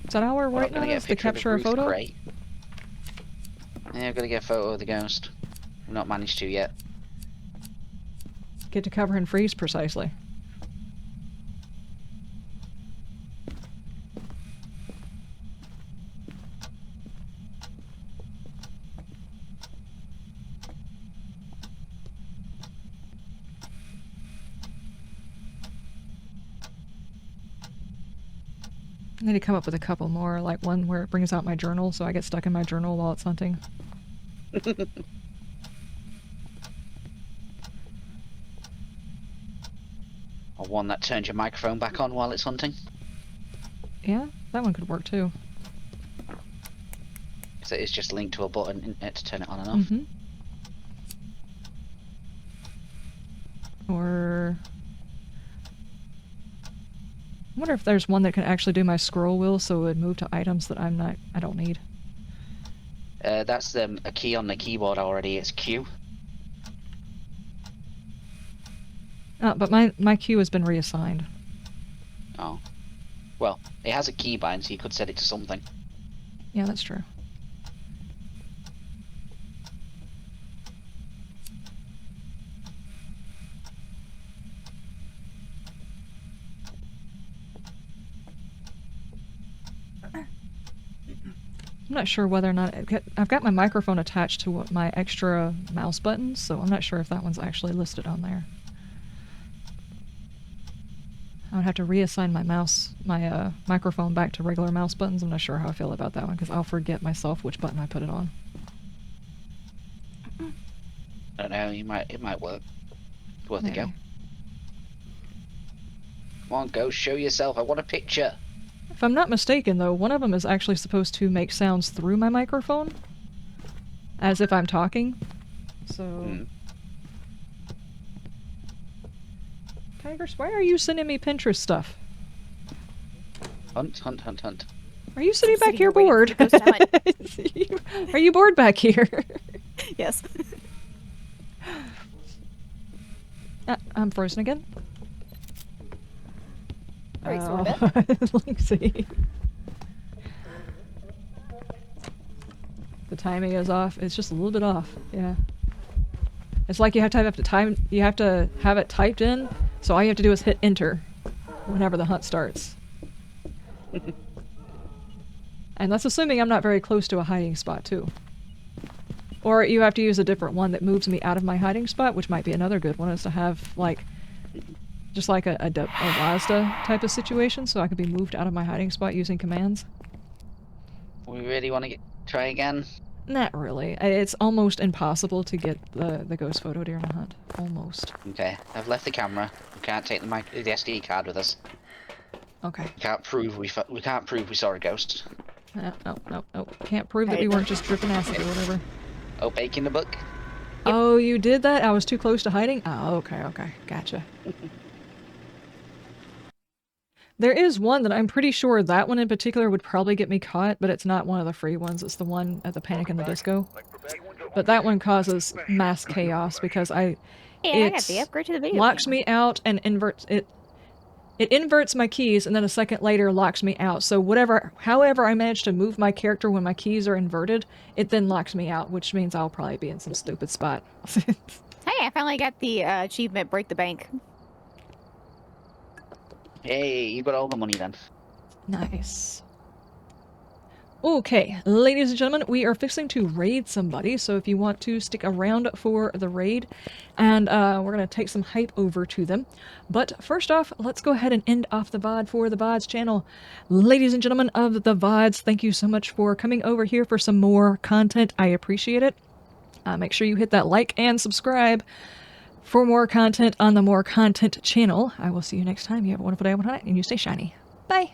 Is that how we're Well, I'm working gonna on get this? a To picture of capture a Ruth photo? Crate. Yeah, I've got to get a photo of the ghost. I've not managed to yet. Get to cover and freeze precisely. I need to come up with a couple more, like one where it brings out my journal, so I get stuck in my journal while it's hunting. Or one that turns your microphone back on while it's hunting. Yeah, that one could work too. So it's just linked to a button in it to turn it on and off. Mm-hmm. Or I wonder if there's one that can actually do my scroll wheel, so it would move to items that I don't need. That's a key on the keyboard already. It's Q. But my queue has been reassigned. Oh. Well, it has a keybind, so you could set it to something. Yeah, that's true. I'm not sure whether or not I've got my microphone attached to my extra mouse buttons, so I'm not sure if that one's actually listed on there. I would have to reassign my microphone back to regular mouse buttons. I'm not sure how I feel about that one because I'll forget myself which button I put it on. I don't know. It might work. It's worth a go. Yeah. Come on, go show yourself. I want a picture. If I'm not mistaken, though, one of them is actually supposed to make sounds through my microphone, as if I'm talking. So, Tigers, why are you sending me Pinterest stuff? Hunt, hunt, hunt, hunt. Are you sitting back Sitting here here bored? waiting for the ghost Are you bored back here? Yes. I'm frozen again. Alright, so we're dead. Let's see. The timing is off. It's just a little bit off. Yeah. It's like you have to have it typed in, so all you have to do is hit enter whenever the hunt starts. And that's assuming I'm not very close to a hiding spot too. Or you have to use a different one that moves me out of my hiding spot, which might be another good one, is to have, like, just like a WASDA type of situation, so I could be moved out of my hiding spot using commands. We really want to try again? Not really. It's almost impossible to get the ghost photo during a hunt. Almost. Okay, I've left the camera. We can't take the SD card with us. Okay. We can't prove we saw a ghost. No. Can't prove that we weren't just dripping acid or whatever. Oh, baking the book? Oh, you did that? I was too close to hiding? Oh, okay. Gotcha. There is one that I'm pretty sure that one in particular would probably get me caught, but it's not one of the free ones. It's the one at the Panic in the Disco. But that one causes mass chaos because Hey, I got the upgrade to the video locks camera. me out and inverts it. It inverts my keys and then a second later locks me out. So however I manage to move my character when my keys are inverted, it then locks me out, which means I'll probably be in some stupid spot. Hey, I finally got the achievement Break the Bank. Hey, you got all the money then. Nice. Okay, ladies and gentlemen, we are fixing to raid somebody, so if you want to stick around for the raid, and we're going to take some hype over to them. But first off, let's go ahead and end off the VOD for the VODs channel. Ladies and gentlemen of the VODs, thank you so much for coming over here for some more content. I appreciate it. Make sure you hit that like and subscribe for more content on the More Content channel. I will see you next time. You have a wonderful day, and you stay shiny. Bye!